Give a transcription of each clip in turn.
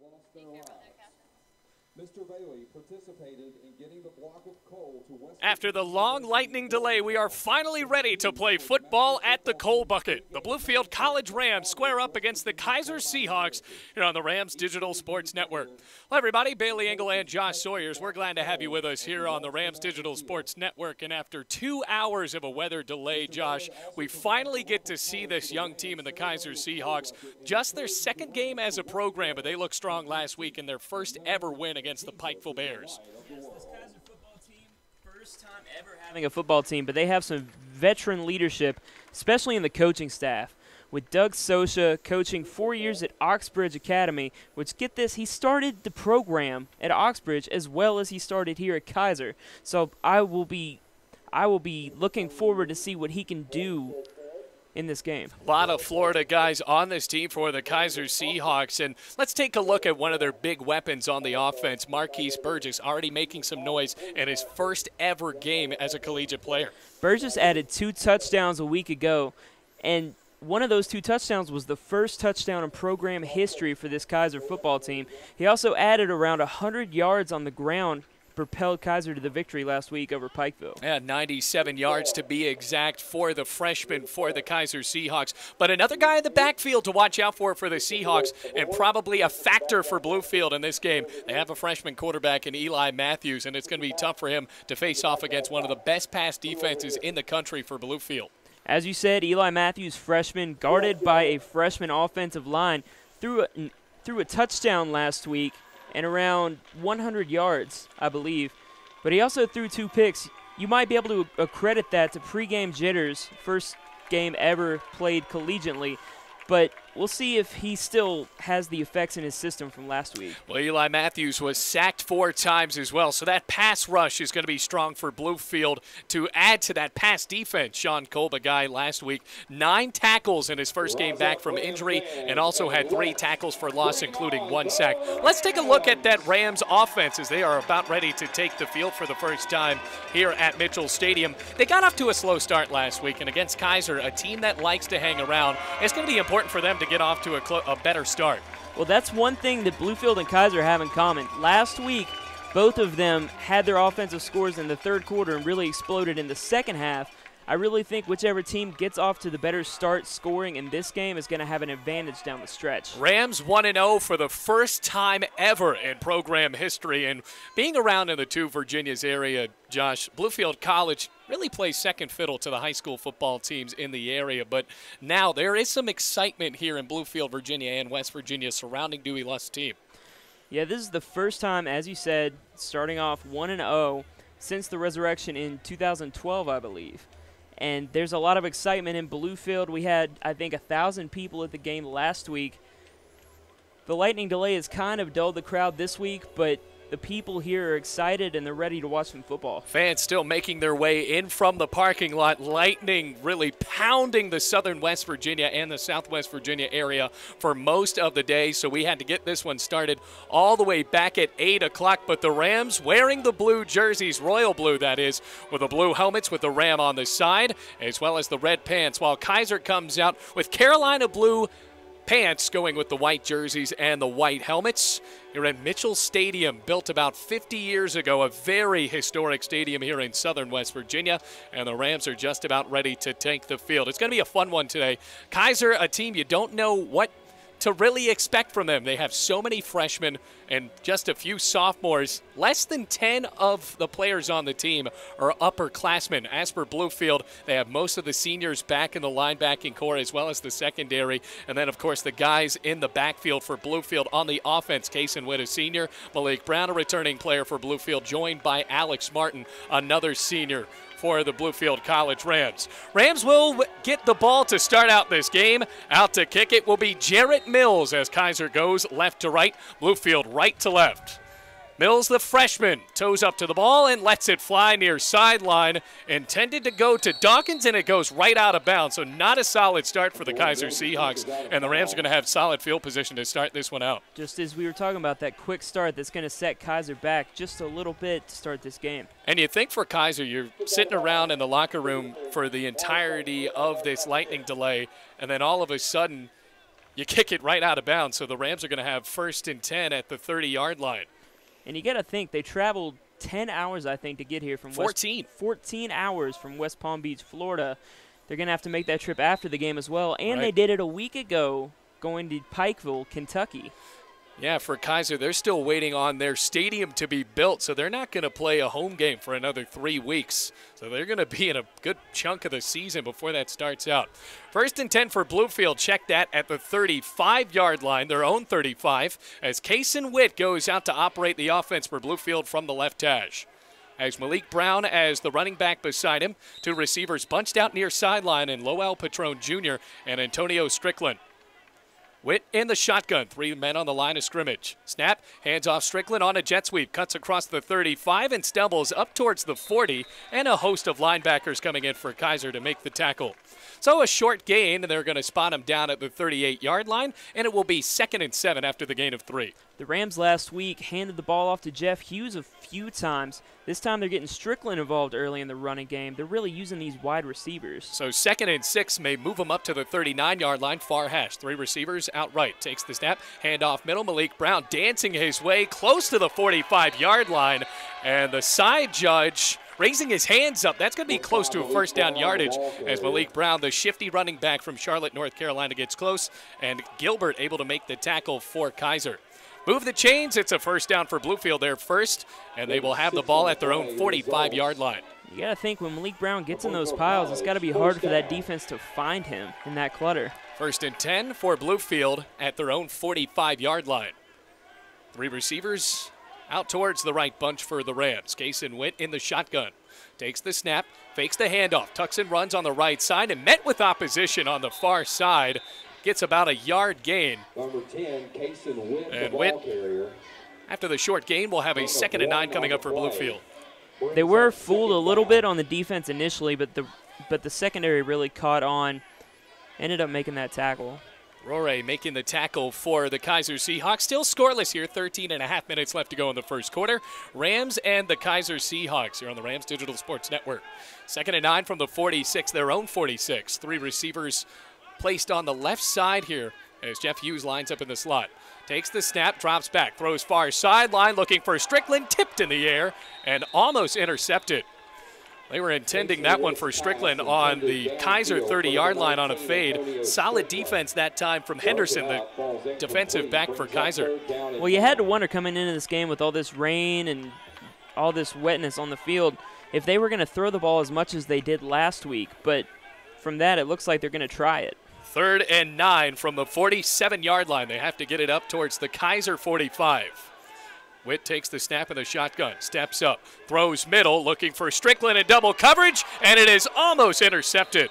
lost their lives. Mr. Bailey participated in getting the block of coal to West. After the long lightning delay, we are finally ready to play football at the coal bucket. The Bluefield College Rams square up against the Kaiser Seahawks here on the Rams Digital Sports Network. Well, everybody, Bailey Engel and Josh Sawyers, we're glad to have you with us here on the Rams Digital Sports Network. And after 2 hours of a weather delay, Josh, we finally get to see this young team in the Kaiser Seahawks. Just their second game as a program, but they looked strong last week in their first ever win against the Pikeville Bears. Yes, this Kaiser football team, first time ever having a football team, but they have some veteran leadership, especially in the coaching staff. With Doug Sosha coaching 4 years at Oxbridge Academy, which, get this, he started the program at Oxbridge as well as he started here at Kaiser. So I will be looking forward to see what he can do in this game. A lot of Florida guys on this team for the Kaiser Seahawks, and let's take a look at one of their big weapons on the offense. Marquise Burgess already making some noise in his first ever game as a collegiate player. Burgess added 2 touchdowns a week ago, and one of those 2 touchdowns was the first touchdown in program history for this Kaiser football team. He also added around 100 yards on the ground, propelled Kaiser to the victory last week over Pikeville. Yeah, 97 yards to be exact for the freshman for the Kaiser Seahawks. But another guy in the backfield to watch out for the Seahawks, and probably a factor for Bluefield in this game. They have a freshman quarterback in Eli Matthews, and it's going to be tough for him to face off against one of the best pass defenses in the country for Bluefield. As you said, Eli Matthews, freshman, guarded by a freshman offensive line, threw a touchdown last week and around 100 yards, I believe. But he also threw 2 picks. You might be able to accredit that to pregame jitters, first game ever played collegiately. But we'll see if he still has the effects in his system from last week. Well, Eli Matthews was sacked 4 times as well, so that pass rush is going to be strong for Bluefield to add to that pass defense. Sean Kolba guy last week, 9 tackles in his first game back from injury, and also had 3 tackles for loss, including 1 sack. Let's take a look at that Rams offense as they are about ready to take the field for the first time here at Mitchell Stadium. They got off to a slow start last week, and against Kaiser, a team that likes to hang around, it's going to be important for them to get off to a better start. Well, that's one thing that Bluefield and Kaiser have in common. Last week, both of them had their offensive scores in the third quarter and really exploded in the second half. I really think whichever team gets off to the better start scoring in this game is going to have an advantage down the stretch. Rams 1-0 for the first time ever in program history. And being around in the 2 Virginias area, Josh, Bluefield College really plays second fiddle to the high school football teams in the area. But now there is some excitement here in Bluefield, Virginia and West Virginia surrounding Dewey Lust's team. Yeah, this is the first time, as you said, starting off 1-0 since the resurrection in 2012, I believe. And there's a lot of excitement in Bluefield. We had, I think, 1,000 people at the game last week. The lightning delay has kind of dulled the crowd this week, but the people here are excited and they're ready to watch some football. Fans still making their way in from the parking lot. Lightning really pounding the southern West Virginia and the southwest Virginia area for most of the day. So we had to get this one started all the way back at 8 o'clock. But the Rams wearing the blue jerseys, royal blue that is, with the blue helmets with the Ram on the side, as well as the red pants, while Kaiser comes out with Carolina blue pants going with the white jerseys and the white helmets. You're at Mitchell Stadium, built about 50 years ago, a very historic stadium here in southern West Virginia, and the Rams are just about ready to take the field. It's going to be a fun one today. Kaiser, a team you don't know what to really expect from them. They have so many freshmen and just a few sophomores. Less than 10 of the players on the team are upperclassmen. As for Bluefield, they have most of the seniors back in the linebacking core as well as the secondary. And then, of course, the guys in the backfield for Bluefield on the offense. Keiser Witt, a senior. Malik Brown, a returning player for Bluefield, joined by Alex Martin, another senior for the Bluefield College Rams. Rams will get the ball to start out this game. Out to kick it will be Jarrett Mills as Kaiser goes left to right, Bluefield right to left. Mills, the freshman, toes up to the ball and lets it fly near sideline. Intended to go to Dawkins, and it goes right out of bounds. So not a solid start for the Kaiser Seahawks, and the Rams are going to have solid field position to start this one out. Just as we were talking about, that quick start that's going to set Kaiser back just a little bit to start this game. And you think for Kaiser, you're sitting around in the locker room for the entirety of this lightning delay, and then all of a sudden you kick it right out of bounds. So the Rams are going to have 1st and 10 at the 30-yard line. And you got to think, they traveled 10 hours, I think, to get here from 14 hours from West Palm Beach, Florida. They're going to have to make that trip after the game as well. And Right. they did it a week ago going to Pikeville, Kentucky. Yeah, for Kaiser, they're still waiting on their stadium to be built, so they're not going to play a home game for another 3 weeks. So they're going to be in a good chunk of the season before that starts out. 1st and 10 for Bluefield. Check that at the 35-yard line, their own 35, as Keiser Witt goes out to operate the offense for Bluefield from the left hash. As Malik Brown as the running back beside him, 2 receivers bunched out near sideline, and Lowell Patron Jr. and Antonio Strickland. Witt in the shotgun, 3 men on the line of scrimmage. Snap, hands off Strickland on a jet sweep, cuts across the 35 and stumbles up towards the 40, and a host of linebackers coming in for Kaiser to make the tackle. So a short gain, and they're going to spot him down at the 38-yard line, and it will be 2nd and 7 after the gain of 3. The Rams last week handed the ball off to Jeff Hughes a few times. This time they're getting Strickland involved early in the running game. They're really using these wide receivers. So 2nd and 6 may move him up to the 39-yard line, far hash. 3 receivers outright. Takes the snap, hand off middle. Malik Brown dancing his way close to the 45-yard line. And the side judge raising his hands up. That's going to be close to a 1st down yardage as Malik Brown, the shifty running back from Charlotte, North Carolina, gets close. And Gilbert able to make the tackle for Kaiser. Move the chains. It's a 1st down for Bluefield there first, and they will have the ball at their own 45-yard line. You got to think when Malik Brown gets in those piles, it's got to be hard for that defense to find him in that clutter. 1st and 10 for Bluefield at their own 45-yard line. 3 receivers out towards the right bunch for the Rams. Keiser Witt in the shotgun. Takes the snap, fakes the handoff, tucks and runs on the right side, and met with opposition on the far side. Gets about a yard gain. Number 10, Keiser Witt, And the Witt, ball carrier. after the short gain, will have a 2nd and 9 coming up for Bluefield. They were fooled a little bit on the defense initially, but the secondary really caught on. Ended up making that tackle. Rore making the tackle for the Kaiser Seahawks. Still scoreless here, 13.5 minutes left to go in the first quarter. Rams and the Kaiser Seahawks here on the Rams Digital Sports Network. 2nd and 9 from the 46, their own 46. 3 receivers placed on the left side here as Jeff Hughes lines up in the slot. Takes the snap, drops back, throws far sideline, looking for Strickland, tipped in the air, and almost intercepted. They were intending that one for Strickland on the Kaiser 30-yard line on a fade. Solid defense that time from Henderson, the defensive back for Kaiser. Well, you had to wonder coming into this game with all this rain and all this wetness on the field if they were going to throw the ball as much as they did last week. But from that, it looks like they're going to try it. 3rd and 9 from the 47-yard line. They have to get it up towards the Kaiser 45. Witt takes the snap in the shotgun, steps up, throws middle, looking for Strickland in double coverage, and it is almost intercepted.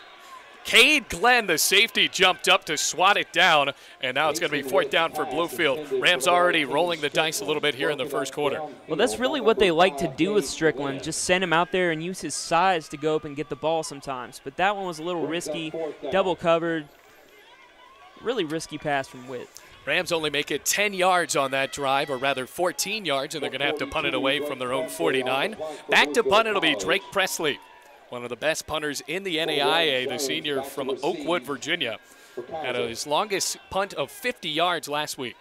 Cade Glenn, the safety, jumped up to swat it down, and now it's going to be 4th down for Bluefield. Rams already rolling the dice a little bit here in the first quarter. Well, that's really what they like to do with Strickland, just send him out there and use his size to go up and get the ball sometimes. But that one was a little risky, double covered, really risky pass from Witt. Rams only make it 10 yards on that drive, or rather 14 yards, and they're going to have to punt it away from their own 49. Back to punt, it'll be Drake Presley, one of the best punters in the NAIA, the senior from Oakwood, Virginia. Had his longest punt of 50 yards last week.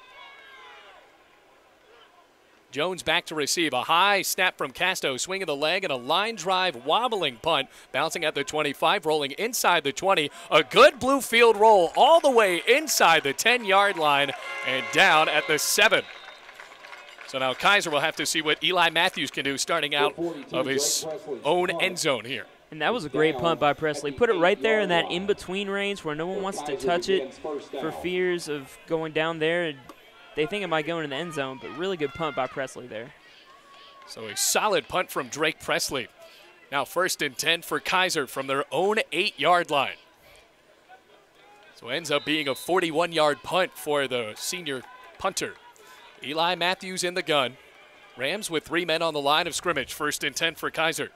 Jones back to receive. A high snap from Casto, swing of the leg, and a line drive wobbling punt. Bouncing at the 25, rolling inside the 20. A good Bluefield roll all the way inside the 10-yard line and down at the 7. So now Kaiser will have to see what Eli Matthews can do starting out of his own end zone here. And that was a great punt by Presley. Put it right there in that in-between range where no one wants to touch it for fears of going down there. They think it might go into the end zone, but really good punt by Presley there. So a solid punt from Drake Presley. Now 1st and 10 for Kaiser from their own 8-yard line. So it ends up being a 41-yard punt for the senior punter. Eli Matthews in the gun. Rams with 3 men on the line of scrimmage. 1st and 10 for Kaiser.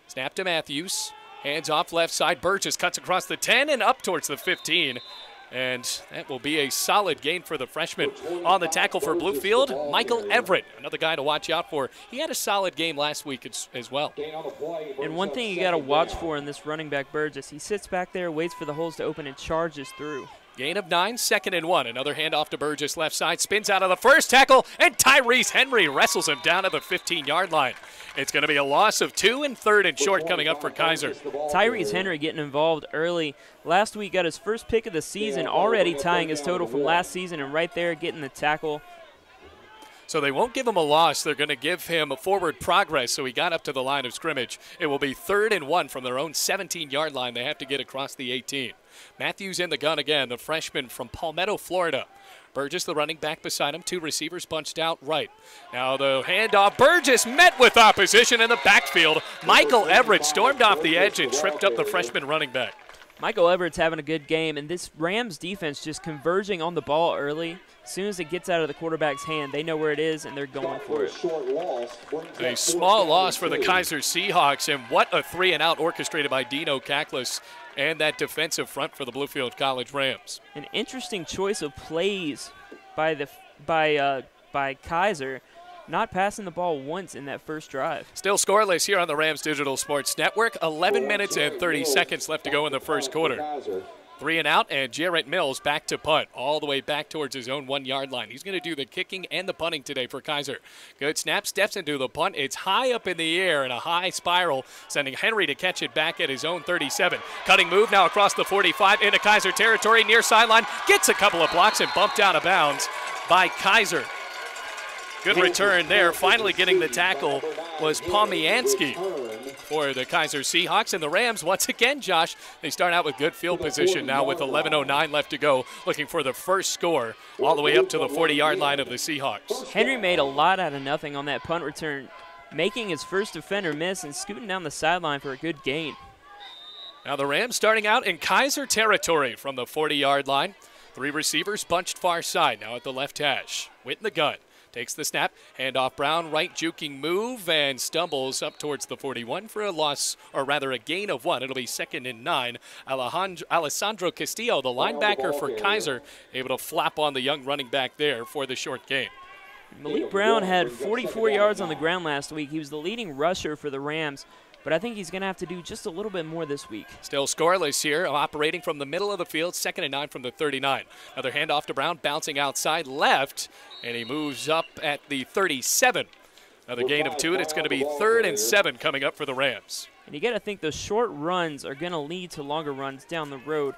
Snap to Matthews. Hands off left side. Burgess cuts across the 10 and up towards the 15. And that will be a solid gain for the freshman. On the tackle for Bluefield, Michael Everett, another guy to watch out for. He had a solid game last week as well. And one thing you got to watch for in this running back Burgess, he sits back there, waits for the holes to open, and charges through. Gain of 9, 2nd and 1. Another handoff to Burgess, left side, spins out of the first tackle, and Tyrese Henry wrestles him down to the 15-yard line. It's going to be a loss of 2 and 3rd and short coming up for Keiser. Tyrese Henry getting involved early. Last week got his first pick of the season, already tying his total from last season, and right there getting the tackle. So they won't give him a loss. They're going to give him a forward progress, so he got up to the line of scrimmage. It will be 3rd and 1 from their own 17-yard line. They have to get across the 18. Matthews in the gun again, the freshman from Palmetto, Florida. Burgess, the running back beside him, 2 receivers bunched out right. Now the handoff. Burgess met with opposition in the backfield. Michael Everett stormed off the edge and tripped up the freshman running back. Michael Everett's having a good game, and this Rams defense just converging on the ball early. As soon as it gets out of the quarterback's hand, they know where it is, and they're going for it. A small loss for the Keiser Seahawks, and what a 3-and-out orchestrated by Dino Kaklis and that defensive front for the Bluefield College Rams. An interesting choice of plays by Keiser, not passing the ball once in that first drive. Still scoreless here on the Rams Digital Sports Network. 11 minutes and 30 seconds left to go in the first quarter. 3-and-out, and Jarrett Mills back to punt, all the way back towards his own 1-yard line. He's going to do the kicking and the punting today for Keiser. Good snap, steps into the punt. It's high up in the air in a high spiral, sending Henry to catch it back at his own 37. Cutting move now across the 45 into Keiser territory, near sideline. Gets a couple of blocks and bumped out of bounds by Keiser. Good return there. Finally getting the tackle was Pomianski for the Keiser Seahawks. And the Rams, once again, Josh, they start out with good field position now with 11:09 left to go, looking for the first score all the way up to the 40-yard line of the Seahawks. Henry made a lot out of nothing on that punt return, making his first defender miss and scooting down the sideline for a good gain. Now the Rams starting out in Keiser territory from the 40-yard line. 3 receivers bunched far side, now at the left hash. Witt in the gun. Takes the snap, handoff Brown, right juking move, and stumbles up towards the 41 for a loss, or rather a gain of 1. It'll be 2nd and 9. Alessandro Castillo, the linebacker for Keiser, able to flap on the young running back there for the short gain. Malik Brown had 44 yards on the ground last week. He was the leading rusher for the Rams, but I think he's going to have to do just a little bit more this week. Still scoreless here, operating from the middle of the field, 2nd and 9 from the 39. Another handoff to Brown, bouncing outside left, and he moves up at the 37. Another gain of 2, and it's going to be 3rd and 7 coming up for the Rams. And you got to think those short runs are going to lead to longer runs down the road.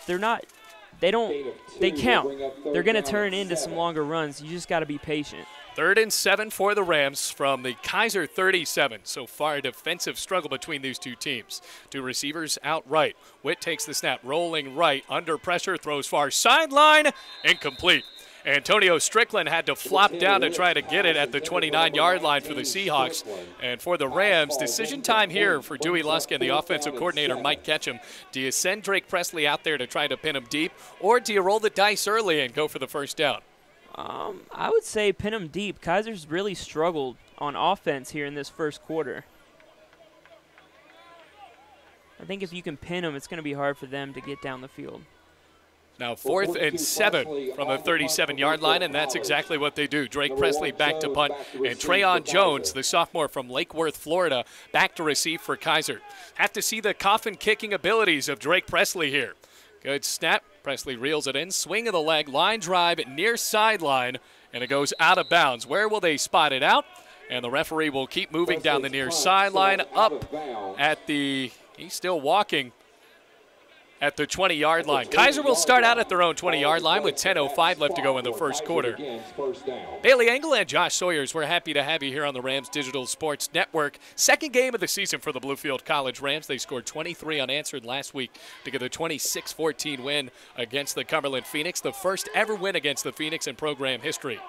They count. They're going to turn into some longer runs. You just got to be patient. 3rd and 7 for the Rams from the Keiser 37. So far, a defensive struggle between these two teams. 2 receivers out right. Witt takes the snap, rolling right, under pressure, throws far sideline, incomplete. Antonio Strickland had to flop down to try to get it at the 29-yard line for the Seahawks. And for the Rams, decision time here for Dewey Lusk and the offensive coordinator, Mike Ketchum. Do you send Drake Presley out there to try to pin him deep, or do you roll the dice early and go for the first down? I would say pin him deep. Kaiser's really struggled on offense here in this first quarter. I think if you can pin them, it's going to be hard for them to get down the field. Now 4th and 7 from the 37-yard line, and that's exactly what they do. Drake Presley back to punt, and Trayon Jones, the sophomore from Lake Worth, Florida, back to receive for Keiser. Have to see the coffin-kicking abilities of Drake Presley here. Good snap. Presley reels it in, swing of the leg, line drive near sideline, and it goes out of bounds. Where will they spot it out? And the referee will keep moving down the near sideline up at the, he's still walking, at the 20-yard line. Keiser will start out at their own 20-yard line with 10:05 left to go in the first quarter. Bailey Engel and Josh Sawyers, we're happy to have you here on the Rams Digital Sports Network. Second game of the season for the Bluefield College Rams. They scored 23 unanswered last week to get a 26-14 win against the Cumberland Phoenix, the first ever win against the Phoenix in program history.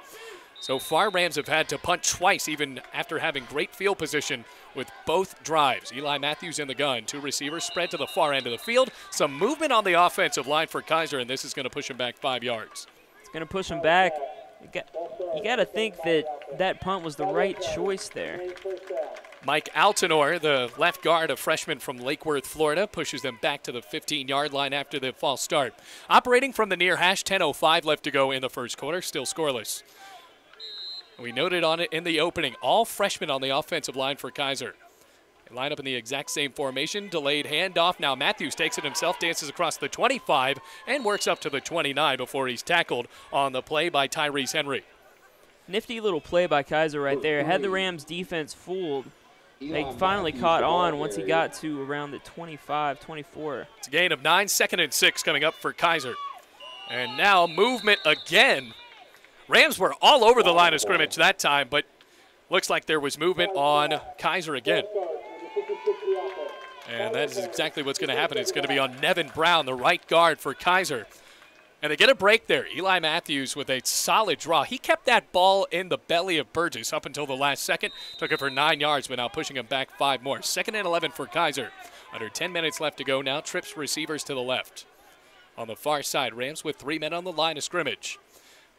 So far, Rams have had to punt twice, even after having great field position with both drives. Eli Matthews in the gun. 2 receivers spread to the far end of the field. Some movement on the offensive line for Keiser, and this is going to push him back 5 yards. It's going to push him back. You got to think that that punt was the right choice there. Mike Altenor, the left guard, a freshman from Lake Worth, Florida, pushes them back to the 15-yard line after the false start. Operating from the near hash, 10:05 left to go in the first quarter, still scoreless. We noted on it in the opening, all freshmen on the offensive line for Keiser. They line up in the exact same formation. Delayed handoff. Now Matthews takes it himself, dances across the 25, and works up to the 29 before he's tackled on the play by Tyrese Henry. Nifty little play by Kaiser right there. Had the Rams defense fooled. They finally caught on once he got to around the 25, 24. It's a gain of 9, 2nd and 6 coming up for Kaiser. And now movement again. Rams were all over the line of scrimmage that time, but looks like there was movement on Kaiser again. And that is exactly what's going to happen. It's going to be on Nevin Brown, the right guard for Kaiser. And they get a break there. Eli Matthews with a solid draw. He kept that ball in the belly of Burgess up until the last second. Took it for 9 yards, but now pushing him back 5 more. 2nd and 11 for Kaiser. Under 10 minutes left to go now. Trips receivers to the left. On the far side, Rams with 3 men on the line of scrimmage.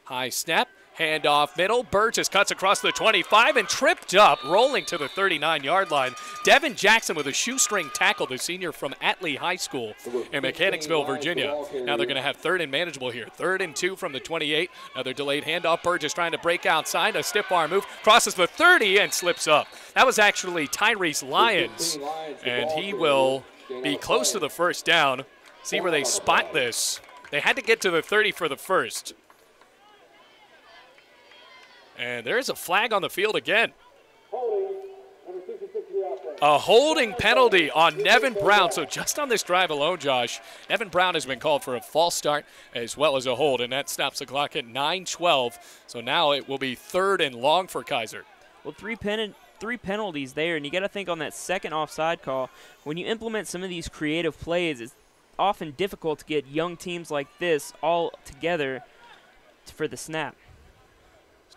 High snap. Handoff middle. Burgess cuts across the 25 and tripped up, rolling to the 39-yard line. Devin Jackson with a shoestring tackle, the senior from Atlee High School in Mechanicsville, Virginia. Now they're going to have 3rd and manageable here. 3rd and 2 from the 28. Another delayed handoff. Burgess trying to break outside. A stiff arm move. Crosses the 30 and slips up. That was actually Tyrese Lyons, and he will be close to the first down. See where they spot this. They had to get to the 30 for the first. And there's a flag on the field again. A holding penalty on Nevin Brown. So just on this drive alone, Josh, Nevin Brown has been called for a false start as well as a hold, and that stops the clock at 9:12. So now it will be 3rd and long for Kaiser. Well, three penalties there, and you got to think on that second offside call, when you implement some of these creative plays, it's often difficult to get young teams like this all together for the snap.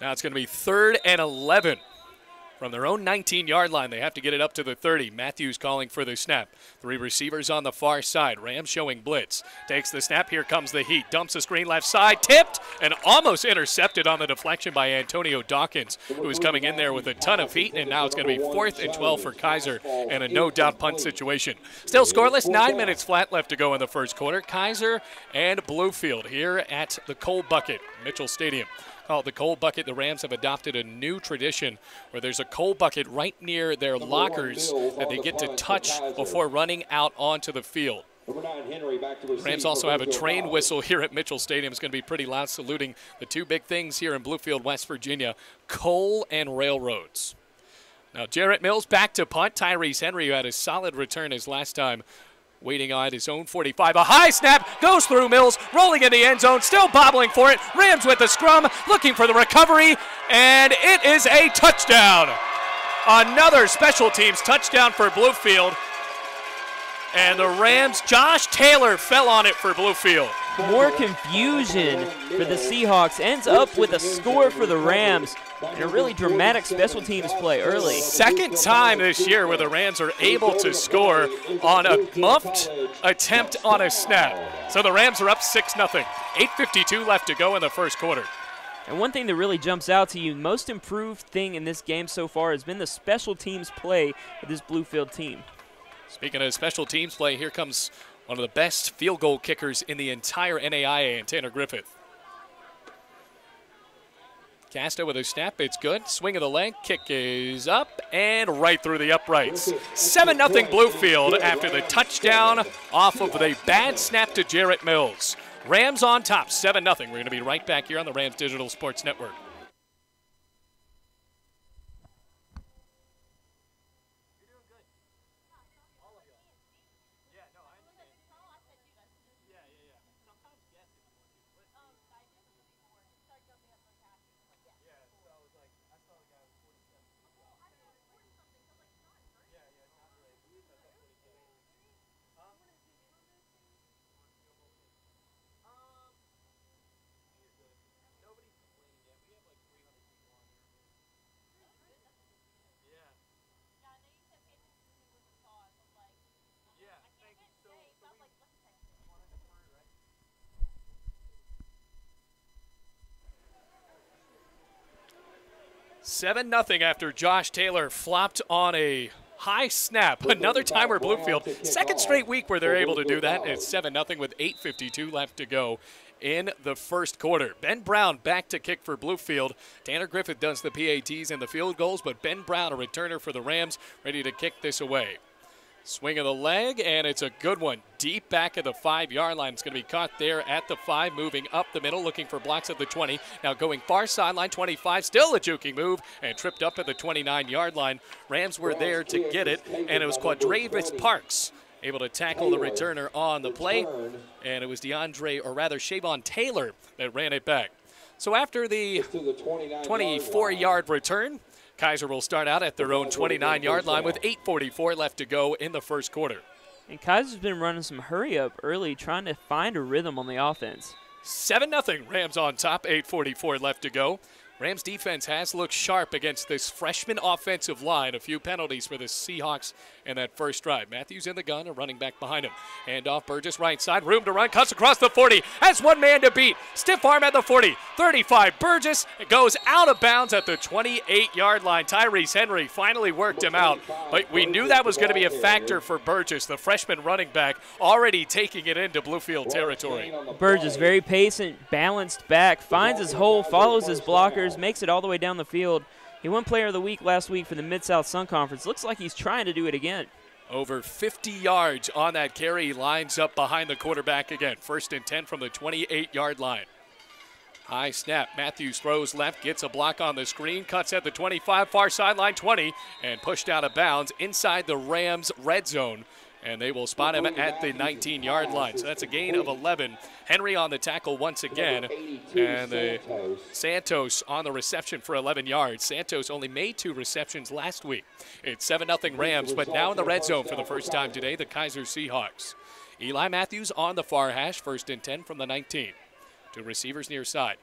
Now it's going to be 3rd and 11 from their own 19-yard line. They have to get it up to the 30. Matthews calling for the snap. 3 receivers on the far side. Rams showing blitz. Takes the snap. Here comes the heat. Dumps the screen left side. Tipped and almost intercepted on the deflection by Antonio Dawkins, who was coming in there with a ton of heat. And now it's going to be 4th and 12 for Kaiser and a no-doubt punt situation. Still scoreless. 9 minutes flat left to go in the first quarter. Kaiser and Bluefield here at the Coal Bucket, Mitchell Stadium. Called the Coal Bucket. The Rams have adopted a new tradition where there's a coal bucket right near their lockers that they get to touch before running out onto the field. Rams also have a train whistle here at Mitchell Stadium. It's going to be pretty loud, saluting the 2 big things here in Bluefield, West Virginia, coal and railroads. Now Jarrett Mills back to punt. Tyrese Henry, who had a solid return his last time, waiting on his own 45. A high snap goes through Mills, rolling in the end zone, still bobbling for it. Rams with the scrum, looking for the recovery, and it is a touchdown. Another special teams touchdown for Bluefield. And the Rams, Josh Taylor fell on it for Bluefield. More confusion for the Seahawks. Ends up with a score for the Rams. And a really dramatic special teams play early. 2nd time this year where the Rams are able to score on a muffed attempt on a snap. So the Rams are up 6-0. 8:52 left to go in the first quarter. And one thing that really jumps out to you, most improved thing in this game so far has been the special teams play of this Bluefield team. Speaking of special teams play, here comes one of the best field goal kickers in the entire NAIA, and Tanner Griffith. Casta with a snap, it's good. Swing of the leg, kick is up and right through the uprights. 7-0 Bluefield after the touchdown off of a bad snap to Jarrett Mills. Rams on top, 7-0. We're going to be right back here on the Rams Digital Sports Network. Seven 0 after Josh Taylor flopped on a high snap. Another time where Bluefield, second straight week where they're able to do that. It's 7-0 with 8:52 left to go in the first quarter. Ben Brown back to kick for Bluefield. Tanner Griffith does the PATs and the field goals, but Ben Brown, a returner for the Rams, ready to kick this away. Swing of the leg, and it's a good one. Deep back of the 5-yard line. It's going to be caught there at the 5, moving up the middle, looking for blocks at the 20. Now going far sideline, 25, still a juking move, and tripped up at the 29-yard line. Rams were there to get it, and it was Quadravis Parks able to tackle the returner on the play, and it was Shavon Taylor that ran it back. So after the 24-yard return, Kaiser will start out at their own 29-yard line with 8:44 left to go in the first quarter. And Kaiser's been running some hurry-up early, trying to find a rhythm on the offense. 7-0, Rams on top, 8:44 left to go. Rams defense has looked sharp against this freshman offensive line. A few penalties for the Seahawks in that first drive. Matthews in the gun, a running back behind him. Hand off Burgess right side, room to run, cuts across the 40, has one man to beat. Stiff arm at the 40, 35, Burgess goes out of bounds at the 28-yard line. Tyrese Henry finally worked him out, but we knew that was going to be a factor for Burgess, the freshman running back, already taking it into Bluefield territory. Burgess, very patient, balanced back, finds his hole, follows his blockers, makes it all the way down the field. He won Player of the Week last week for the Mid-South Sun Conference. Looks like he's trying to do it again. Over 50 yards on that carry. He lines up behind the quarterback again. 1st and 10 from the 28-yard line. High snap. Matthews throws left, gets a block on the screen, cuts at the 25, far sideline 20, and pushed out of bounds inside the Rams red zone. And they will spot him at the 19-yard line. So that's a gain of 11. Henry on the tackle once again. And Santos on the reception for 11 yards. Santos only made 2 receptions last week. It's 7-0 Rams, but now in the red zone for the first time today, the Kaiser Seahawks. Eli Matthews on the far hash, 1st and 10 from the 19. 2 receivers near side.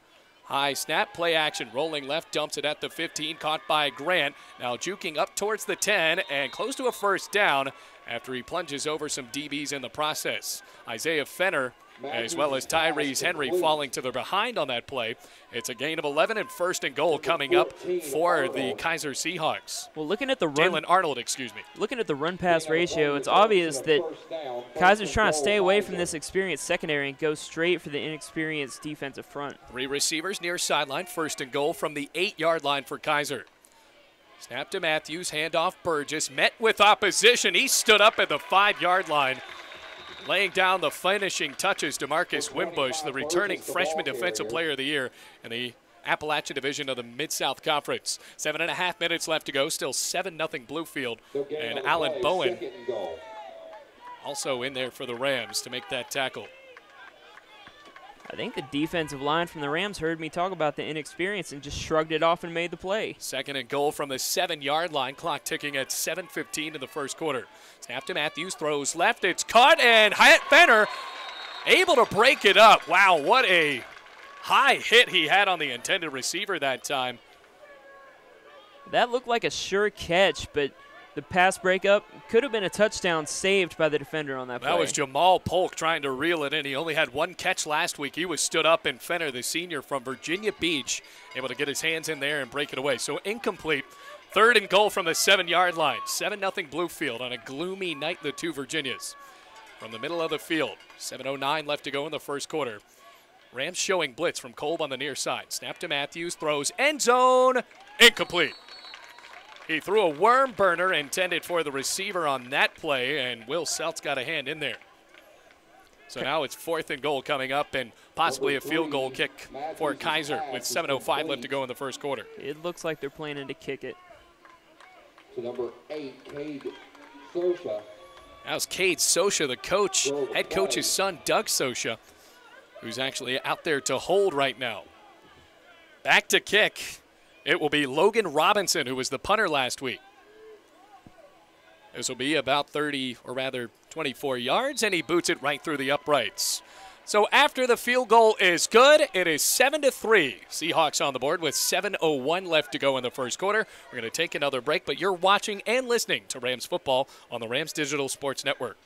High snap, play action, rolling left, dumps it at the 15, caught by Grant. Now juking up towards the 10 and close to a first down after he plunges over some DBs in the process. Isaiah Fenner as well as Tyrese Henry falling to the behind on that play. It's a gain of 11 and 1st and goal coming up for the Kaiser Seahawks. Well, looking at the run, Jalen Arnold, excuse me. Looking at the run-pass ratio, it's obvious that Kaiser's trying to stay away from this experienced secondary and go straight for the inexperienced defensive front. 3 receivers near sideline, 1st and goal from the 8-yard line for Kaiser. Snap to Matthews, handoff Burgess, met with opposition. He stood up at the 5-yard line. Laying down the finishing touches to Marcus Wimbush, the returning freshman defensive player of the year in the Appalachian Division of the Mid-South Conference. 7.5 minutes left to go, still 7-0 Bluefield. And Alan Bowen also in there for the Rams to make that tackle. I think the defensive line from the Rams heard me talk about the inexperience and just shrugged it off and made the play. 2nd and goal from the 7-yard line, clock ticking at 7:15 in the first quarter. Snap to Matthews, throws left, it's caught, and Hyatt Fenner able to break it up. Wow, what a high hit he had on the intended receiver that time. That looked like a sure catch, but the pass breakup could have been a touchdown saved by the defender on that play. That was Jamal Polk trying to reel it in. He only had 1 catch last week. He was stood up, and Fenner, the senior from Virginia Beach, able to get his hands in there and break it away. So incomplete. 3rd and goal from the 7-yard line. 7-0 Bluefield on a gloomy night, the 2 Virginias. From the middle of the field, 7:09 left to go in the first quarter. Rams showing blitz from Kolb on the near side. Snap to Matthews, throws end zone, incomplete. He threw a worm burner intended for the receiver on that play, and Will Seltz got a hand in there. So now it's 4th and goal coming up and possibly a field goal kick for Kaiser with 7:05 left to go in the first quarter. It looks like they're planning to kick it. To number 8, Cade Sosha. That was Cade Sosha, the coach, head coach's son, Doug Sosha, who's actually out there to hold right now. Back to kick. It will be Logan Robinson, who was the punter last week. This will be about 30, or rather 24 yards, and he boots it right through the uprights. So after the field goal is good, it is 7-3. Seahawks on the board with 7:01 left to go in the first quarter. We're going to take another break, but you're watching and listening to Rams football on the Rams Digital Sports Network.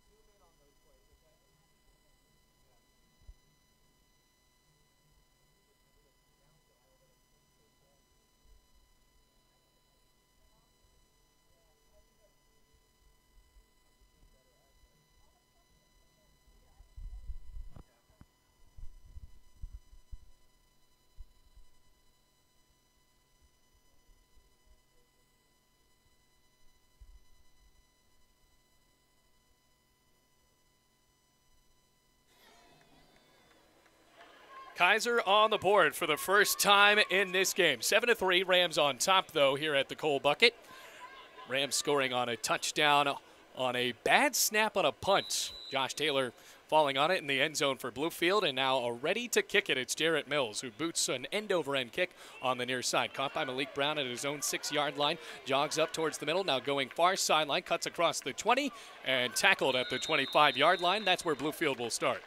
Zoom in on Kaiser on the board for the first time in this game. 7-3, Rams on top, though, here at the Cole Bucket. Rams scoring on a touchdown on a bad snap on a punt. Josh Taylor falling on it in the end zone for Bluefield, and now ready to kick it. It's Jarrett Mills, who boots an end-over-end kick on the near side. Caught by Malik Brown at his own 6-yard line. Jogs up towards the middle, now going far sideline, cuts across the 20, and tackled at the 25-yard line. That's where Bluefield will start.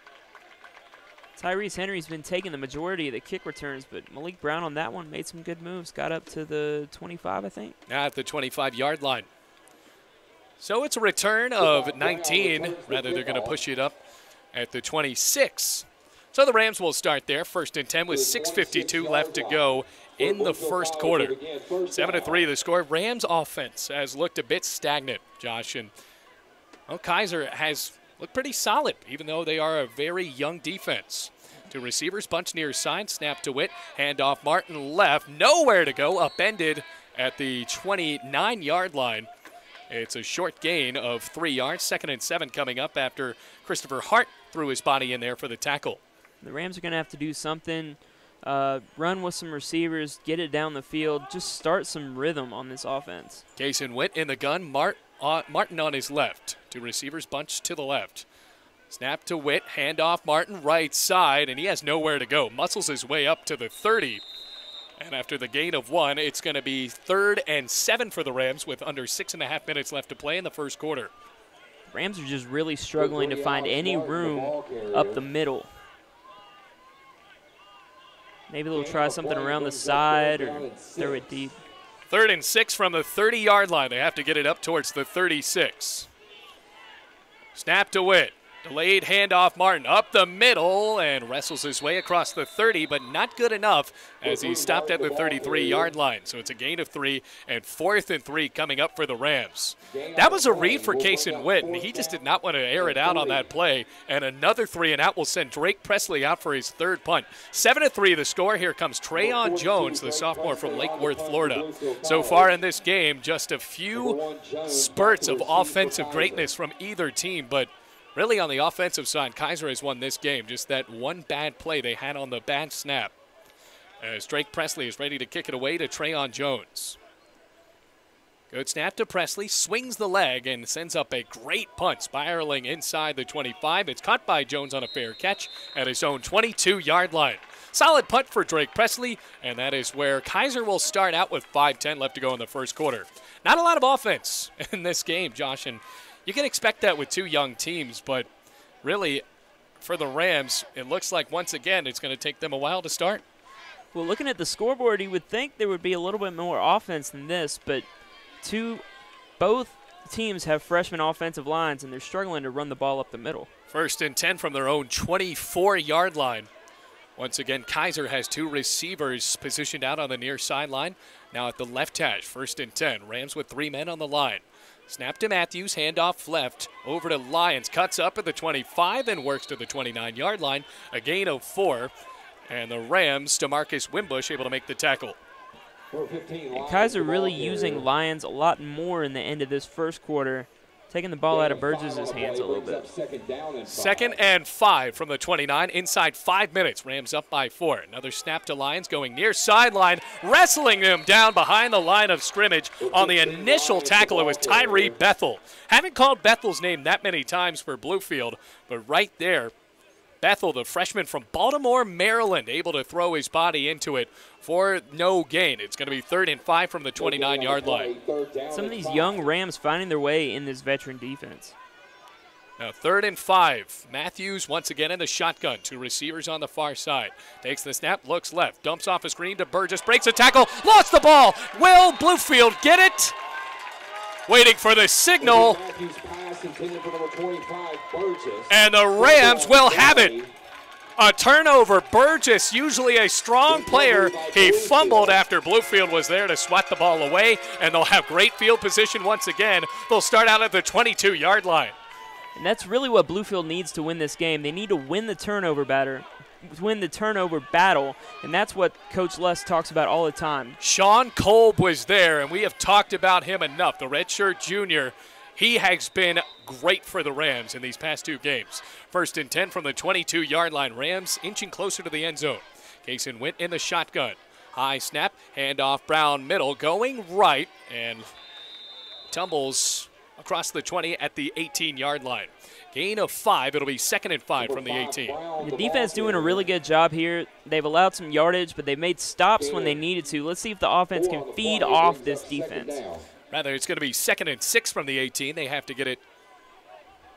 Tyrese Henry's been taking the majority of the kick returns, but Malik Brown on that one made some good moves. Got up to the 25, I think. Now at the 25-yard line. So it's a return of 19. Rather, they're going to push it up at the 26. So the Rams will start there. 1st and 10 with 6:52 left to go in the first quarter. 7-3 the score. Rams offense has looked a bit stagnant, Josh. And well, Kaiser has looked pretty solid, even though they are a very young defense. Two receivers, bunch near side, snap to Witt, handoff Martin left, nowhere to go, upended at the 29-yard line. It's a short gain of 3 yards. 2nd and 7 coming up after Christopher Hart threw his body in there for the tackle. The Rams are going to have to do something, run with some receivers, get it down the field, just start some rhythm on this offense. Keiser Witt in the gun, Martin on his left. Two receivers bunched to the left. Snap to Witt, handoff Martin right side, and he has nowhere to go. Muscles his way up to the 30. And after the gain of 1, it's going to be 3rd and 7 for the Rams with under 6.5 minutes left to play in the first quarter. Rams are just really struggling to find any room up the middle. Maybe they'll try something around the side or throw it deep. 3rd and 6 from the 30-yard line. They have to get it up towards the 36. Snap to Witt. Delayed handoff Martin up the middle and wrestles his way across the 30, but not good enough as he stopped at the 33-yard line. So it's a gain of 3 and 4th and 3 coming up for the Rams. That was a read for Keiser Witt, and he just did not want to air it out on that play. And another 3 and out will send Drake Presley out for his 3rd punt. 7-3 the score. Here comes Trayon Jones, the sophomore from Lake Worth, Florida. So far in this game, just a few spurts of offensive greatness from either team, but really, on the offensive side, Kaiser has won this game. Just that one bad play they had on the bad snap. As Drake Presley is ready to kick it away to Trayon Jones. Good snap to Presley, swings the leg and sends up a great punt, spiraling inside the 25. It's caught by Jones on a fair catch at his own 22-yard line. Solid punt for Drake Presley, and that is where Kaiser will start out with 5:10 left to go in the first quarter. Not a lot of offense in this game, Josh, and you can expect that with two young teams, but really, for the Rams, it looks like once again it's going to take them a while to start. Well, looking at the scoreboard, you would think there would be a little bit more offense than this, but both teams have freshman offensive lines, and they're struggling to run the ball up the middle. 1st and 10 from their own 24-yard line. Once again, Kaiser has two receivers positioned out on the near sideline. Now at the left hash, 1st and 10. Rams with 3 men on the line. Snap to Matthews, handoff left, over to Lyons. Cuts up at the 25 and works to the 29-yard line. A gain of 4. And the Rams, DeMarcus Wimbush, able to make the tackle. And Kaiser really using Lyons a lot more in the end of this first quarter, taking the ball out of Burgess' hands a little bit. 2nd and 5 from the 29, inside 5 minutes. Rams up by 4. Another snap to Lyons going near sideline, wrestling him down behind the line of scrimmage. On the initial tackle, it was Tyree Bethel. Haven't called Bethel's name that many times for Bluefield, but right there, Bethel, the freshman from Baltimore, Maryland, able to throw his body into it for no gain. It's going to be 3rd and 5 from the 29-yard line. Some of these young Rams finding their way in this veteran defense. Now 3rd and 5. Matthews once again in the shotgun. Two receivers on the far side. Takes the snap, looks left, dumps off a screen to Burgess, breaks a tackle, lost the ball. Will Bluefield get it? Waiting for the signal. And the Rams will have it. A turnover. Burgess, usually a strong player, he fumbled after Bluefield was there to swat the ball away, and they'll have great field position once again. They'll start out at the 22-yard line. And that's really what Bluefield needs to win this game. They need to win the turnover battle, and that's what Coach Les talks about all the time. Sean Kolb was there, and we have talked about him enough. The redshirt junior He has been great for the Rams in these past 2 games. 1st and 10 from the 22-yard line. Rams inching closer to the end zone. Keiser went in the shotgun. High snap, handoff, Brown middle, going right, and tumbles across the 20 at the 18-yard line. Gain of 5. It'll be 2nd and 5 from the 18. The defense doing a really good job here. They've allowed some yardage, but they made stops when they needed to. Let's see if the offense can feed off this defense. Rather, it's going to be 2nd and 6 from the 18. They have to get it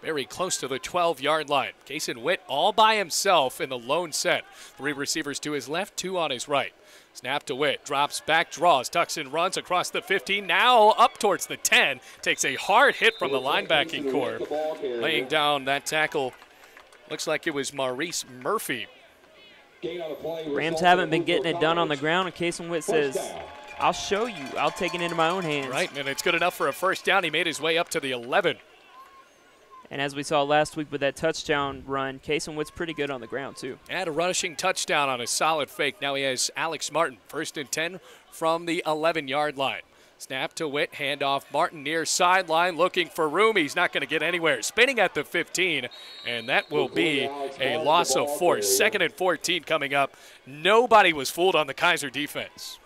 very close to the 12-yard line. Keiser Witt all by himself in the lone set. 3 receivers to his left, 2 on his right. Snap to Witt, drops back, draws, tucks and runs across the 15, now up towards the 10. Takes a hard hit from the linebacking core. Laying down that tackle, looks like it was Maurice Murphy. Rams haven't been getting it done on the ground, and Keiser Witt says, I'll show you. I'll take it into my own hands. Right, and it's good enough for a first down. He made his way up to the 11. And as we saw last week with that touchdown run, Keiser Witt's pretty good on the ground, too. And a rushing touchdown on a solid fake. Now he has Alex Martin, 1st and 10 from the 11-yard line. Snap to Witt, handoff, Martin near sideline, looking for room. He's not going to get anywhere. Spinning at the 15, and that will be a loss of 4. 2nd and 14 coming up. Nobody was fooled on the Kaiser defense.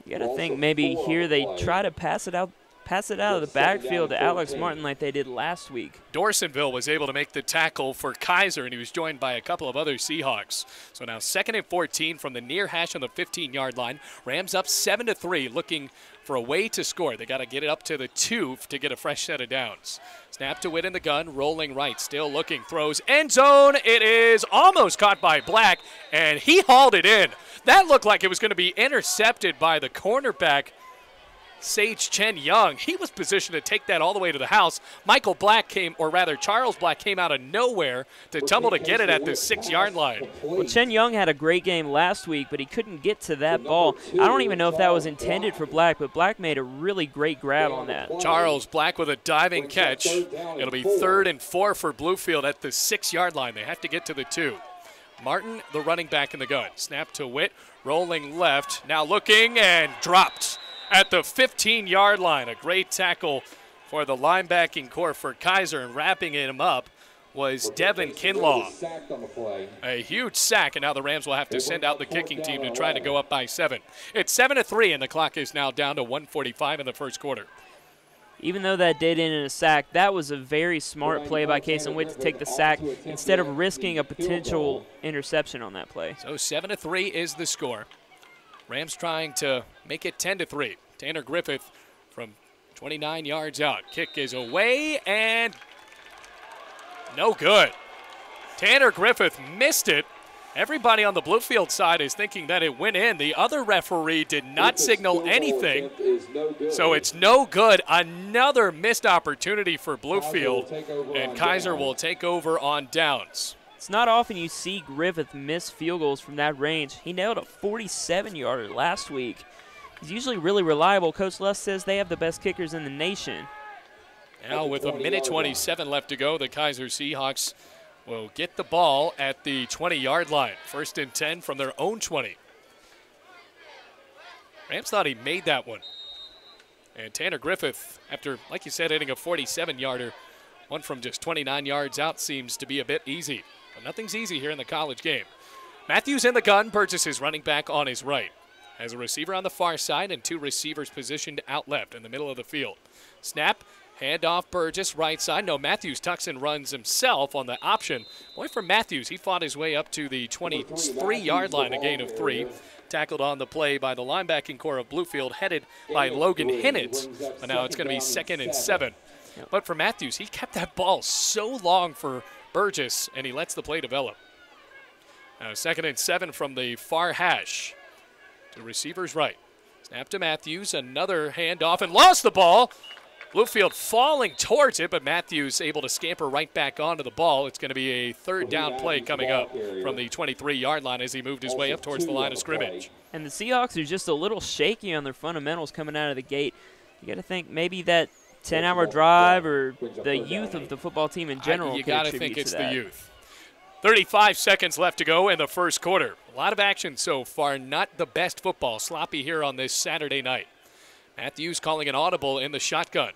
You got to think maybe here they try to pass it out of the backfield to Alex Martin like they did last week. Dorsonville was able to make the tackle for Kaiser, and he was joined by a couple of other Seahawks. So now 2nd and 14 from the near hash on the 15-yard line. Rams up 7-3, looking for a way to score. They got to get it up to the 2 to get a fresh set of downs. Snap to Witt in the gun, rolling right, still looking, throws end zone. It is almost caught by Black, and he hauled it in. That looked like it was going to be intercepted by the cornerback, Sage Chen Young. He was positioned to take that all the way to the house. Charles Black came out of nowhere to tumble to get it at the 6-yard line. Well, Chen Young had a great game last week, but he couldn't get to that ball. I don't even know if that was intended for Black, but Black made a really great grab on that. Charles Black with a diving catch. It'll be 3rd and 4 for Bluefield at the 6-yard line. They have to get to the 2. Martin, the running back in the gun. Snap to Witt, rolling left, now looking and dropped at the 15-yard line. A great tackle for the linebacking core for Kaiser, and wrapping him up was Devin Kinlaw. A huge sack, and now the Rams will have to send out the kicking team to try to go up by 7. It's 7-3, and the clock is now down to 1:45 in the first quarter. Even though that did end in a sack, that was a very smart play by Keiser Witt to take the sack instead of risking a potential interception on that play. So 7-3 is the score. Rams trying to make it 10-3. Tanner Griffith from 29 yards out. Kick is away and no good. Tanner Griffith missed it. Everybody on the Bluefield side is thinking that it went in. The other referee did not signal anything, so it's no good. Another missed opportunity for Bluefield, and Kaiser will take over on downs. It's not often you see Griffith miss field goals from that range. He nailed a 47-yarder last week. He's usually really reliable. Coach Luss says they have the best kickers in the nation. Now with 1:27 left to go, the Kaiser Seahawks will get the ball at the 20-yard line. 1st and 10 from their own 20. Rams thought he made that one. And Tanner Griffith, after, like you said, hitting a 47-yarder, one from just 29 yards out seems to be a bit easy. But nothing's easy here in the college game. Matthews in the gun, Burgess is running back on his right. Has a receiver on the far side and 2 receivers positioned out left in the middle of the field. Snap. Handoff, Burgess, right side. No, Matthews tucks and runs himself on the option. Boy, for Matthews, he fought his way up to the 23-yard line, a gain of 3. Tackled on the play by the linebacking core of Bluefield, headed by Logan Hinnett. But now it's going to be 2nd and 7. But for Matthews, he kept that ball so long for Burgess, and he lets the play develop. Now 2nd and 7 from the far hash. To receivers right. Snap to Matthews, another handoff, and lost the ball. Bluefield falling towards it, but Matthews able to scamper right back onto the ball. It's going to be a 3rd down play coming up from the 23-yard line as he moved his way up towards the line of scrimmage. And the Seahawks are just a little shaky on their fundamentals coming out of the gate. You got to think maybe that 10-hour drive or the youth of the football team in general. You got to think it's the youth. 35 seconds left to go in the first quarter. A lot of action so far. Not the best football. Sloppy here on this Saturday night. Matthews calling an audible in the shotgun.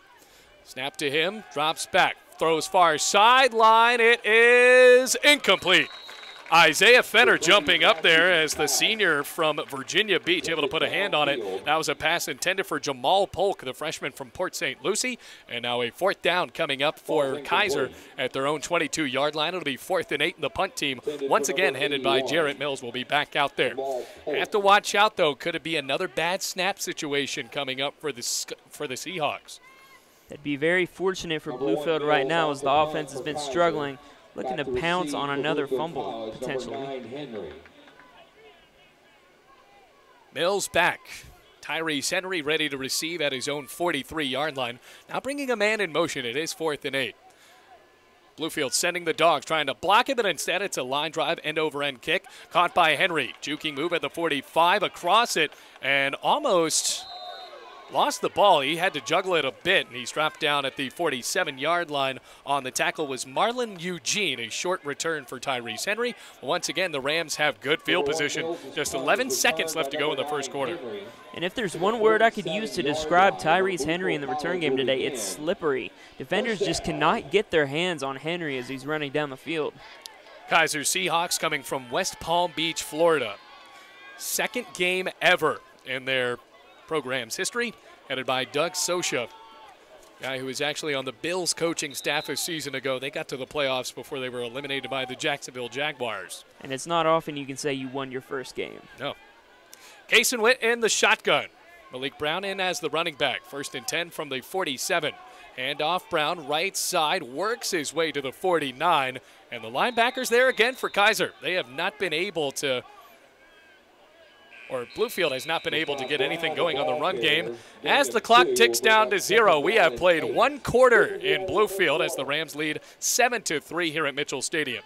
Snap to him, drops back, throws far sideline. It is incomplete. Isaiah Fenner jumping up there as the senior from Virginia Beach, able to put a hand on it. That was a pass intended for Jamal Polk, the freshman from Port St. Lucie. And now a 4th down coming up for Kaiser at their own 22-yard line. It'll be 4th and 8, and the punt team, once again headed by Jarrett Mills, will be back out there. Have to watch out, though. Could it be another bad snap situation coming up for the Seahawks? That'd be very fortunate for Bluefield right now, as the offense has been struggling, looking to pounce on another fumble, potentially. Mills back. Tyrese Henry ready to receive at his own 43-yard line. Now bringing a man in motion. It is 4th and 8. Bluefield sending the dogs, trying to block it, but instead it's a line drive, end-over-end kick. Caught by Henry. Juking move at the 45, across it, and almost lost the ball. He had to juggle it a bit, and he's dropped down at the 47-yard line. On the tackle was Marlon Eugene, a short return for Tyrese Henry. Once again, the Rams have good field position. Just 11 seconds left to go in the first quarter. And if there's one word I could use to describe Tyrese Henry in the return game today, it's slippery. Defenders just cannot get their hands on Henry as he's running down the field. Kaiser Seahawks coming from West Palm Beach, Florida. Second game ever in their program's history, headed by Doug Sosha, guy who was actually on the Bills coaching staff a season ago. They got to the playoffs before they were eliminated by the Jacksonville Jaguars. And it's not often you can say you won your first game. No. Keiser Witt in the shotgun. Malik Brown in as the running back. 1st and 10 from the 47. Handoff, Brown right side, works his way to the 49. And the linebackers there again for Kaiser. They have not been able to, or Bluefield has not been able to get anything going on the run game. As the clock ticks down to 0, we have played 1 quarter in Bluefield as the Rams lead 7-3 here at Mitchell Stadium.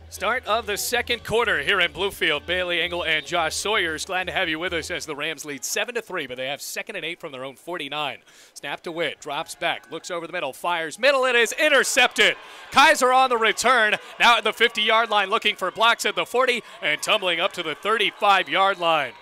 Start of the second quarter here in Bluefield. Bailey Engel and Josh Sawyers, glad to have you with us as the Rams lead 7-3, but they have 2nd and 8 from their own 49. Snap to Witt, drops back, looks over the middle, fires middle, it is intercepted. Kaiser on the return, now at the 50-yard line looking for blocks at the 40 and tumbling up to the 35-yard line.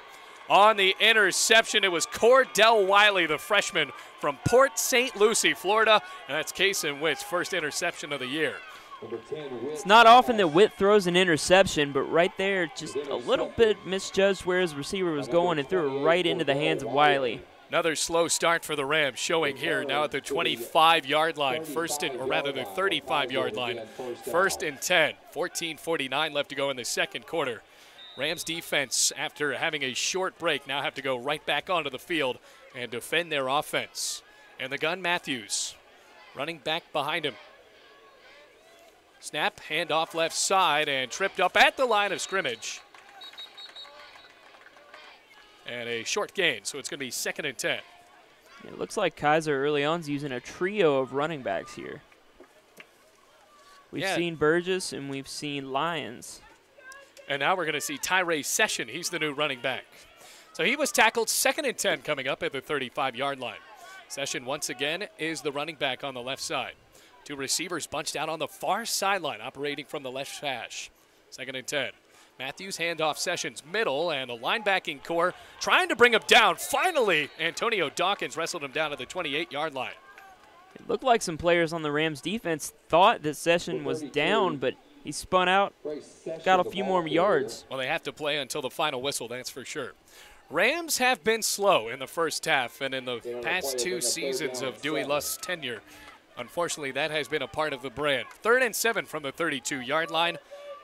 On the interception, it was Cordell Wiley, the freshman from Port St. Lucie, Florida, and that's Keiser Witt's first interception of the year. It's not often that Witt throws an interception, but right there, just a little bit misjudged where his receiver was going and threw it right into the hands of Wiley. Another slow start for the Rams, showing here now at the 25-yard line, the 35-yard line. 1st and 10, 14:49 left to go in the second quarter. Rams defense, after having a short break, now have to go right back onto the field and defend their offense. And the gun, Matthews, running back behind him. Snap, handoff left side, and tripped up at the line of scrimmage. And a short gain, so it's going to be 2nd and 10. It looks like Kaiser early on is using a trio of running backs here. We've seen Burgess and we've seen Lyons. And now we're going to see Tyree Session. He's the new running back. So he was tackled 2nd and 10 coming up at the 35-yard line. Session once again is the running back on the left side. 2 receivers bunched out on the far sideline, operating from the left hash. 2nd and 10. Matthews handoff Sessions middle, and a linebacking core trying to bring him down. Finally, Antonio Dawkins wrestled him down to the 28-yard line. It looked like some players on the Rams defense thought that Session was down, but he spun out, got a few more yards. Well, they have to play until the final whistle, that's for sure. Rams have been slow in the first half, and in the past 2 seasons of Dewey Lust's tenure, unfortunately, that has been a part of the brand. 3rd and 7 from the 32-yard line,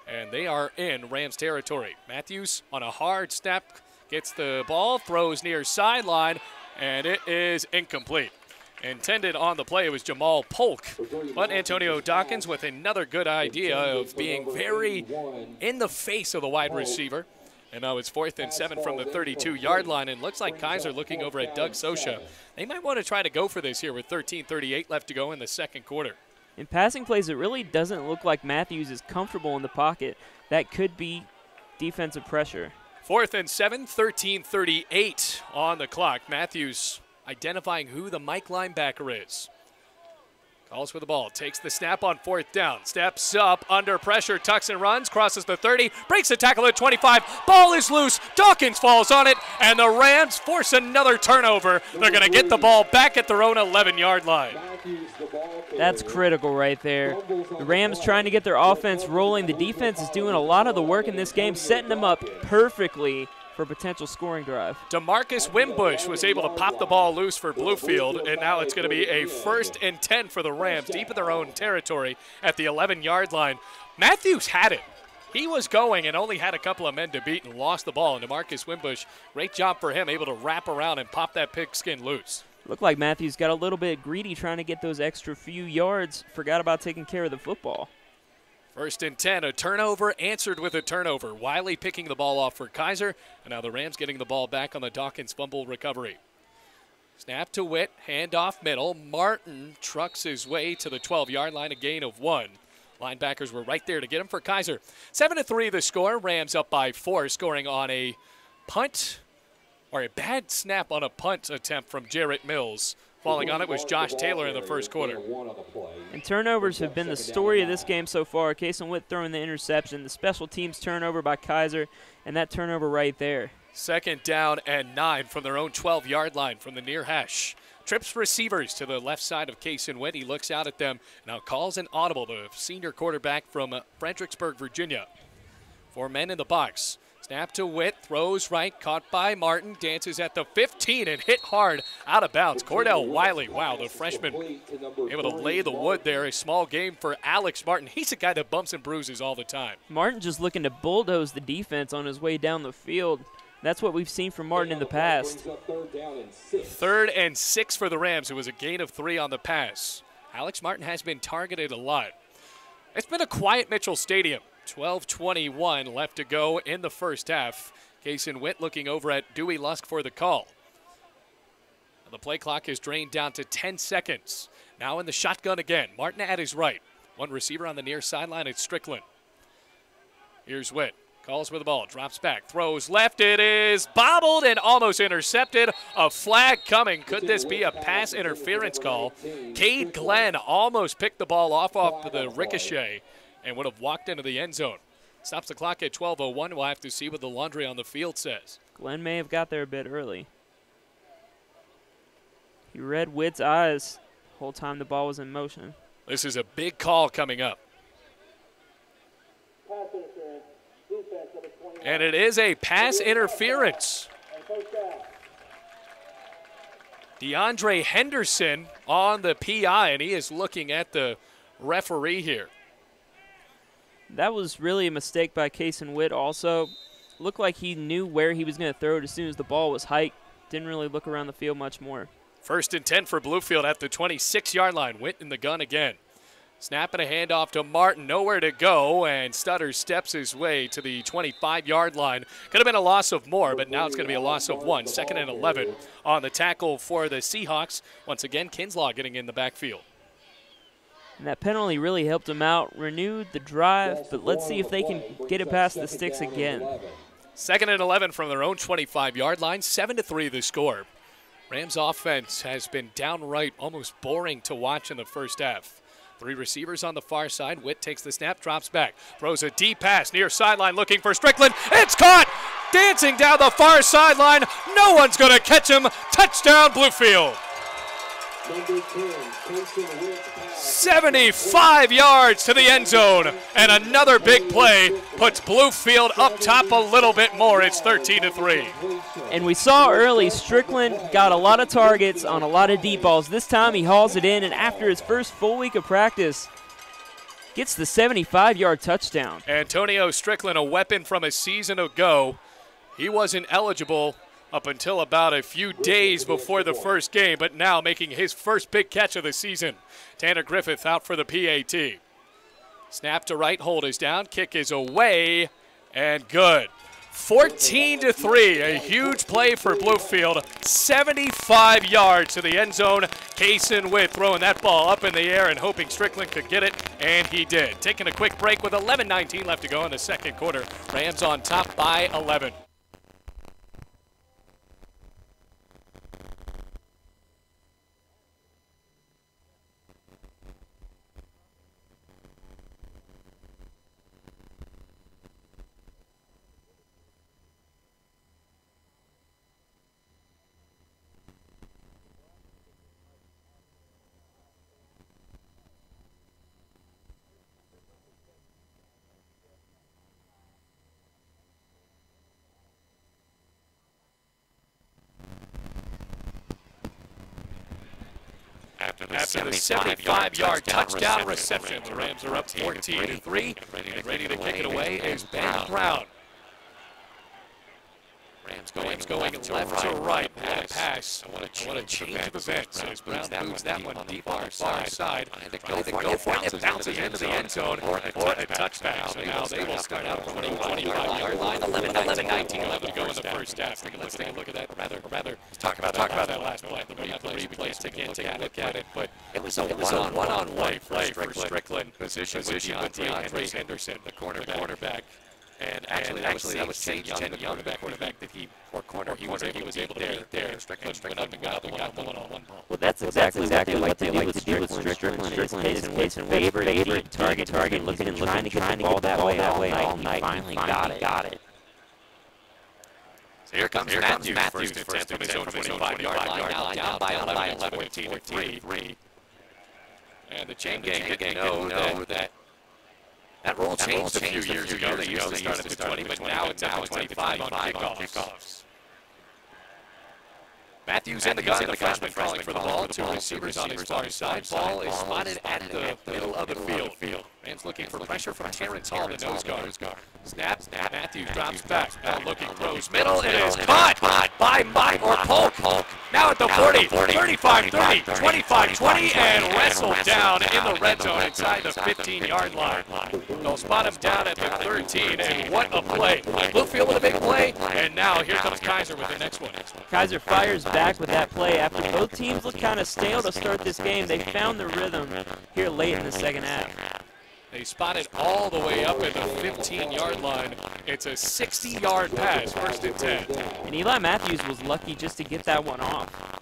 and they are in Rams territory. Matthews on a hard snap, gets the ball, throws near sideline, and it is incomplete. Intended on the play was Jamal Polk, but Antonio Dawkins with another good idea of being very in the face of the wide receiver. And now it's 4th and 7 from the 32-yard line, and looks like Kaiser looking over at Doug Sosha. They might want to try to go for this here with 13:38 left to go in the second quarter. In passing plays, it really doesn't look like Matthews is comfortable in the pocket. That could be defensive pressure. 4th and 7, 13:38 on the clock. Matthews identifying who the Mike linebacker is. Calls for the ball, takes the snap on 4th down, steps up under pressure, tucks and runs, crosses the 30, breaks the tackle at 25, ball is loose, Dawkins falls on it, and the Rams force another turnover. They're going to get the ball back at their own 11-yard line. That's critical right there. The Rams trying to get their offense rolling. The defense is doing a lot of the work in this game, setting them up perfectly for a potential scoring drive. DeMarcus Wimbush was able to pop the ball loose for Bluefield, and now it's going to be a 1st and 10 for the Rams, deep in their own territory at the 11-yard line. Matthews had it. He was going and only had a couple of men to beat and lost the ball. And DeMarcus Wimbush, great job for him, able to wrap around and pop that pigskin loose. Looked like Matthews got a little bit greedy trying to get those extra few yards, forgot about taking care of the football. 1st and 10, a turnover answered with a turnover. Wiley picking the ball off for Kaiser, and now the Rams getting the ball back on the Dawkins fumble recovery. Snap to Witt, handoff middle. Martin trucks his way to the 12-yard line, a gain of 1. Linebackers were right there to get him for Kaiser. 7-3 the score. Rams up by 4, scoring on a punt, or a bad snap on a punt attempt from Jarrett Mills. Falling on it was Josh Taylor in the first quarter. And turnovers have been the story of this game so far. Keiser Witt throwing the interception, the special teams turnover by Kaiser, and that turnover right there. 2nd down and 9 from their own 12-yard line from the near hash. Trips receivers to the left side of Keiser Witt. He looks out at them, now calls an audible, the senior quarterback from Fredericksburg, Virginia. 4 men in the box. Snap to Witt, throws right, caught by Martin, dances at the 15 and hit hard out of bounds. Cordell Wiley, wow, the freshman able to lay the wood there. A small game for Alex Martin. He's a guy that bumps and bruises all the time. Martin just looking to bulldoze the defense on his way down the field. That's what we've seen from Martin in the past. 3rd and 6 for the Rams. It was a gain of 3 on the pass. Alex Martin has been targeted a lot. It's been a quiet Mitchell Stadium. 12:21 left to go in the first half. Keiser Witt looking over at Dewey Lusk for the call. The play clock is drained down to 10 seconds. Now in the shotgun again. Martin at his right. One receiver on the near sideline. It's Strickland. Here's Witt. Calls for the ball. Drops back. Throws left. It is bobbled and almost intercepted. A flag coming. Could this be a pass interference call? Cade Glenn almost picked the ball off the ricochet and would have walked into the end zone. Stops the clock at 12:01. We'll have to see what the laundry on the field says. Glenn may have got there a bit early. He read Witt's eyes the whole time the ball was in motion. This is a big call coming up. And it is a pass interference. DeAndre Henderson on the PI, and he is looking at the referee here. That was really a mistake by Keiser Witt also. Looked like he knew where he was going to throw it as soon as the ball was hiked. Didn't really look around the field much more. 1st and 10 for Bluefield at the 26-yard line. Witt in the gun again. Snap and a handoff to Martin. Nowhere to go, and Stutter steps his way to the 25-yard line. Could have been a loss of more, but now it's going to be a loss of 1. 2nd and 11 on the tackle for the Seahawks. Once again, Kinslaw getting in the backfield. And that penalty really helped them out, renewed the drive, but let's see if they can get it past the sticks again. 2nd and 11 from their own 25-yard line, 7-3 the score. Rams offense has been downright almost boring to watch in the first half. Three receivers on the far side. Witt takes the snap, drops back, throws a deep pass near sideline looking for Strickland. It's caught! Dancing down the far sideline. No one's going to catch him. Touchdown, Bluefield. Number 10, Keiser Witt. 75 yards to the end zone, and another big play puts Bluefield up top a little bit more. It's 13-3. And we saw early Strickland got a lot of targets on a lot of deep balls. This time he hauls it in, and after his first full week of practice, gets the 75-yard touchdown. Antonio Strickland, a weapon from a season ago. He wasn't eligible up until about a few days before the first game, but now making his first big catch of the season. Tanner Griffith out for the PAT. Snap to right, hold is down, kick is away, and good. 14-3, a huge play for Bluefield. 75 yards to the end zone. Keiser Witt throwing that ball up in the air and hoping Strickland could get it, and he did. Taking a quick break with 11:19 left to go in the second quarter. Rams on top by 11. After the 75-yard touchdown reception, the Rams are up 14-3, and ready to kick it away is Ben Brown. Rams going left to right. What a pass. What a change of events as Brown moves that one deep far side. They go for it. It bounces into the end zone for a touchdown. So now they will start out 25-yard line. 11-19 left to go in the first half. Let's take a look at that. Rather, talk about that last play. The replays take a look at it. But it was a one-on-one play for Strickland. Position with DeAndre Henderson, the cornerback. And actually that was St. Young, the quarterback that he was able to get there. Strickland went up and got the one-on-one ball. Well, that's exactly what they like to do with Strickland. In his case, favorite target, looking and trying to get the ball that way all night. Finally got it. So here comes Matthews. First attempt from his own 25-yard line. Now down by 11, 14-3. And the chain gang know that that rule changed a few years ago. They used to start at the 20, but now it's at the 25 on kickoffs. Matthews and the freshman calling for the ball. Two receivers on his far side. Ball is spotted at the middle of the field. Rams looking for pressure from Terrence Hall, the nose guard. Snap. Matthews drops back. Now looking, throws middle. It is caught by Mike or Polk. Now at the 40, 35, 30, 25, 20, and wrestled down in the red zone inside the 15-yard line. They'll spot him down at the 13, and what a play. Bluefield with a big play, and now here comes Kaiser with the next one. Kaiser fires back with that play. After both teams looked kind of stale to start this game, they found the rhythm here late in the second half. They spot it all the way up at the 15-yard line. It's a 60-yard pass, first and 10. And Eli Matthews was lucky just to get that one off.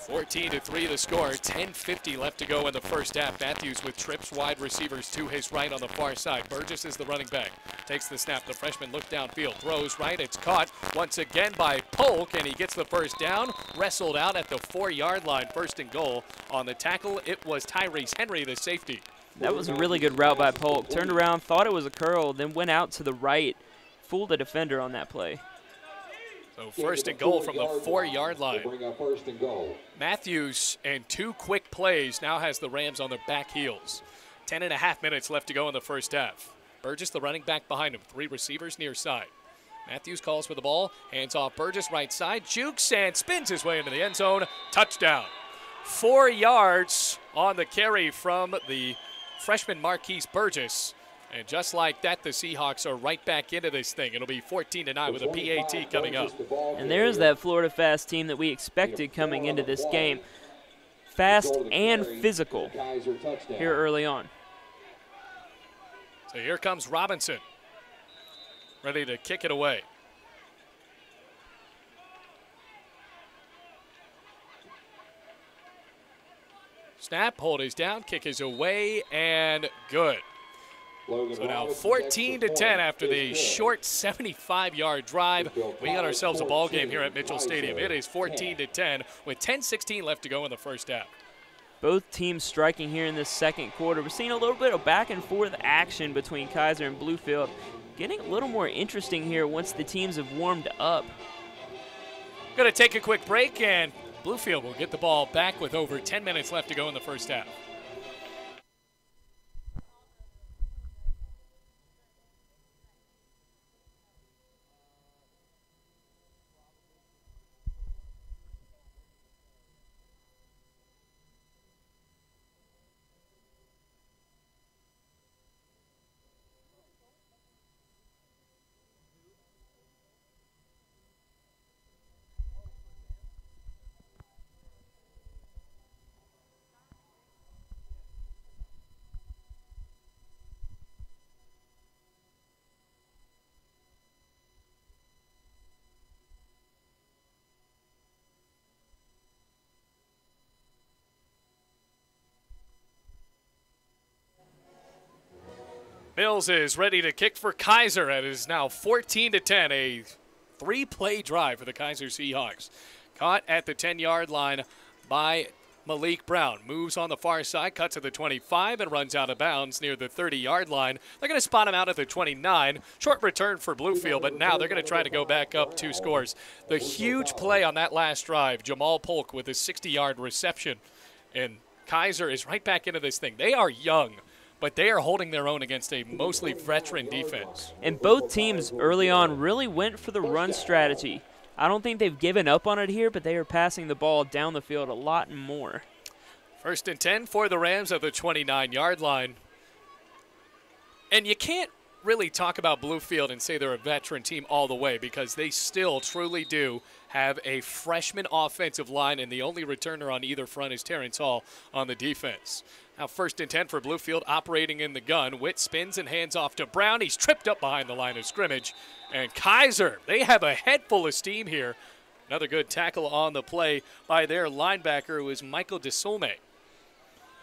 14-3 the score, 10:50 left to go in the first half. Matthews with trips, wide receivers to his right on the far side. Burgess is the running back. Takes the snap, the freshman look downfield, throws right, it's caught once again by Polk, and he gets the first down. Wrestled out at the 4-yard line, first and goal. On the tackle, it was Tyrese Henry, the safety. That was a really good route by Polk. Turned around, thought it was a curl, then went out to the right. Fooled a defender on that play. So first and goal from the 4-yard line. Matthews and two quick plays now has the Rams on their back heels. 10.5 minutes left to go in the first half. Burgess, the running back behind him. Three receivers near side. Matthews calls for the ball. Hands off Burgess, right side. Jukes and spins his way into the end zone. Touchdown. 4 yards on the carry from the freshman Marquise Burgess. And just like that, the Seahawks are right back into this thing. It'll be 14-9 with a PAT coming up. And there's that Florida Fast team that we expected coming into this game. Fast and physical here early on. So here comes Robinson, ready to kick it away. Snap, hold is down, kick is away, and good. So now 14-10 after the short 75-yard drive. We got ourselves a ball game here at Mitchell Stadium. It is 14-10 with 10:16 left to go in the first half. Both teams striking here in this second quarter. We're seeing a little bit of back and forth action between Kaiser and Bluefield. Getting a little more interesting here once the teams have warmed up. Going to take a quick break, and Bluefield will get the ball back with over 10 minutes left to go in the first half. Mills is ready to kick for Kaiser. It is now 14-10, a three-play drive for the Kaiser Seahawks. Caught at the 10-yard line by Malik Brown. Moves on the far side, cuts to the 25, and runs out of bounds near the 30-yard line. They're going to spot him out at the 29. Short return for Bluefield, but now they're going to try to go back up 2 scores. The huge play on that last drive, Jamal Polk with a 60-yard reception. And Kaiser is right back into this thing. They are young, but they are holding their own against a mostly veteran defense. And both teams early on really went for the run strategy. I don't think they've given up on it here, but they are passing the ball down the field a lot more. 1st and 10 for the Rams at the 29-yard line. And you can't really talk about Bluefield and say they're a veteran team all the way, because they still truly do have a freshman offensive line, and the only returner on either front is Terrence Hall on the defense. Now 1st and 10 for Bluefield, operating in the gun. Witt spins and hands off to Brown. He's tripped up behind the line of scrimmage. And Kaiser, they have a head full of steam here. Another good tackle on the play by their linebacker, who is Michael DeSolme.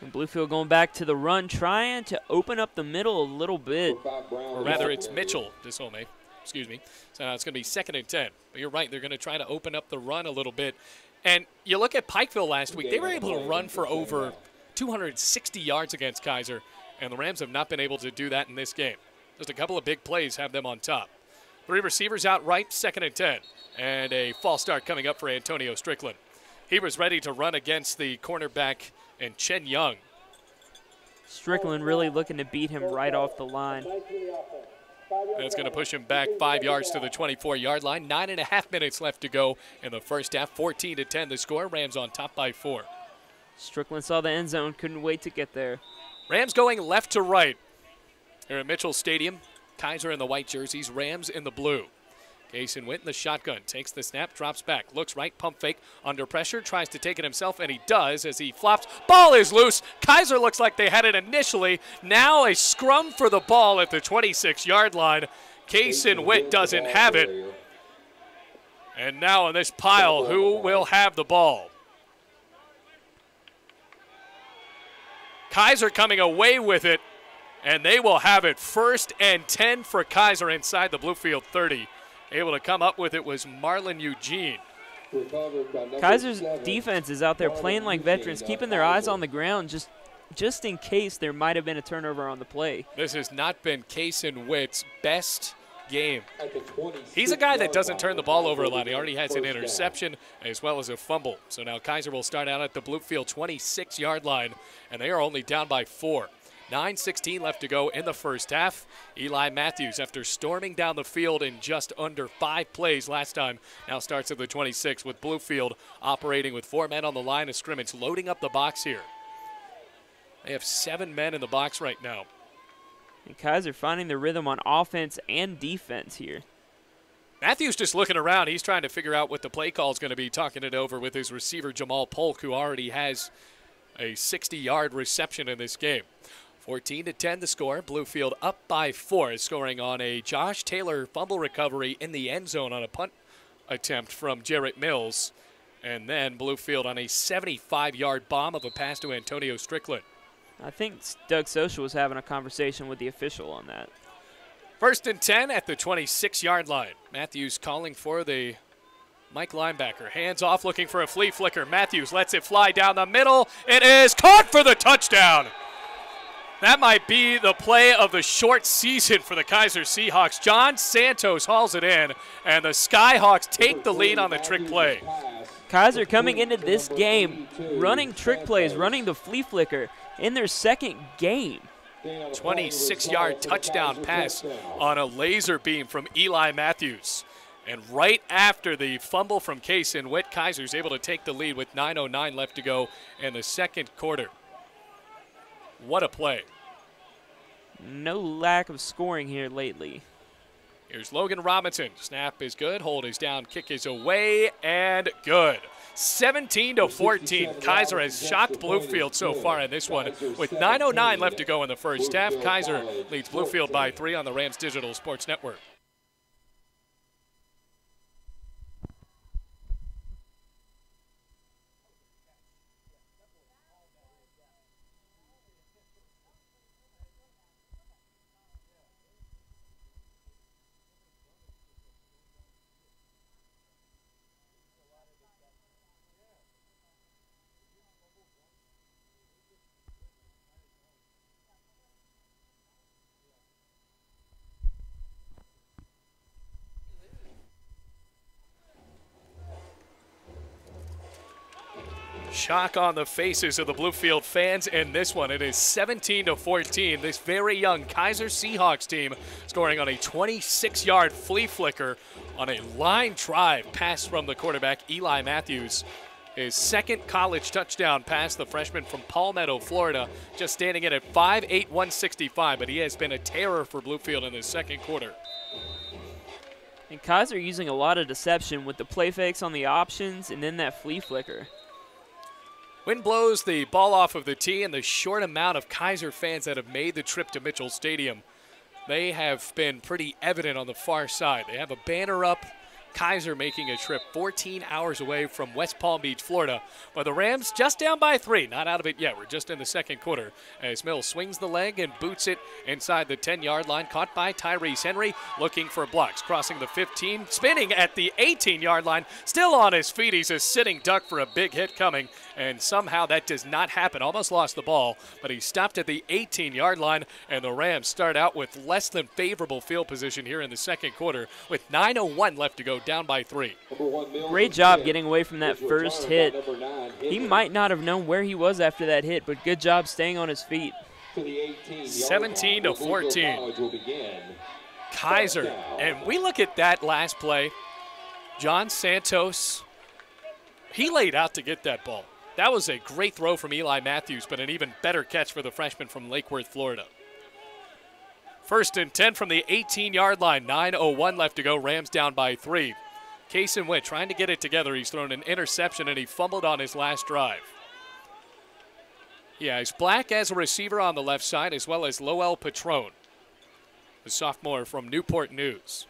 And Bluefield going back to the run, trying to open up the middle a little bit. Or rather, it's Mitchell DeSolme. Excuse me. So now it's going to be 2nd and 10. But you're right, they're going to try to open up the run a little bit. And you look at Pikeville last week, they were able to run for over 260 yards against Kaiser, and the Rams have not been able to do that in this game. Just a couple of big plays have them on top. 3 receivers out right, 2nd and 10. And a false start coming up for Antonio Strickland. He was ready to run against the cornerback and Chen Young. Strickland really looking to beat him right off the line. That's going to push him back 5 yards to the 24-yard line. 9.5 minutes left to go in the first half. 14-10 the score. Rams on top by 4. Strickland saw the end zone, couldn't wait to get there. Rams going left to right here at Mitchell Stadium. Kaiser in the white jerseys, Rams in the blue. Keiser Witt in the shotgun, takes the snap, drops back, looks right, pump fake, under pressure, tries to take it himself, and he does as he flops. Ball is loose. Kaiser looks like they had it initially. Now a scrum for the ball at the 26-yard line. Keiser Witt doesn't have it. And now in this pile, who will have the ball? Kaiser coming away with it, and they will have it 1st and 10 for Kaiser inside the Bluefield 30. Able to come up with it was Marlon Eugene. Kaiser's defense is out there playing like veterans, keeping their eyes on the ground just in case there might have been a turnover on the play. This has not been Keiser Witt's best game. He's a guy that doesn't turn the ball over a lot. He already has an interception as well as a fumble. So now Kaiser will start out at the Bluefield 26-yard line, and they are only down by 4. 9:16 left to go in the first half. Eli Matthews, after storming down the field in just under 5 plays last time, now starts at the 26 with Bluefield operating with 4 men on the line of scrimmage, loading up the box here. They have 7 men in the box right now. And Kaiser finding the rhythm on offense and defense here. Matthews just looking around. He's trying to figure out what the play call is going to be, talking it over with his receiver Jamal Polk, who already has a 60-yard reception in this game. 14-10 the score. Bluefield up by 4, scoring on a Josh Taylor fumble recovery in the end zone on a punt attempt from Jarrett Mills. And then Bluefield on a 75-yard bomb of a pass to Antonio Strickland. I think Doug Socha was having a conversation with the official on that. 1st and 10 at the 26-yard line. Matthews calling for the Mike linebacker. Hands off, looking for a flea flicker. Matthews lets it fly down the middle. It is caught for the touchdown. That might be the play of the short season for the Keiser Seahawks. John Santos hauls it in, and the Skyhawks take the lead on the trick play. Kaiser coming into this game, running trick plays, running the flea flicker in their second game. 26-yard touchdown pass on a laser beam from Eli Matthews. And right after the fumble from Keiser Witt, Kaiser's able to take the lead with 9:09 left to go in the second quarter. What a play. No lack of scoring here lately. Here's Logan Robinson. Snap is good. Hold is down. Kick is away and good. 17-14. Kaiser has shocked Bluefield so far in this one with 9:09 left to go in the first half. Kaiser leads Bluefield by 3 on the Rams Digital Sports Network. Shock on the faces of the Bluefield fans in this one. It is 17-14. This very young Kaiser Seahawks team scoring on a 26-yard flea flicker on a line drive pass from the quarterback, Eli Matthews. His second college touchdown pass, the freshman from Palmetto, Florida, just standing in at 5'8", 165, but he has been a terror for Bluefield in the second quarter. And Kaiser using a lot of deception with the play fakes on the options and then that flea flicker. Wind blows the ball off of the tee, and the short amount of Kaiser fans that have made the trip to Mitchell Stadium, they have been pretty evident on the far side. They have a banner up. Kaiser making a trip 14 hours away from West Palm Beach, Florida. But the Rams just down by 3. Not out of it yet. We're just in the second quarter. As Mills swings the leg and boots it inside the 10-yard line. Caught by Tyrese Henry, looking for blocks. Crossing the 15, spinning at the 18-yard line. Still on his feet. He's a sitting duck for a big hit coming. And somehow that does not happen. Almost lost the ball, but he stopped at the 18-yard line. And the Rams start out with less than favorable field position here in the second quarter with 9:01 left to go. Down by 3. Great job getting away from that first hit. He might not have known where he was after that hit, but good job staying on his feet. 17-14. Kaiser. And we look at that last play. John Santos, he laid out to get that ball. That was a great throw from Eli Matthews, but an even better catch for the freshman from Lake Worth, Florida. 1st and 10 from the 18-yard line. 9:01 left to go. Rams down by 3. Keiser Witt trying to get it together. He's thrown an interception, and he fumbled on his last drive. Yeah, he's Black as a receiver on the left side, as well as Lowell Patron, the sophomore from Newport News.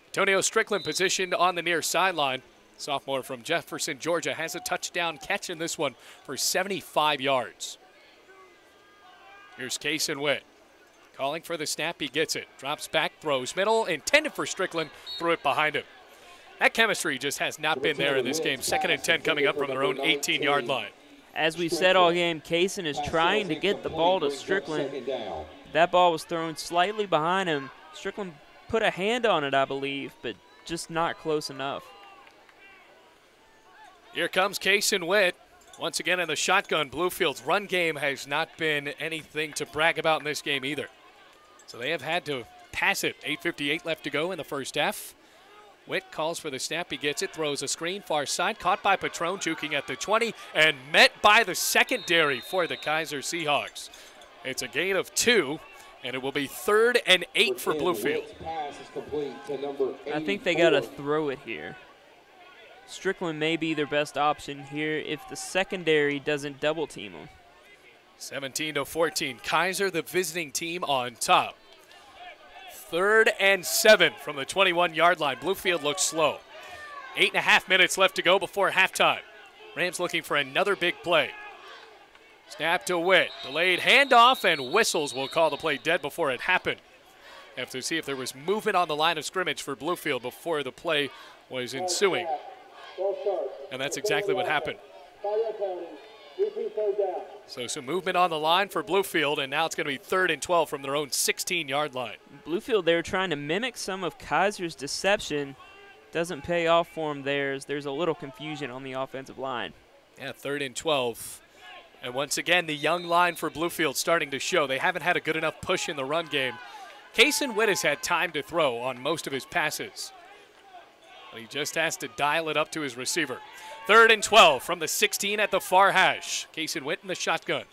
Antonio Strickland positioned on the near sideline. Sophomore from Jefferson, Georgia, has a touchdown catch in this one for 75 yards. Here's Keiser Witt. Calling for the snap, he gets it. Drops back, throws middle, intended for Strickland, threw it behind him. That chemistry just has not been there in this game. 2nd and 10 coming up from their own 18-yard line. As we've said all game, Keiser is trying to get the ball to Strickland. That ball was thrown slightly behind him. Strickland put a hand on it, I believe, but just not close enough. Here comes Keiser Witt. Once again in the shotgun. Bluefield's run game has not been anything to brag about in this game either. So they have had to pass it. 8:58 left to go in the first half. Witt calls for the snap. He gets it, throws a screen far side. Caught by Patron, juking at the 20, and met by the secondary for the Kaiser Seahawks. It's a gain of 2, and it will be 3rd and 8 for Bluefield. I think they got to throw it here. Strickland may be their best option here if the secondary doesn't double team them. 17-14. Kaiser, the visiting team, on top. 3rd and 7 from the 21-yard line. Bluefield looks slow. 8.5 minutes left to go before halftime. Rams looking for another big play. Snap to Witt. Delayed handoff, and whistles will call the play dead before it happened. Have to see if there was movement on the line of scrimmage for Bluefield before the play was ensuing. And that's exactly what happened. So some movement on the line for Bluefield, and now it's going to be 3rd and 12 from their own 16-yard line. Bluefield, they were trying to mimic some of Kaiser's deception. Doesn't pay off for them there. There's a little confusion on the offensive line. Yeah, 3rd and 12. And once again, the young line for Bluefield starting to show. They haven't had a good enough push in the run game. Keiser Witt has had time to throw on most of his passes. But he just has to dial it up to his receiver. 3rd and 12 from the 16 at the far hash. Keiser Witt in the shotgun.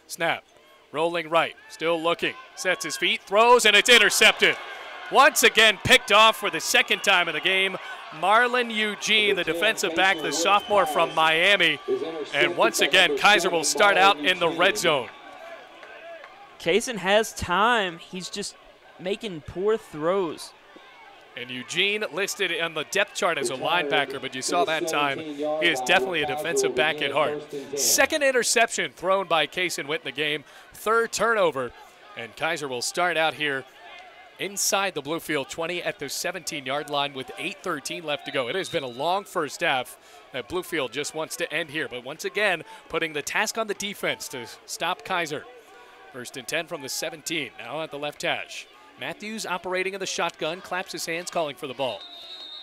Snap. Rolling right. Still looking. Sets his feet. Throws, and it's intercepted. Once again picked off for the 2nd time in the game. Marlon Eugene, the defensive back, the sophomore from Miami. And once again, Kaiser will start out in the red zone. Keiser has time. He's just making poor throws. And Eugene listed on the depth chart as a linebacker, but you saw that time he is definitely a defensive back at heart. 2nd interception thrown by Keiser Witt in the game. 3rd turnover, and Kaiser will start out here inside the Bluefield 20 at the 17-yard line with 8:13 left to go. It has been a long first half that Bluefield just wants to end here, but once again, putting the task on the defense to stop Kaiser. 1st and 10 from the 17, now at the left hash. Matthews operating in the shotgun, claps his hands, calling for the ball.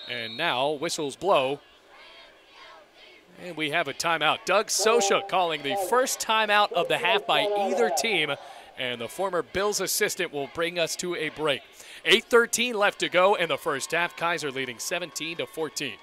And now whistles blow. And we have a timeout. Doug Sosha calling the first timeout of the half by either team. And the former Bills assistant will bring us to a break. 8:13 left to go in the first half. Kaiser leading 17-14.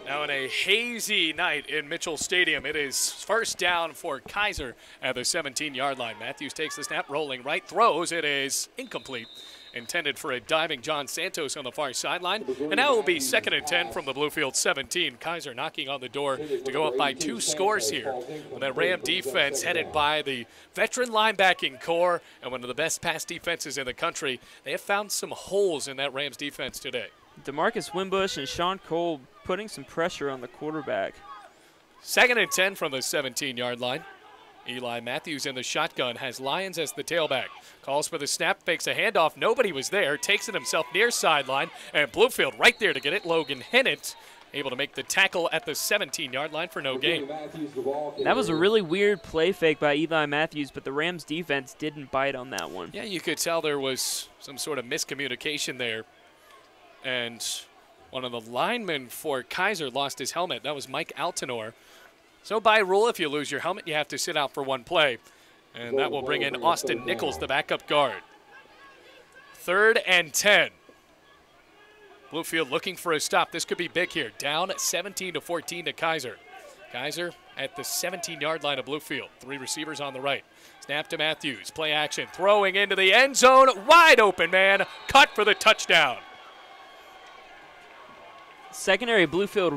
Now on a hazy night in Mitchell Stadium, it is 1st down for Kaiser at the 17-yard line. Matthews takes the snap, rolling right, throws. It is incomplete. Intended for a diving John Santos on the far sideline. And now it will be 2nd and 10 from the Bluefield 17. Kaiser knocking on the door to go up by 2 scores here. With that Ram defense headed by the veteran linebacking core and one of the best pass defenses in the country. They have found some holes in that Rams defense today. DeMarcus Wimbush and Sean Cole putting some pressure on the quarterback. 2nd and 10 from the 17-yard line. Eli Matthews in the shotgun, has Lyons as the tailback. Calls for the snap, fakes a handoff. Nobody was there. Takes it himself near sideline. And Bluefield right there to get it. Logan Hennett able to make the tackle at the 17-yard line for no gain. That was a really weird play fake by Eli Matthews, but the Rams defense didn't bite on that one. Yeah, you could tell there was some sort of miscommunication there. And one of the linemen for Kaiser lost his helmet. That was Mike Altenor. So by rule, if you lose your helmet, you have to sit out for 1 play. And that will bring in Austin Nichols, the backup guard. 3rd and 10. Bluefield looking for a stop. This could be big here. Down 17-14 to Kaiser. Kaiser at the 17-yard line of Bluefield. 3 receivers on the right. Snap to Matthews. Play action. Throwing into the end zone. Wide open, man. Cut for the touchdown. Secondary Bluefield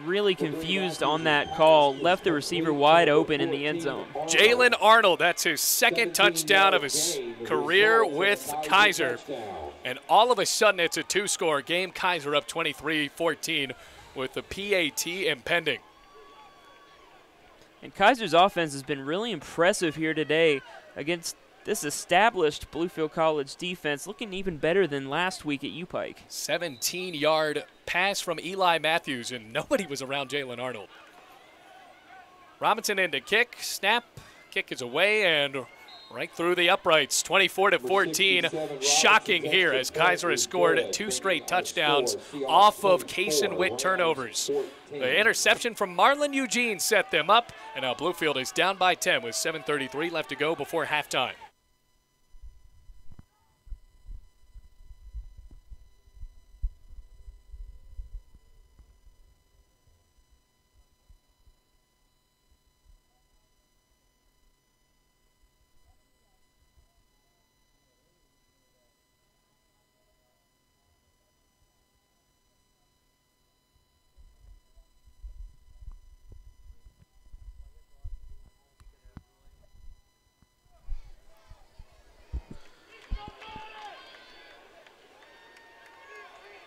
really confused on that call. Left the receiver wide open in the end zone. Jalen Arnold, that's his 2nd touchdown of his career with Kaiser. And all of a sudden, it's a 2-score game. Kaiser up 23-14 with the PAT impending. And Kaiser's offense has been really impressive here today against this established Bluefield College defense, looking even better than last week at UPike. 17-yard pass from Eli Matthews, and nobody was around Jalen Arnold. Robinson in to kick. Snap. Kick is away, and right through the uprights, 24-14. Shocking here as Kaiser has scored 2 straight touchdowns off of Keiser Witt turnovers. The interception from Marlon Eugene set them up, and now Bluefield is down by 10 with 7:33 left to go before halftime.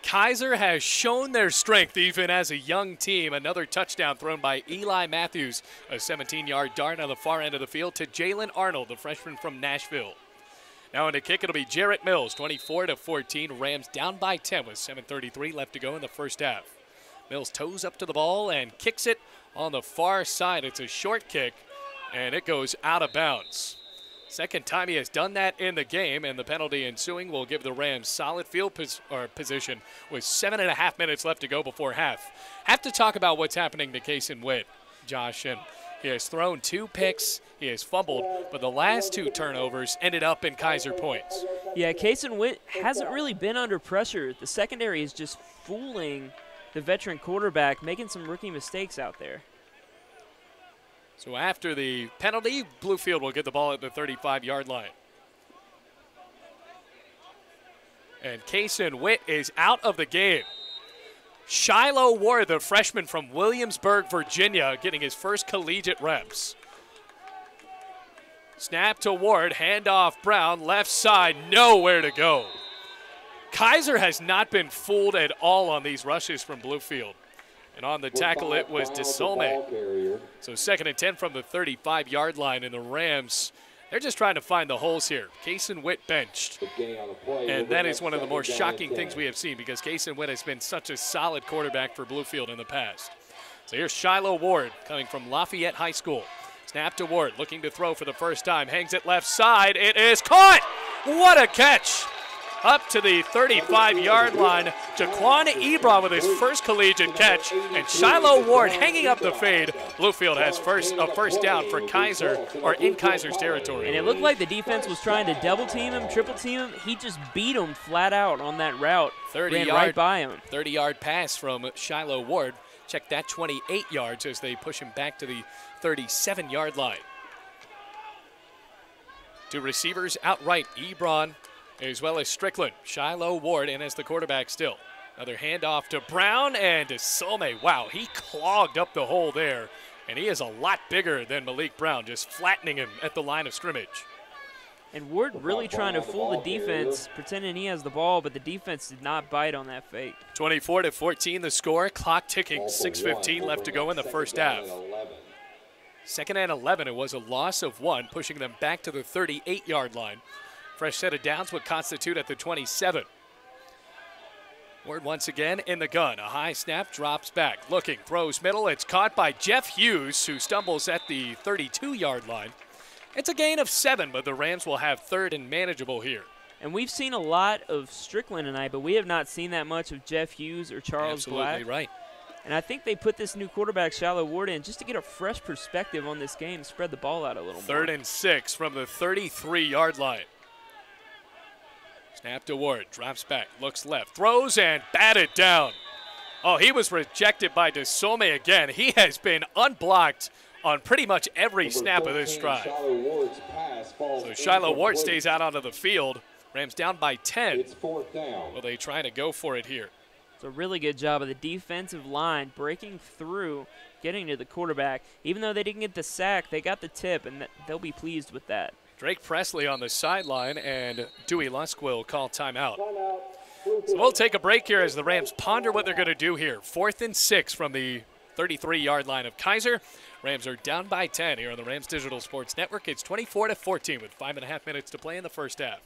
Kaiser has shown their strength even as a young team. Another touchdown thrown by Eli Matthews, a 17-yard dart on the far end of the field to Jalen Arnold, the freshman from Nashville. Now in the kick, it'll be Jarrett Mills, 24-14. Rams down by 10 with 7:33 left to go in the first half. Mills toes up to the ball and kicks it on the far side. It's a short kick, and it goes out of bounds. Second time he has done that in the game, and the penalty ensuing will give the Rams solid field position with 7.5 minutes left to go before half. Have to talk about what's happening to Keiser Witt, Josh, and he has thrown 2 picks, he has fumbled, but the last 2 turnovers ended up in Kaiser points. Yeah, Keiser Witt hasn't really been under pressure. The secondary is just fooling the veteran quarterback, making some rookie mistakes out there. So after the penalty, Bluefield will get the ball at the 35-yard line. And Keiser Witt is out of the game. Shiloh Ward, the freshman from Williamsburg, Virginia, getting his first collegiate reps. Snap to Ward, handoff Brown, left side, nowhere to go. Kaiser has not been fooled at all on these rushes from Bluefield. And on the tackle, it was DeSolme. So 2nd and 10 from the 35-yard line, and the Rams, they're just trying to find the holes here. Keiser Witt benched. And that is one of the more shocking things we have seen because Keiser Witt has been such a solid quarterback for Bluefield in the past. So here's Shiloh Ward coming from Lafayette High School. Snap to Ward, looking to throw for the first time. Hangs it left side. It is caught. What a catch. Up to the 35-yard line. Jaquan Ebron with his first collegiate catch, and Shiloh Ward hanging up the fade. Bluefield has a first down for Kaiser, or in Kaiser's territory. And it looked like the defense was trying to double team him, triple team him. He just beat him flat out on that route. Ran right by him. 30-yard pass from Shiloh Ward. Check that, 28 yards as they push him back to the 37-yard line. 2 receivers outright, Ebron as well as Strickland. Shiloh Ward in as the quarterback still. Another handoff to Brown and DeSolme. Wow, he clogged up the hole there, and he is a lot bigger than Malik Brown, just flattening him at the line of scrimmage. And Ward really trying to fool the defense, pretending he has the ball, but the defense did not bite on that fake. 24-14 the score, clock ticking, 6:15 left to go in the first half. 2nd and 11, it was a loss of 1, pushing them back to the 38-yard line. Fresh set of downs would constitute at the 27. Ward once again in the gun. A high snap, drops back. Looking, throws middle. It's caught by Jeff Hughes, who stumbles at the 32-yard line. It's a gain of 7, but the Rams will have 3rd and manageable here. And we've seen a lot of Strickland tonight, but we have not seen that much of Jeff Hughes or Charles Black. Absolutely right. And I think they put this new quarterback, Shiloh Ward, in just to get a fresh perspective on this game, spread the ball out a little more. 3rd and 6 from the 33-yard line. Snap to Ward, drops back, looks left, throws and batted down. Oh, he was rejected by DeSolme again. He has been unblocked on pretty much every snap of this drive. So Shiloh Ward stays out onto the field. Rams down by 10. It's 4th down. Well, they trying to go for it here. It's a really good job of the defensive line breaking through, getting to the quarterback. Even though they didn't get the sack, they got the tip, and they'll be pleased with that. Drake Presley on the sideline, and Dewey Lusk will call timeout. So we'll take a break here as the Rams ponder what they're going to do here. 4th and 6 from the 33-yard line of Kaiser. Rams are down by 10 here on the Rams Digital Sports Network. It's 24-14 with 5.5 minutes to play in the first half.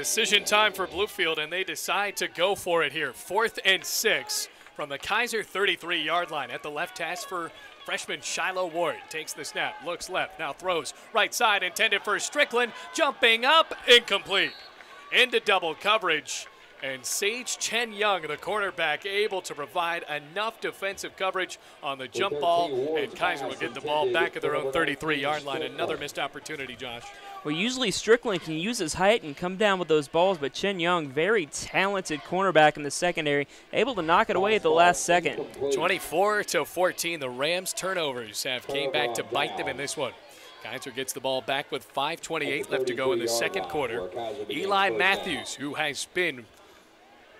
Decision time for Bluefield, and they decide to go for it here. 4th and 6 from the Kaiser 33-yard line. At the left hash for freshman Shiloh Ward. Takes the snap, looks left, now throws right side, intended for Strickland. Jumping up, incomplete. Into double coverage. And Sage Chen Young, the cornerback, able to provide enough defensive coverage on the jump ball, and Kaiser will get the ball back at their own 33-yard line. Another missed opportunity, Josh. Well, usually Strickland can use his height and come down with those balls, but Chen Young, very talented cornerback in the secondary, able to knock it away at the last second. 24-14, the Rams turnovers came back to bite them in this one. Kaiser gets the ball back with 5:28 left to go in the second quarter. Eli Matthews, who has been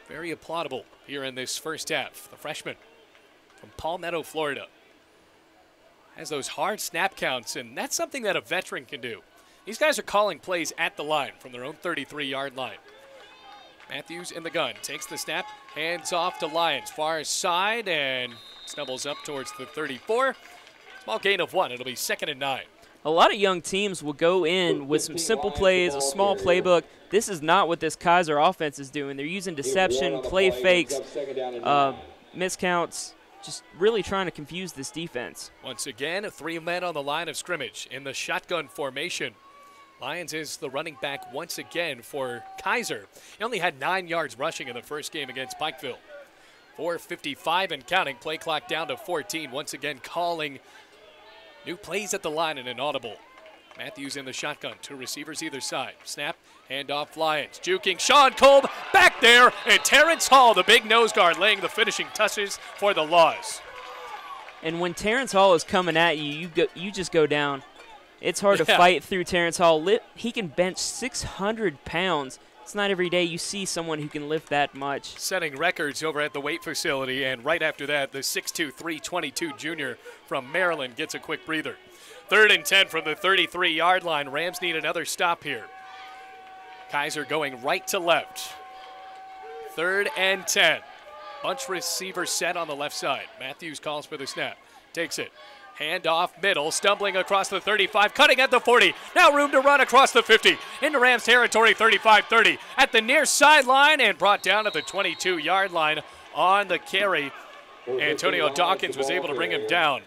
very applaudable here in this first half, the freshman from Palmetto, Florida, has those hard snap counts, and that's something that a veteran can do. These guys are calling plays at the line from their own 33-yard line. Matthews in the gun, takes the snap, hands off to Lyons, far side, and stumbles up towards the 34. Small gain of 1. It'll be 2nd and 9. A lot of young teams will go in with some simple plays, a small playbook. This is not what this Kaiser offense is doing. They're using deception, play fakes, miscounts, just really trying to confuse this defense. Once again, 3 men on the line of scrimmage in the shotgun formation. Lyons is the running back once again for Kaiser. He only had 9 yards rushing in the first game against Pikeville. 4:55 and counting, play clock down to 14. Once again calling new plays at the line and an audible. Matthews in the shotgun, 2 receivers either side. Snap, handoff Lyons, juking Sean Kolb back there, and Terrence Hall, the big nose guard, laying the finishing touches for the Laws. And when Terrence Hall is coming at you, you just go down. It's hard to fight through Terrence Hall. He can bench 600 pounds. It's not every day you see someone who can lift that much. Setting records over at the weight facility, and right after that, the 6'2", 322 junior from Maryland gets a quick breather. 3rd and 10 from the 33-yard line. Rams need another stop here. Kaiser going right to left. 3rd and 10. Bunch receiver set on the left side. Matthews calls for the snap. Takes it. Hand off middle, stumbling across the 35, cutting at the 40. Now room to run across the 50. Into Rams territory, 35-30. At the near sideline and brought down at the 22-yard line on the carry. Antonio Dawkins was able to bring him down.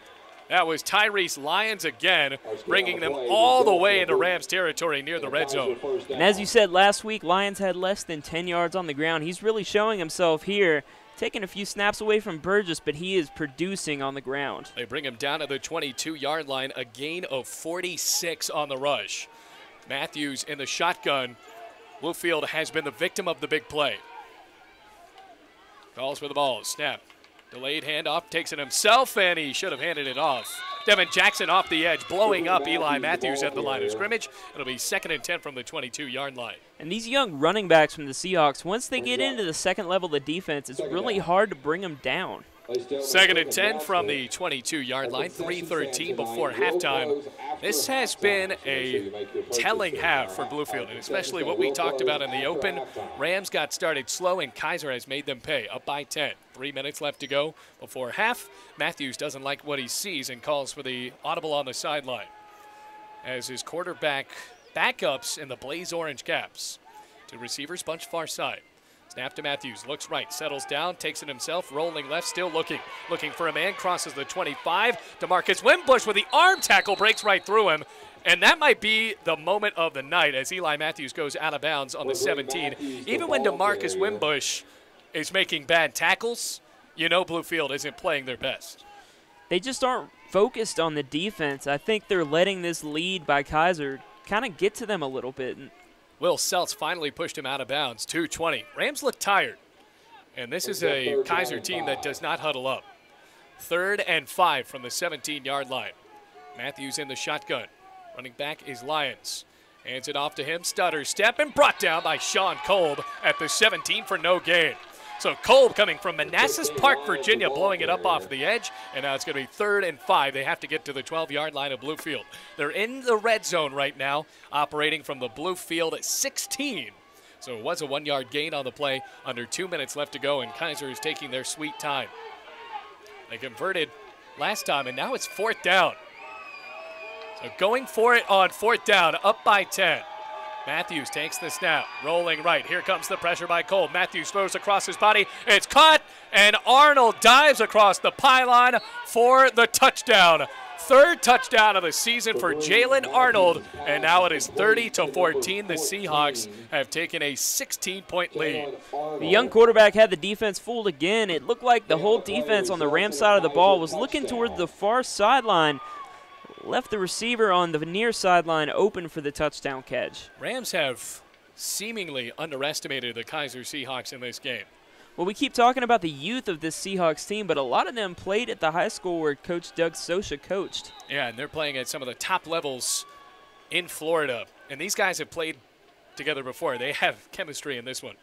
That was Tyrese Lyons again, bringing them all the way into Rams territory near the red zone. And as you said last week, Lyons had less than 10 yards on the ground. He's really showing himself here, taking a few snaps away from Burgess, but he is producing on the ground. They bring him down to the 22-yard line, a gain of 46 on the rush. Matthews in the shotgun. Bluefield has been the victim of the big play. Calls for the ball, snap. Delayed handoff, takes it himself, and he should have handed it off. Devin Jackson off the edge, blowing up Eli Matthews at the line of scrimmage. It'll be 2nd and 10 from the 22-yard line. And these young running backs from the Seahawks, once they get into the second level of the defense, it's really hard to bring them down. 2nd and 10 from the 22-yard line, 3:13 before halftime. This has been a telling half for Bluefield, and especially what we talked about in the open. Rams got started slow, and Kaiser has made them pay, up by 10. 3 minutes left to go before half. Matthews doesn't like what he sees and calls for the audible on the sideline as his quarterback backups in the blaze orange caps. 2 receivers bunch far side. Snap to Matthews, looks right, settles down, takes it himself, rolling left, still looking for a man, crosses the 25. DeMarcus Wimbush with the arm tackle, breaks right through him. And that might be the moment of the night as Eli Matthews goes out of bounds on the 17. Even when DeMarcus Wimbush is making bad tackles, you know Bluefield isn't playing their best. They just aren't focused on the defense. I think they're letting this lead by Kaiser kind of get to them a little bit. Will Seltz finally pushed him out of bounds, 2:20. Rams look tired, and this is a Kaiser team that does not huddle up. 3rd and 5 from the 17-yard line. Matthews in the shotgun. Running back is Lyons. Hands it off to him, stutter step, and brought down by Sean Kolb at the 17 for no gain. So Kolb coming from Manassas Park, Virginia, blowing it up off the edge, and now it's going to be 3rd and 5. They have to get to the 12-yard line of Bluefield. They're in the red zone right now, operating from the Bluefield at 16. So it was a 1-yard gain on the play, under 2 minutes left to go, and Kaiser is taking their sweet time. They converted last time, and now it's 4th down. So going for it on 4th down, up by 10. Matthews takes the snap, rolling right. Here comes the pressure by Cole. Matthews throws across his body. It's caught, and Arnold dives across the pylon for the touchdown. Third touchdown of the season for Jalen Arnold, and now it is 30-14. The Seahawks have taken a 16-point lead. The young quarterback had the defense fooled again. It looked like the whole defense on the Rams side of the ball was looking toward the far sideline, left the receiver on the near sideline open for the touchdown catch. Rams have seemingly underestimated the Kaiser Seahawks in this game. Well, we keep talking about the youth of this Seahawks team, but a lot of them played at the high school where Coach Doug Sosha coached. Yeah, and they're playing at some of the top levels in Florida. And these guys have played together before. They have chemistry in this one.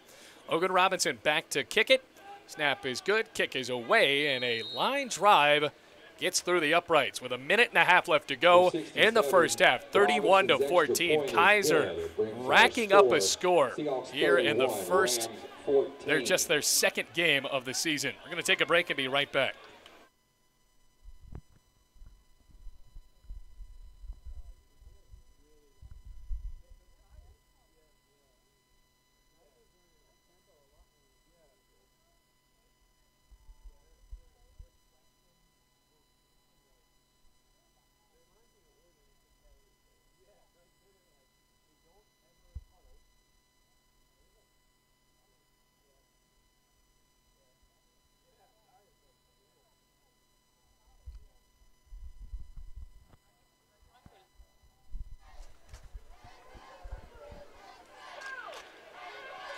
Logan Robinson back to kick it. Snap is good. Kick is away, and a line drive gets through the uprights with a minute and a half left to go in the first half. 31-14. Kaiser racking up a score here in the first. They're just their second game of the season. We're going to take a break and be right back.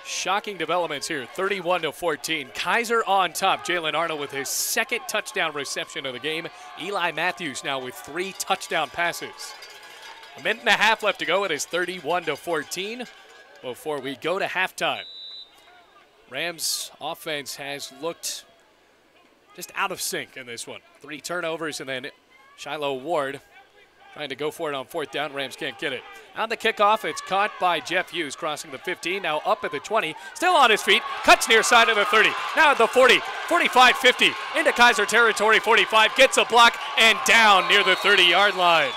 Shocking developments here, 31-14. Kaiser on top. Jalen Arnold with his second touchdown reception of the game. Eli Matthews now with 3 touchdown passes. A minute and a half left to go. It is 31-14 before we go to halftime. Rams offense has looked just out of sync in this one. 3 turnovers, and then Shiloh Ward trying to go for it on 4th down. Rams can't get it. On the kickoff, it's caught by Jeff Hughes crossing the 15, now up at the 20, still on his feet, cuts near side of the 30, now at the 40, 45, 50, into Kaiser territory, 45, gets a block, and down near the 30-yard line.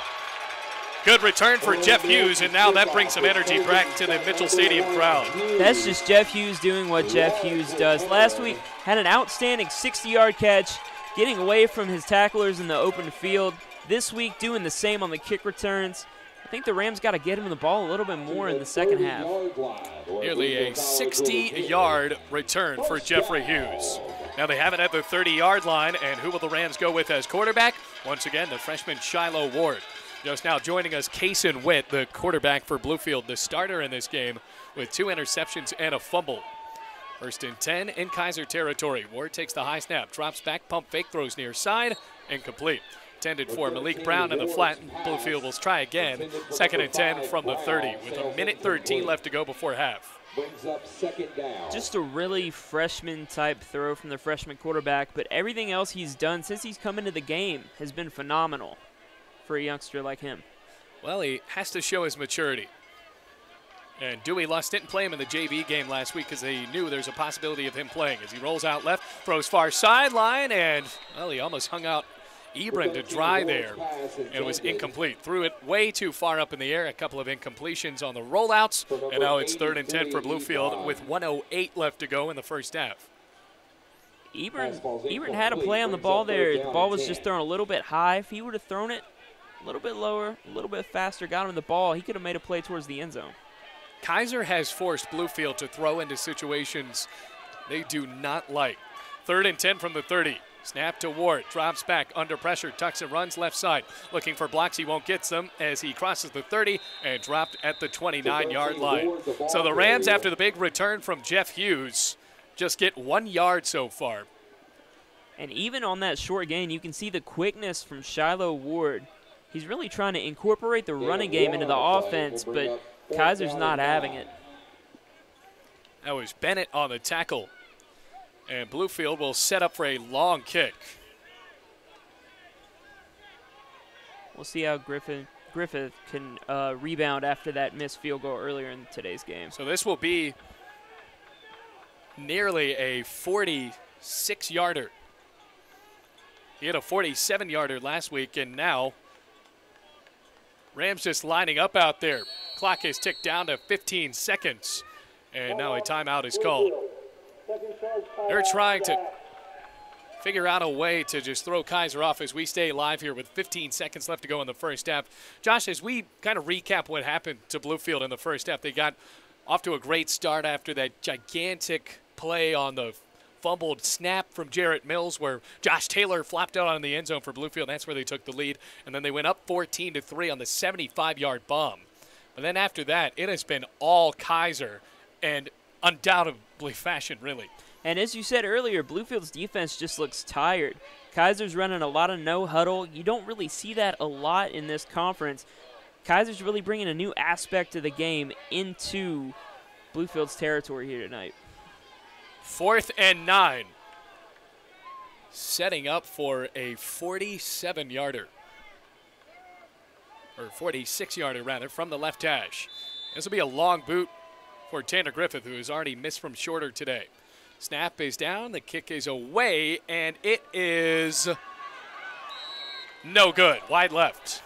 Good return for Jeff Hughes, and now that brings some energy back to the Mitchell Stadium crowd. That's just Jeff Hughes doing what Jeff Hughes does. Last week, had an outstanding 60-yard catch, getting away from his tacklers in the open field. This week, doing the same on the kick returns. I think the Rams got to get him the ball a little bit more in the second half. Nearly a 60-yard return for Jeffrey Hughes. Now they have it at the 30-yard line, and who will the Rams go with as quarterback? Once again, the freshman Shiloh Ward. Just now joining us, Keiser Witt, the quarterback for Bluefield, the starter in this game with 2 interceptions and a fumble. 1st and 10 in Kaiser territory. Ward takes the high snap, drops back, pump fake, throws near side, incomplete. Intended for Malik Brown in the flat. Bluefield will try again. 2nd and 10 from the 30 with a minute 13 left to go before half. Just a really freshman-type throw from the freshman quarterback, but everything else he's done since he's come into the game has been phenomenal for a youngster like him. Well, he has to show his maturity. And Dewey Luss didn't play him in the JV game last week because they knew there's a possibility of him playing. As he rolls out left, throws far sideline, and, well, he almost hung out Ebron to dry there, and it was incomplete. Threw it way too far up in the air, a couple of incompletions on the rollouts, and now it's 3rd and 10 for Bluefield with 1:08 left to go in the first half. Ebron had a play on the ball there. The ball was just thrown a little bit high. If he would have thrown it a little bit lower, a little bit faster, got him the ball, he could have made a play towards the end zone. Kaiser has forced Bluefield to throw into situations they do not like. 3rd and 10 from the 30. Snap to Ward, drops back, under pressure, tucks and runs left side. Looking for blocks, he won't get them as he crosses the 30 and dropped at the 29-yard line. So the Rams, after the big return from Jeff Hughes, just get 1 yard so far. And even on that short gain, you can see the quickness from Shiloh Ward. He's really trying to incorporate the running game into the offense, but Kaiser's not having it. That was Bennett on the tackle. And Bluefield will set up for a long kick. We'll see how Griffith can rebound after that missed field goal earlier in today's game. So this will be nearly a 46-yarder. He had a 47-yarder last week, and now Rams just lining up out there. Clock is ticked down to 15 seconds, and now a timeout is called. They're trying to figure out a way to just throw Kaiser off as we stay live here with 15 seconds left to go in the first half. Josh, as we kind of recap what happened to Bluefield in the first half, they got off to a great start after that gigantic play on the fumbled snap from Jarrett Mills where Josh Taylor flopped out on the end zone for Bluefield. That's where they took the lead. And then they went up 14-3 on the 75-yard bomb. But then after that, it has been all Kaiser, and undoubtedly fashion, really. And as you said earlier, Bluefield's defense just looks tired. Kaiser's running a lot of no huddle. You don't really see that a lot in this conference. Kaiser's really bringing a new aspect of the game into Bluefield's territory here tonight. 4th and 9. Setting up for a 47-yarder. Or 46-yarder, rather, from the left hash. This will be a long boot for Tanner Griffith, who has already missed from shorter today. Snap is down, the kick is away, and it is no good. Wide left.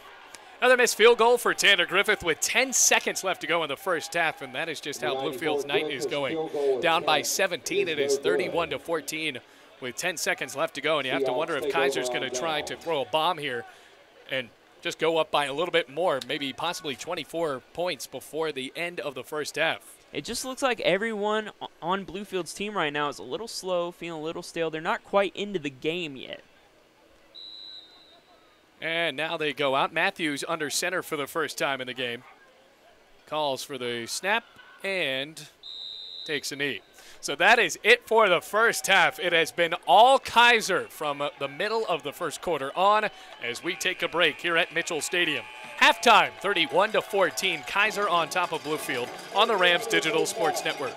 Another missed field goal for Tanner Griffith with 10 seconds left to go in the first half, and that is just how Bluefield's night is going. Down by 17, it is 31-14 with 10 seconds left to go, and you have to wonder if Kaiser's going to try to throw a bomb here and just go up by a little bit more, maybe possibly 24 points before the end of the first half. It just looks like everyone on Bluefield's team right now is a little slow, feeling a little stale. They're not quite into the game yet. And now they go out. Matthews under center for the first time in the game. Calls for the snap and takes a knee. So that is it for the first half. It has been all Kaiser from the middle of the first quarter on as we take a break here at Mitchell Stadium. Halftime, 31-14, Kaiser on top of Bluefield on the Rams Digital Sports Network.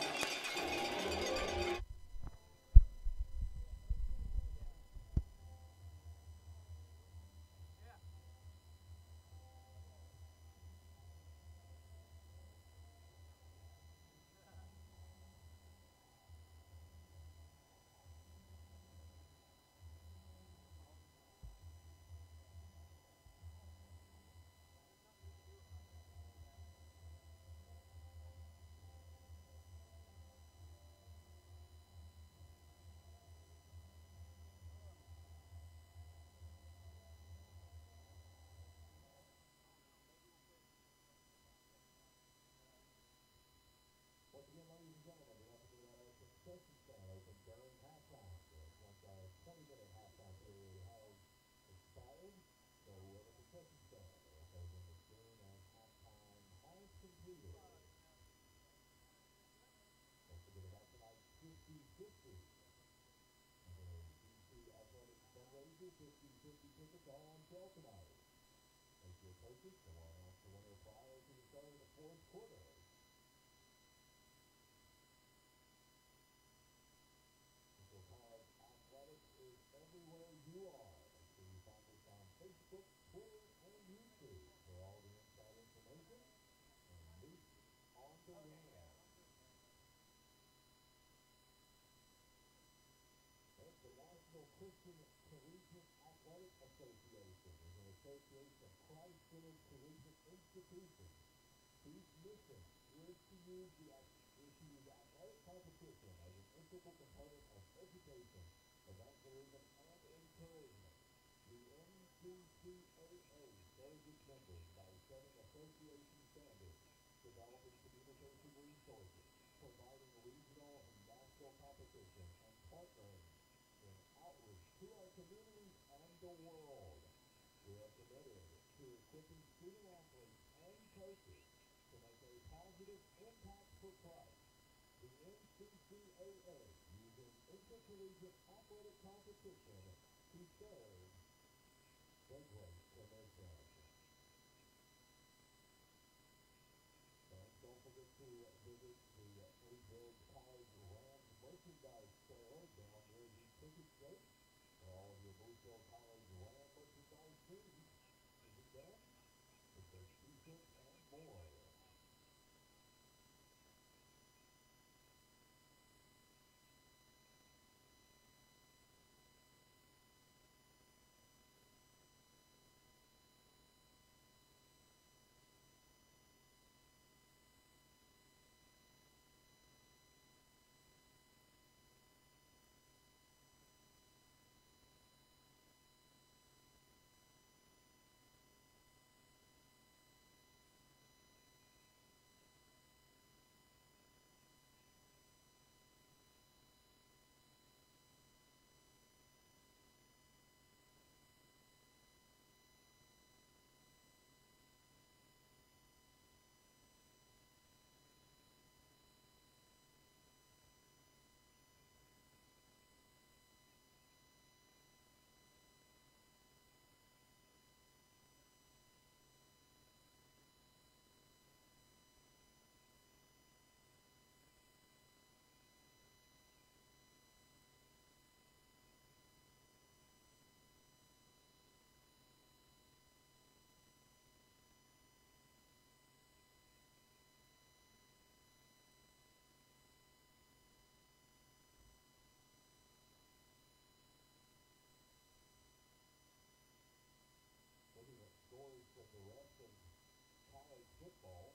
football.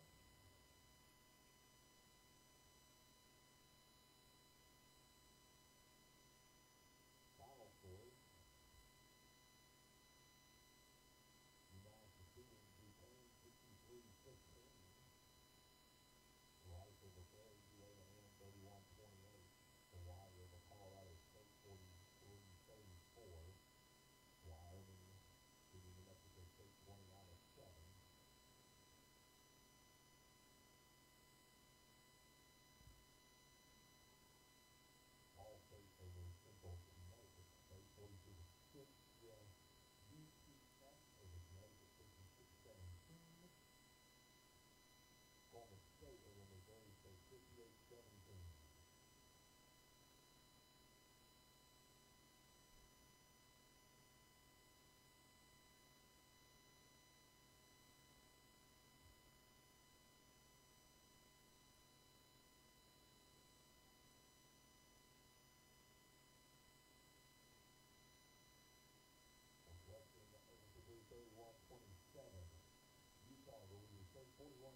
Final score. United Pursuing Duquesne 63-16. Rice over Prairie View A&M 31-28. Hawaii over Colorado State 43-34. Wyoming beating New Mexico State 29-7. All State over Central Connecticut State 42-6. UTF over Connecticut 56-17. Golden State over Missouri State 58-17. Northwestern over Purdue 31-27. Utah over Louisiana State 41-20.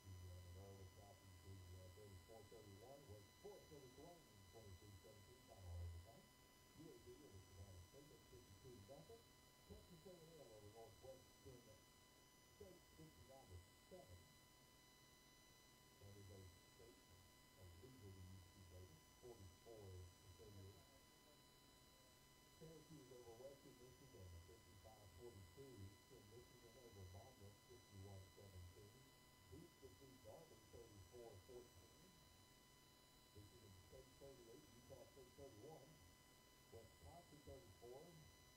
Louisiana and Early Southeast Louisiana 34-31. Wake Forest over Tulane 23-17. Final overtime. UAB over Savannah State at 52-0. Texas A&M over Northwestern State 59-7. San Jose State a loser to UC Davis 44-38. Syracuse over Western Michigan 55-42. Eastern Michigan over Monmouth 51-17. Duke defeats Auburn 34-14. Michigan State 38. Utah State 31. Wisconsin 34.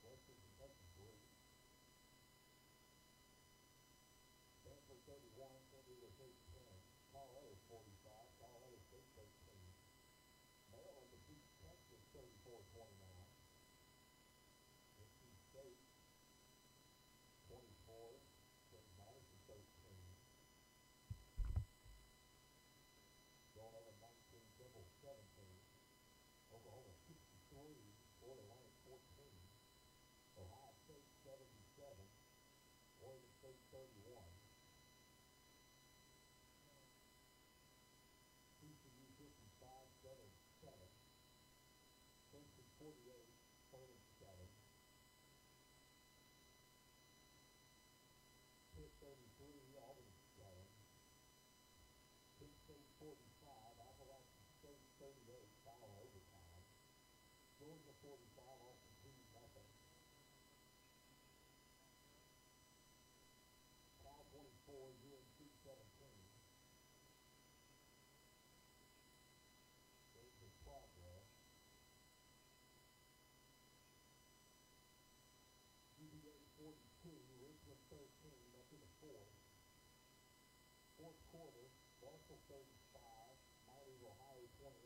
Western Kentucky 3. Stanford 31. San Diego State 10. Colorado 45. Colorado State 13. Maryland defeats Texas 34-29. NC State 24. St. Madison 13. Villanova 19. Temple 17. Oklahoma 63. Florida Atlantic 14. Ohio State 77. Oregon State 31. TCU 55-7. Clemson 48. Furman 7. Pitt 33. Auburn 7. Penn State 45. Appalachian State 38. Final overtime. Georgia 45. Austin Peay 0. Cal 24. UNC 17. Games in progress. UVA 42. Richmond 13. Up to the fourth. Fourth quarter. Marshall 35. Miami, Ohio 28.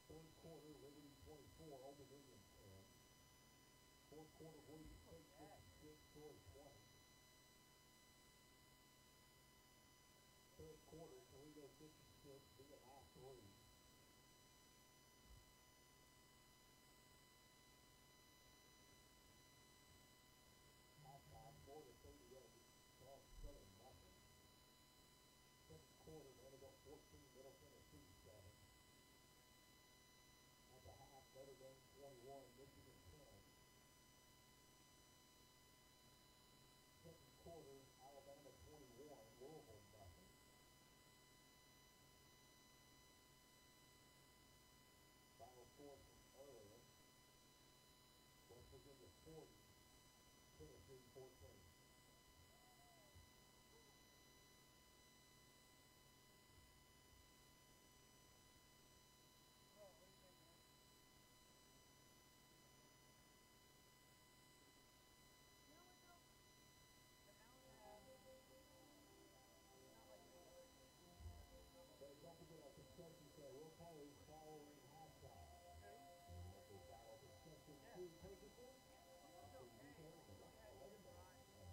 Third quarter. Liberty 24. Old Dominion 10. Fourth quarter. Boise State 56. Troy 20. Third quarter. Toledo 56. VMI 3. Halftime. Florida 38. Charles Southern 0. Second quarter. Vanderbilt 14. Middle Tennessee 7. At the half, Notre Dame 21. Michigan 10. Second quarter. Alabama 21. Louisville 0. Final score from earlier. West Virginia 40. Tennessee 14. Hey, don't forget our concession stand. We'll call it following halftime. And we'll final concession 2 purchases. Retail is $11.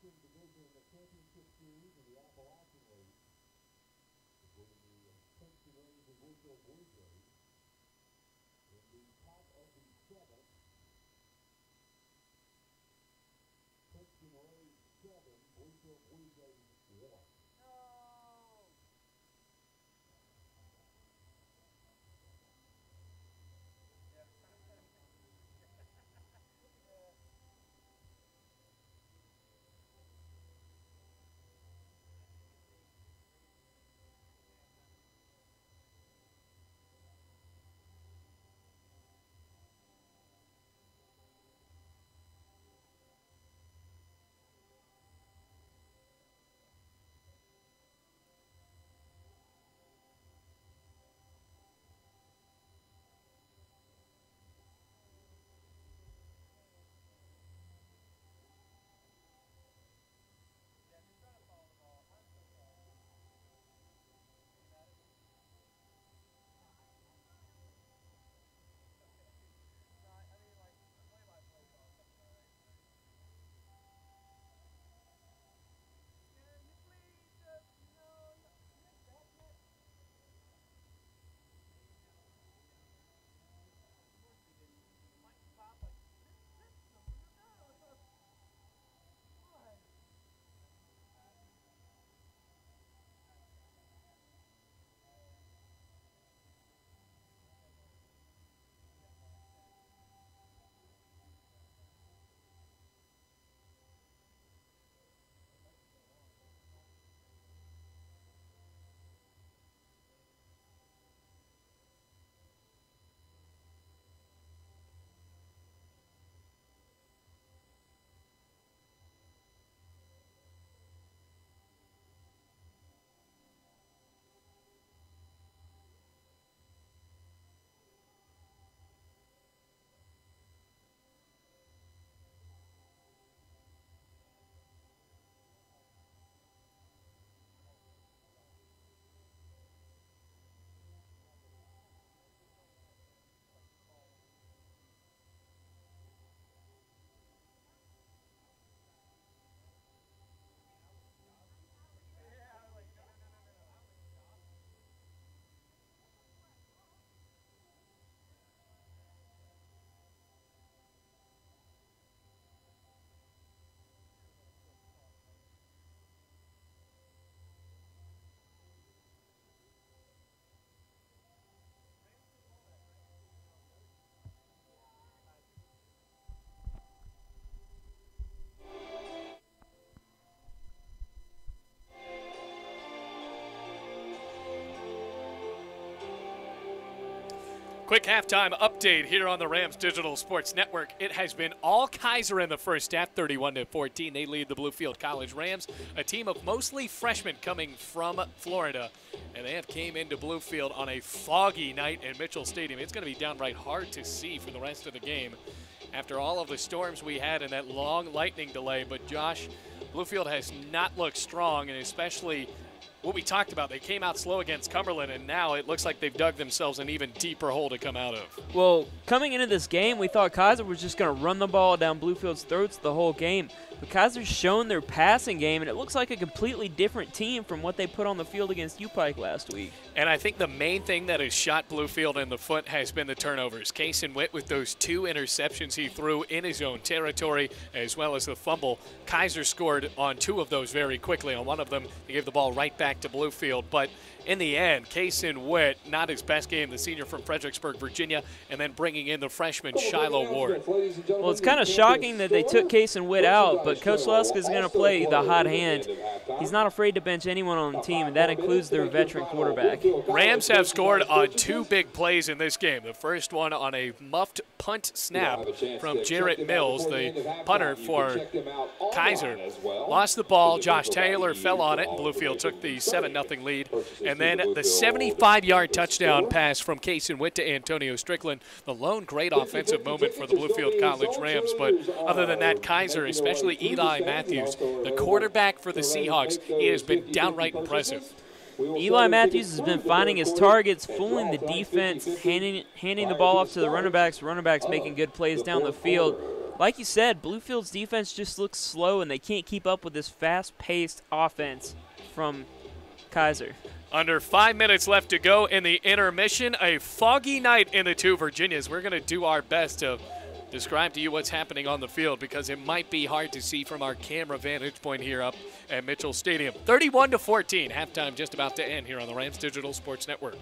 Eastern Division, the championship series in the Appalachian League between the Princeton Rays and Louisville Blue Jays. In the top of the seventh, Princeton Rays 7, Louisville Blue Jays 1. Quick halftime update here on the Rams Digital Sports Network. It has been all Kaiser in the first half, 31-14. They lead the Bluefield College Rams, a team of mostly freshmen coming from Florida. And they have came into Bluefield on a foggy night in Mitchell Stadium. It's going to be downright hard to see for the rest of the game after all of the storms we had and that long lightning delay. But Josh, Bluefield has not looked strong, and especially what we talked about, they came out slow against Cumberland, and now it looks like they've dug themselves an even deeper hole to come out of. Well, coming into this game, we thought Kaiser was just going to run the ball down Bluefield's throats the whole game. But Kaiser's shown their passing game, and it looks like a completely different team from what they put on the field against U-Pike last week. And I think the main thing that has shot Bluefield in the foot has been the turnovers. Keiser Witt with those 2 interceptions he threw in his own territory, as well as the fumble. Kaiser scored on 2 of those very quickly. On one of them, they gave the ball right back to Bluefield. But in the end, Keiser Witt, not his best game, the senior from Fredericksburg, Virginia, and then bringing in the freshman Shiloh Ward. Well, it's kind of shocking that they took Keiser Witt out, but Coach Lusk is going to play the hot hand. He's not afraid to bench anyone on the team, and that includes their veteran quarterback. Rams have scored on 2 big plays in this game. The first one on a muffed punt snap from Jarrett Mills, the punter for Kaiser. Lost the ball. Josh Taylor fell on it. Bluefield took the 7-0 lead. And then the 75-yard touchdown pass from Keiser Witt to Antonio Strickland. The lone great offensive moment for the Bluefield College Rams. But other than that, Kaiser, especially Eli Matthews, the quarterback for the Seahawks, he has been downright impressive. Eli Matthews has been finding his targets, fooling the defense, handing the ball off to the running backs making good plays down the field. like you said, Bluefield's defense just looks slow, and they can't keep up with this fast-paced offense from Kaiser. Under 5 minutes left to go in the intermission. A foggy night in the two Virginias. We're going to do our best to describe to you what's happening on the field because it might be hard to see from our camera vantage point here up at Mitchell Stadium. 31-14. Halftime just about to end here on the Rams Digital Sports Network.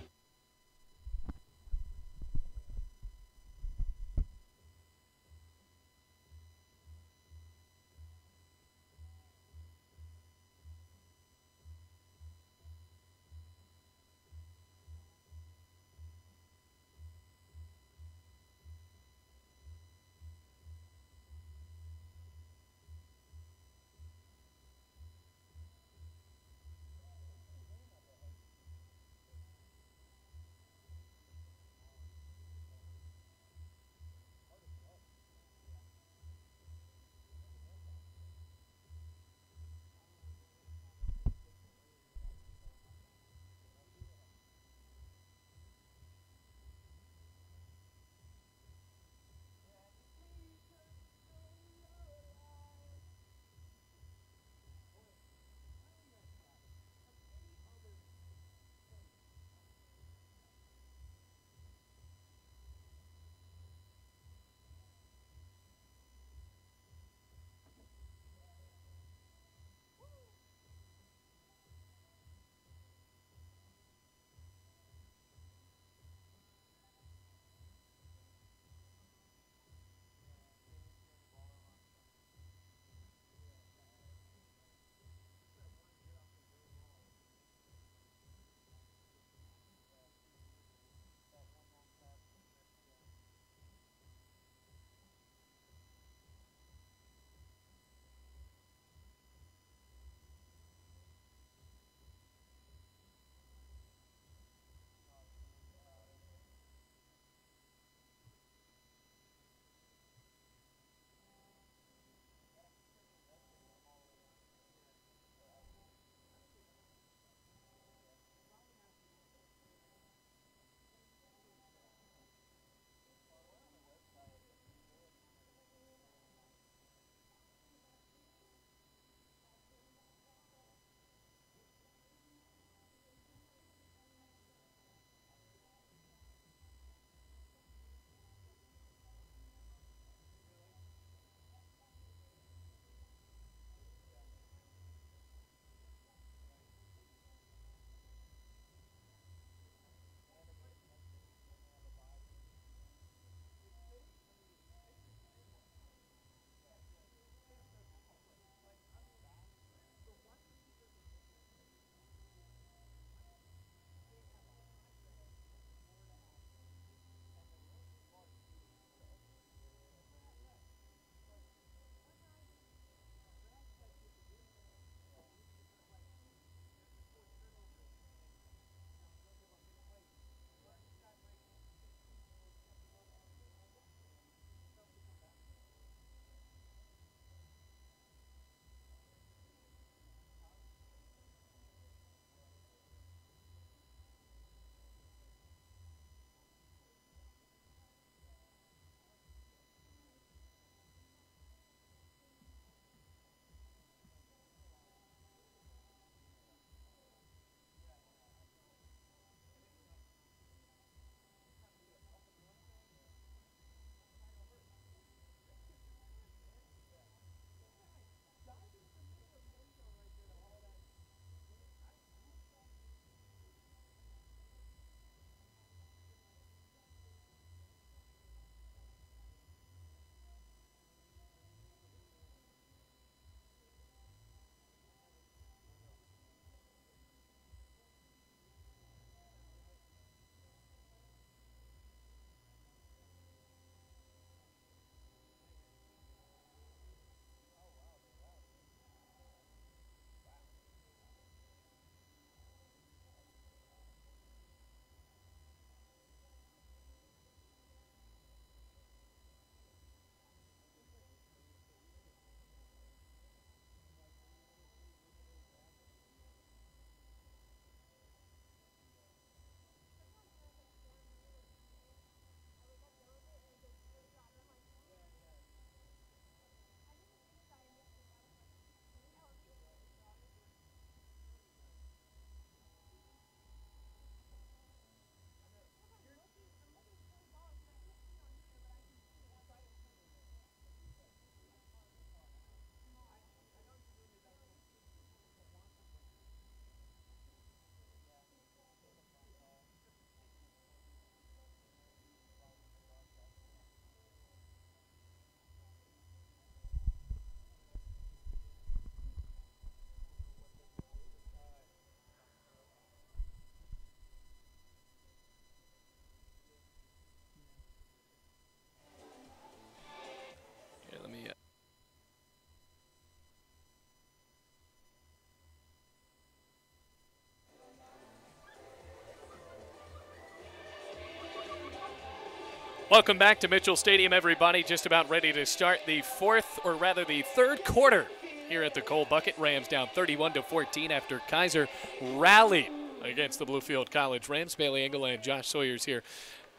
Welcome back to Mitchell Stadium, everybody. Just about ready to start the third quarter here at the Cole Bucket. Rams down 31-14 after Kaiser rallied against the Bluefield College Rams. Bailey Engel and Josh Sawyer's here.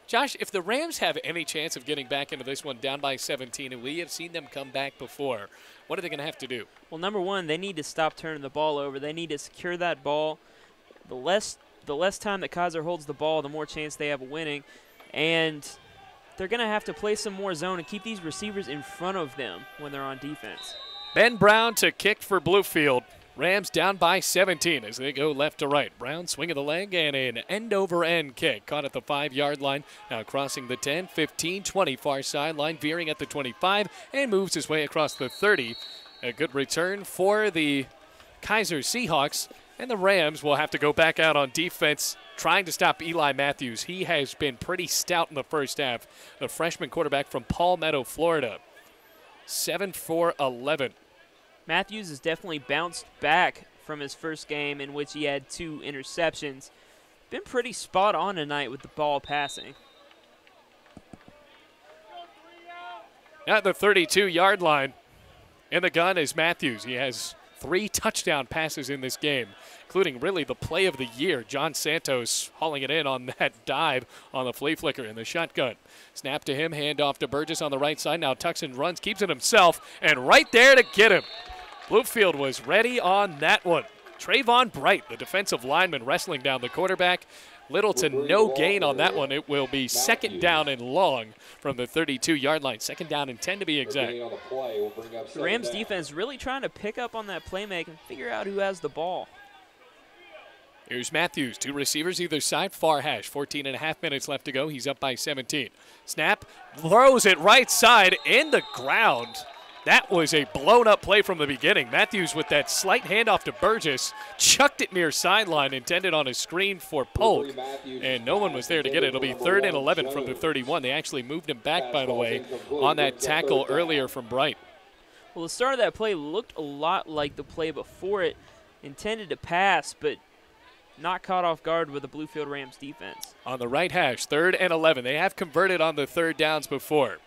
Josh, if the Rams have any chance of getting back into this one down by 17, and we have seen them come back before, what are they going to have to do? Well, number one, they need to stop turning the ball over. They need to secure that ball. The less time that Kaiser holds the ball, the more chance they have of winning. And they're going to have to play some more zone and keep these receivers in front of them when they're on defense. Ben Brown to kick for Bluefield. Rams down by 17 as they go left to right. Brown swing of the leg and an end-over-end kick. Caught at the 5-yard line. Now crossing the 10, 15, 20 far sideline, veering at the 25, and moves his way across the 30. A good return for the Keiser Seahawks. And the Rams will have to go back out on defense, trying to stop Eli Matthews. He has been pretty stout in the first half. The freshman quarterback from Palmetto, Florida. 7 for 11. Matthews has definitely bounced back from his first game in which he had 2 interceptions. Been pretty spot on tonight with the ball passing. At the 32-yard line, in the gun is Matthews. He has 3 touchdown passes in this game, including really the play of the year. John Santos hauling it in on that dive on the flea flicker in the shotgun. Snap to him, hand off to Burgess on the right side. Now tucks and runs, keeps it himself, and right there to get him. Bluefield was ready on that one. Trayvon Bright, the defensive lineman, wrestling down the quarterback. Little to no gain on that one. It will be second down and long from the 32-yard line. Second down and 10 to be exact. The Rams defense really trying to pick up on that playmaking and figure out who has the ball. Here's Matthews, 2 receivers either side, far hash. 14.5 minutes left to go. He's up by 17. Snap, throws it right side in the ground. That was a blown-up play from the beginning. Matthews with that slight handoff to Burgess, chucked it near sideline, intended on a screen for Polk, and no one was there to get it. It'll be 3rd and 11 from the 31. They actually moved him back, by the way, on that tackle earlier from Bright. Well, the start of that play looked a lot like the play before it. Intended to pass, but not caught off guard with the Bluefield Rams defense. On the right hash, 3rd and 11. They have converted on the 3rd downs before.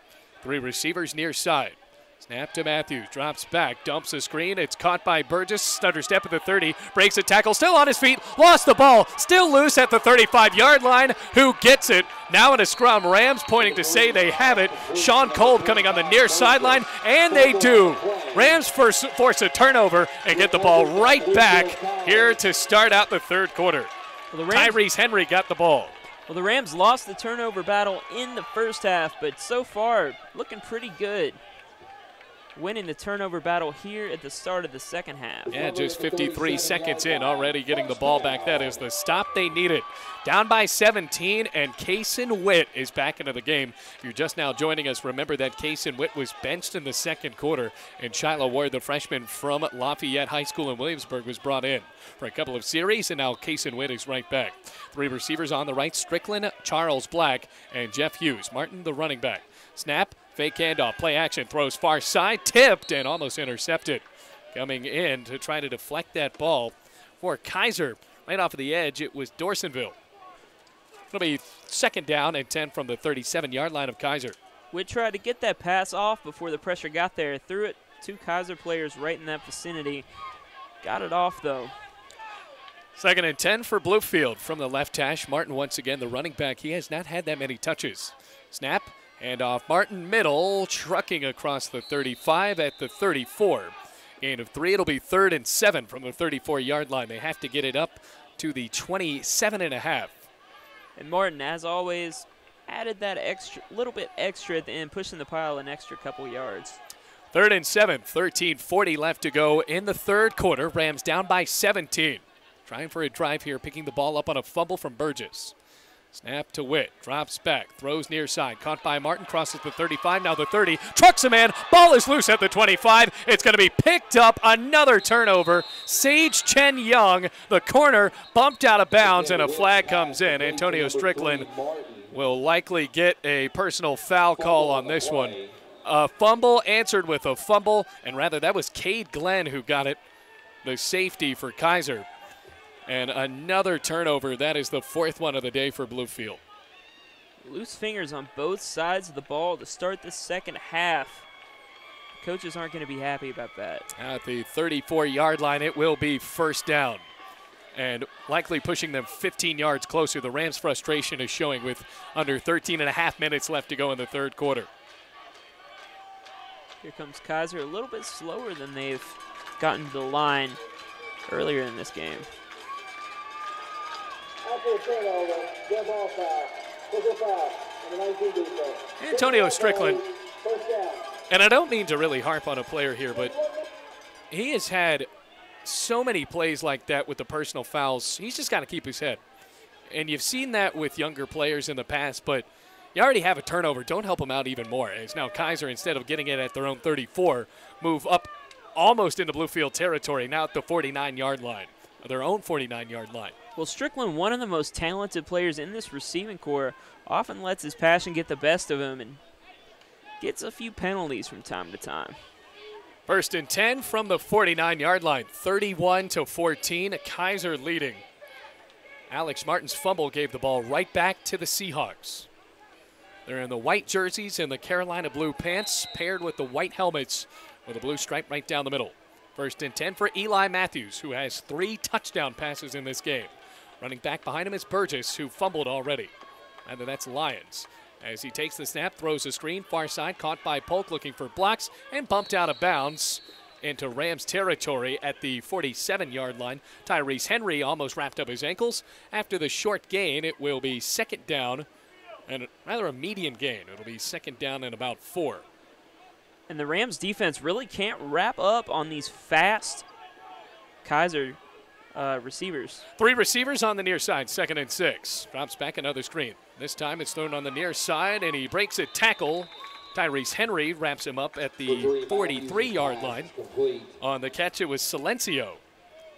3 receivers near side. Snap to Matthews, drops back, dumps a screen. It's caught by Burgess, stutter step at the 30, breaks a tackle, still on his feet, lost the ball, still loose at the 35-yard line. Who gets it? Now in a scrum, Rams pointing to say they have it. Sean Kolb coming on the near sideline, and they do. Rams force a turnover and get the ball right back here to start out the 3rd quarter. Well, Tyrese Henry got the ball. Well, the Rams lost the turnover battle in the first half, but so far looking pretty good. Winning the turnover battle here at the start of the second half. Yeah, just 53 seconds in, already getting the ball back. That is the stop they needed. Down by 17, and Kaysen Witt is back into the game. If you're just now joining us, remember that Kaysen Witt was benched in the second quarter, and Shiloh Ward, the freshman from Lafayette High School in Williamsburg, was brought in for a couple of series, and now Kaysen Witt is right back. 3 receivers on the right, Strickland, Charles Black, and Jeff Hughes. Martin, the running back. Snap. Fake handoff, play action, throws far side, tipped and almost intercepted. Coming in to try to deflect that ball for Kaiser. Right off of the edge, it was Dorsonville. It'll be 2nd down and 10 from the 37-yard line of Kaiser. Witt tried to get that pass off before the pressure got there. Threw it 2 Kaiser players right in that vicinity. Got it off, though. 2nd and 10 for Bluefield from the left hash. Martin once again, the running back. He has not had that many touches. Snap. And off Martin, middle, trucking across the 35 at the 34. Gain of 3, it'll be 3rd and 7 from the 34-yard line. They have to get it up to the 27.5. And Martin, as always, added that little bit extra at the end, pushing the pile an extra couple yards. 3rd and 7, 13:40 left to go in the 3rd quarter. Rams down by 17. Trying for a drive here, picking the ball up on a fumble from Burgess. Snap to Witt, drops back, throws near side, caught by Martin, crosses the 35, now the 30, trucks a man, ball is loose at the 25, it's going to be picked up, another turnover. Sage Chen Young, the corner, bumped out of bounds, and a flag comes in. Antonio Strickland will likely get a personal foul call on this one. A fumble answered with a fumble, and rather that was Cade Glenn who got it, the safety for Kaiser. And another turnover. That is the 4th one of the day for Bluefield. Loose fingers on both sides of the ball to start the second half. Coaches aren't going to be happy about that. At the 34-yard line, it will be first down, and likely pushing them 15 yards closer. The Rams' frustration is showing with under 13 and a half minutes left to go in the third quarter. Here comes Kaiser, a little bit slower than they've gotten to the line earlier in this game. Antonio Strickland, and I don't mean to really harp on a player here, but he has had so many plays like that with the personal fouls. He's just got to keep his head. And you've seen that with younger players in the past, but you already have a turnover. Don't help them out even more. As now Kaiser, instead of getting it at their own 34, move up almost into Bluefield territory, now at the 49-yard line, their own 49-yard line. Well, Strickland, one of the most talented players in this receiving corps, often lets his passion get the best of him and gets a few penalties from time to time. First and 10 from the 49-yard line, 31-14, Kaiser leading. Alex Martin's fumble gave the ball right back to the Seahawks. They're in the white jerseys and the Carolina blue pants, paired with the white helmets with a blue stripe right down the middle. First and 10 for Eli Matthews, who has 3 touchdown passes in this game. Running back behind him is Burgess, who fumbled already. And then that's Lyons. As he takes the snap, throws a screen, far side, caught by Polk looking for blocks, and bumped out of bounds into Rams territory at the 47-yard line. Tyrese Henry almost wrapped up his ankles. After the short gain, it will be second down, and rather a median gain. It'll be second down and about 4. And the Rams defense really can't wrap up on these fast Kaiser receivers. 3 receivers on the near side, second and 6. Drops back another screen. This time it's thrown on the near side, and he breaks a tackle. Tyrese Henry wraps him up at the 43-yard line. On the catch, it was Silencio.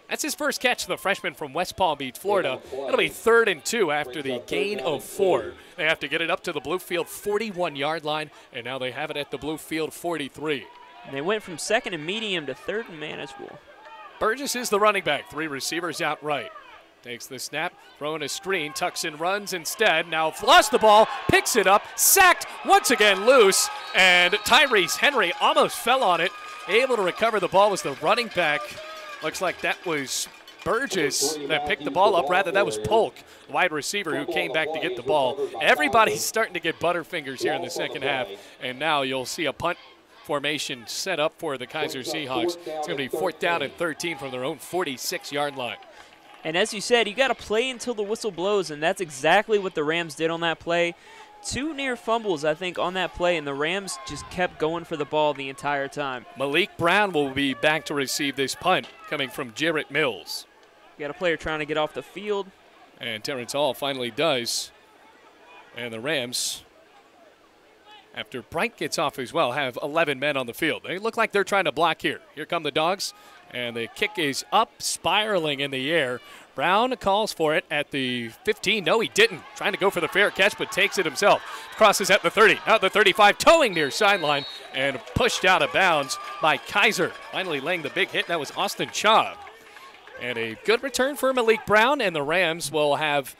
That's his first catch, the freshman from West Palm Beach, Florida. It'll be 3rd and 2 after the gain of 4. They have to get it up to the Bluefield 41-yard line, and now they have it at the Bluefield 43. And they went from 2nd and medium to 3rd and manageable. Burgess is the running back. 3 receivers out right. Takes the snap, throwing a screen, tucks and runs instead. Now lost the ball, picks it up, sacked, once again loose, and Tyrese Henry almost fell on it. Able to recover the ball was the running back. Looks like that was Burgess that picked the ball up. Rather, that was Polk, wide receiver, who came back to get the ball. Everybody's starting to get butterfingers here in the second half, and now you'll see a punt formation set up for the Kaiser Seahawks. It's going to be 4th down and 13 from their own 46-yard line. And as you said, you got to play until the whistle blows, and that's exactly what the Rams did on that play. 2 near fumbles, I think, on that play, and the Rams just kept going for the ball the entire time. Malik Brown will be back to receive this punt coming from Jarrett Mills. You got a player trying to get off the field. And Terrence Hall finally does. And the Rams, after Bright gets off as well, have 11 men on the field. They look like they're trying to block here. Here come the Dogs. And the kick is up, spiraling in the air. Brown calls for it at the 15. No, he didn't. Trying to go for the fair catch, but takes it himself. Crosses at the 30, out the 35, towing near sideline, and pushed out of bounds by Kaiser. Finally laying the big hit. That was Austin Chaub. And a good return for Malik Brown, and the Rams will have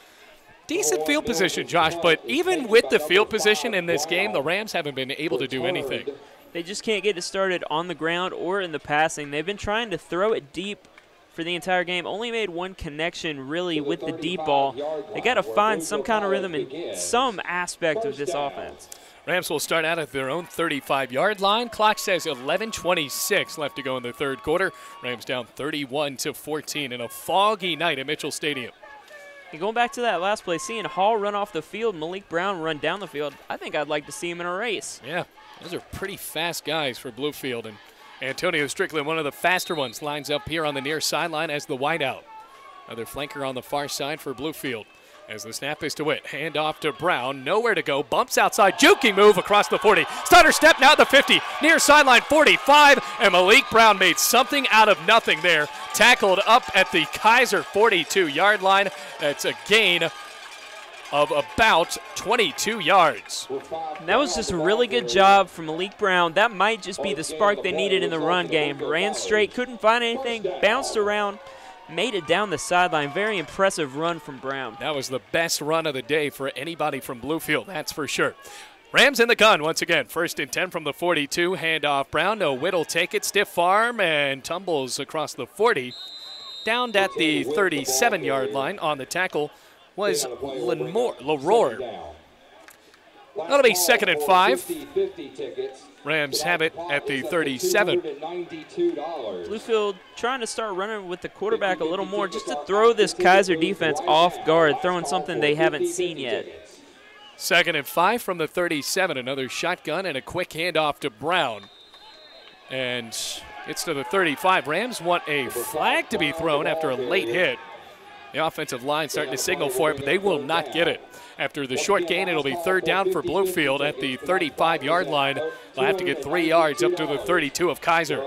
decent field position, Josh. But even with the field position in this game, the Rams haven't been able to do anything. They just can't get it started on the ground or in the passing. They've been trying to throw it deep for the entire game. Only made one connection, really, with the deep ball. They got to find some kind of rhythm in some aspect of this offense. Rams will start out at their own 35-yard line. Clock says 11:26 left to go in the third quarter. Rams down 31-14 in a foggy night at Mitchell Stadium. And going back to that last play, seeing Hall run off the field, Malik Brown run down the field, I think I'd like to see him in a race. Yeah, those are pretty fast guys for Bluefield. And Antonio Strickland, one of the faster ones, lines up here on the near sideline as the wideout. Another flanker on the far side for Bluefield. As the snap is to Witt, hand off to Brown, nowhere to go, bumps outside, juking move across the 40. Stutter step now at the 50, near sideline 45, and Malik Brown made something out of nothing there. Tackled up at the Kaiser 42-yard line. That's a gain of about 22 yards. And that was just a really good job from Malik Brown. That might just be the spark they needed in the run game. Ran straight, couldn't find anything, bounced around, made it down the sideline. Very impressive run from Brown. That was the best run of the day for anybody from Bluefield, that's for sure. Rams in the gun once again. 1st and 10 from the 42. Handoff Brown. No, Whittle take it. Stiff arm and tumbles across the 40. Down at the 37-yard line on the tackle was Leroy. That'll be 2nd and 5. Rams have it at the 37. Bluefield trying to start running with the quarterback a little more just to throw this Kaiser defense off guard, throwing something they haven't seen yet. 2nd and 5 from the 37. Another shotgun and a quick handoff to Brown. And it's to the 35. Rams want a flag to be thrown after a late hit. The offensive line starting to signal for it, but they will not get it. After the short gain, it'll be 3rd down for Bluefield at the 35-yard line. They'll have to get 3 yards up to the 32 of Kaiser.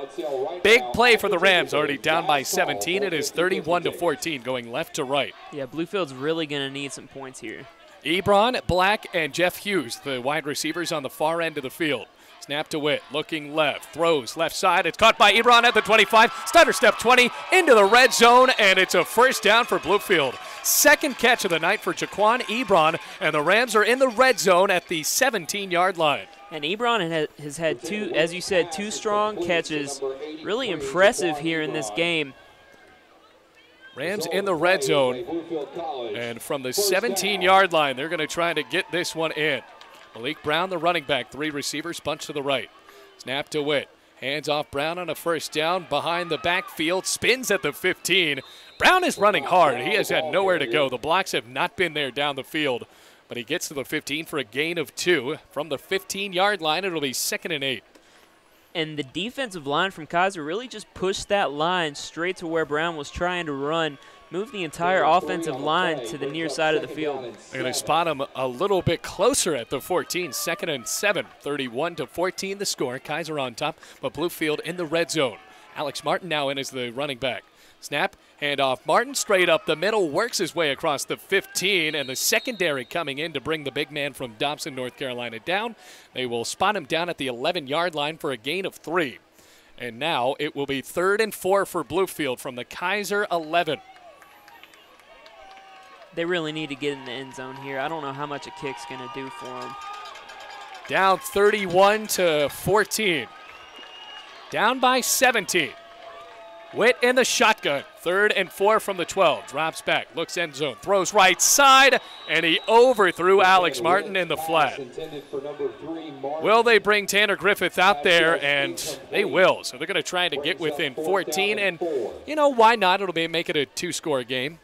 Big play for the Rams, already down by 17. It is 31-14, going left to right. Yeah, Bluefield's really going to need some points here. Ebron, Black, and Jeff Hughes, the wide receivers on the far end of the field. Snap to Witt, looking left, throws left side. It's caught by Ebron at the 25. Stutter step 20 into the red zone, and it's a 1st down for Bluefield. 2nd catch of the night for Jaquan Ebron, and the Rams are in the red zone at the 17-yard line. And Ebron has had two, as you said, 2 strong catches. Really impressive here in this game. Rams in the red zone, and from the 17-yard line, they're going to try to get this one in. Malik Brown, the running back, 3 receivers, bunch to the right. Snap to Witt. Hands off Brown on a 1st down behind the backfield. Spins at the 15. Brown is running hard. He has had nowhere to go. The blocks have not been there down the field. But he gets to the 15 for a gain of 2. From the 15-yard line, it'll be 2nd and 8. And the defensive line from Kaiser really just pushed that line straight to where Brown was trying to run, moved the entire offensive line to the near side of the field. They're going to spot him a little bit closer at the 14, 2nd and 7, 31-14 the score. Kaiser on top, but Bluefield in the red zone. Alex Martin now in as the running back. Snap, handoff. Martin straight up the middle, works his way across the 15, and the secondary coming in to bring the big man from Dobson, North Carolina down. They will spot him down at the 11-yard line for a gain of 3. And now it will be 3rd and 4 for Bluefield from the Kaiser 11. They really need to get in the end zone here. I don't know how much a kick's going to do for them. Down 31-14. Down by 17. Witt in the shotgun. 3rd and 4 from the 12. Drops back, looks end zone, throws right side, and he overthrew Alex Martin in the flat. Will they bring Tanner Griffith out there? And they will. So they're going to try to get within 14. And, you know, why not? It'll make it a 2-score game.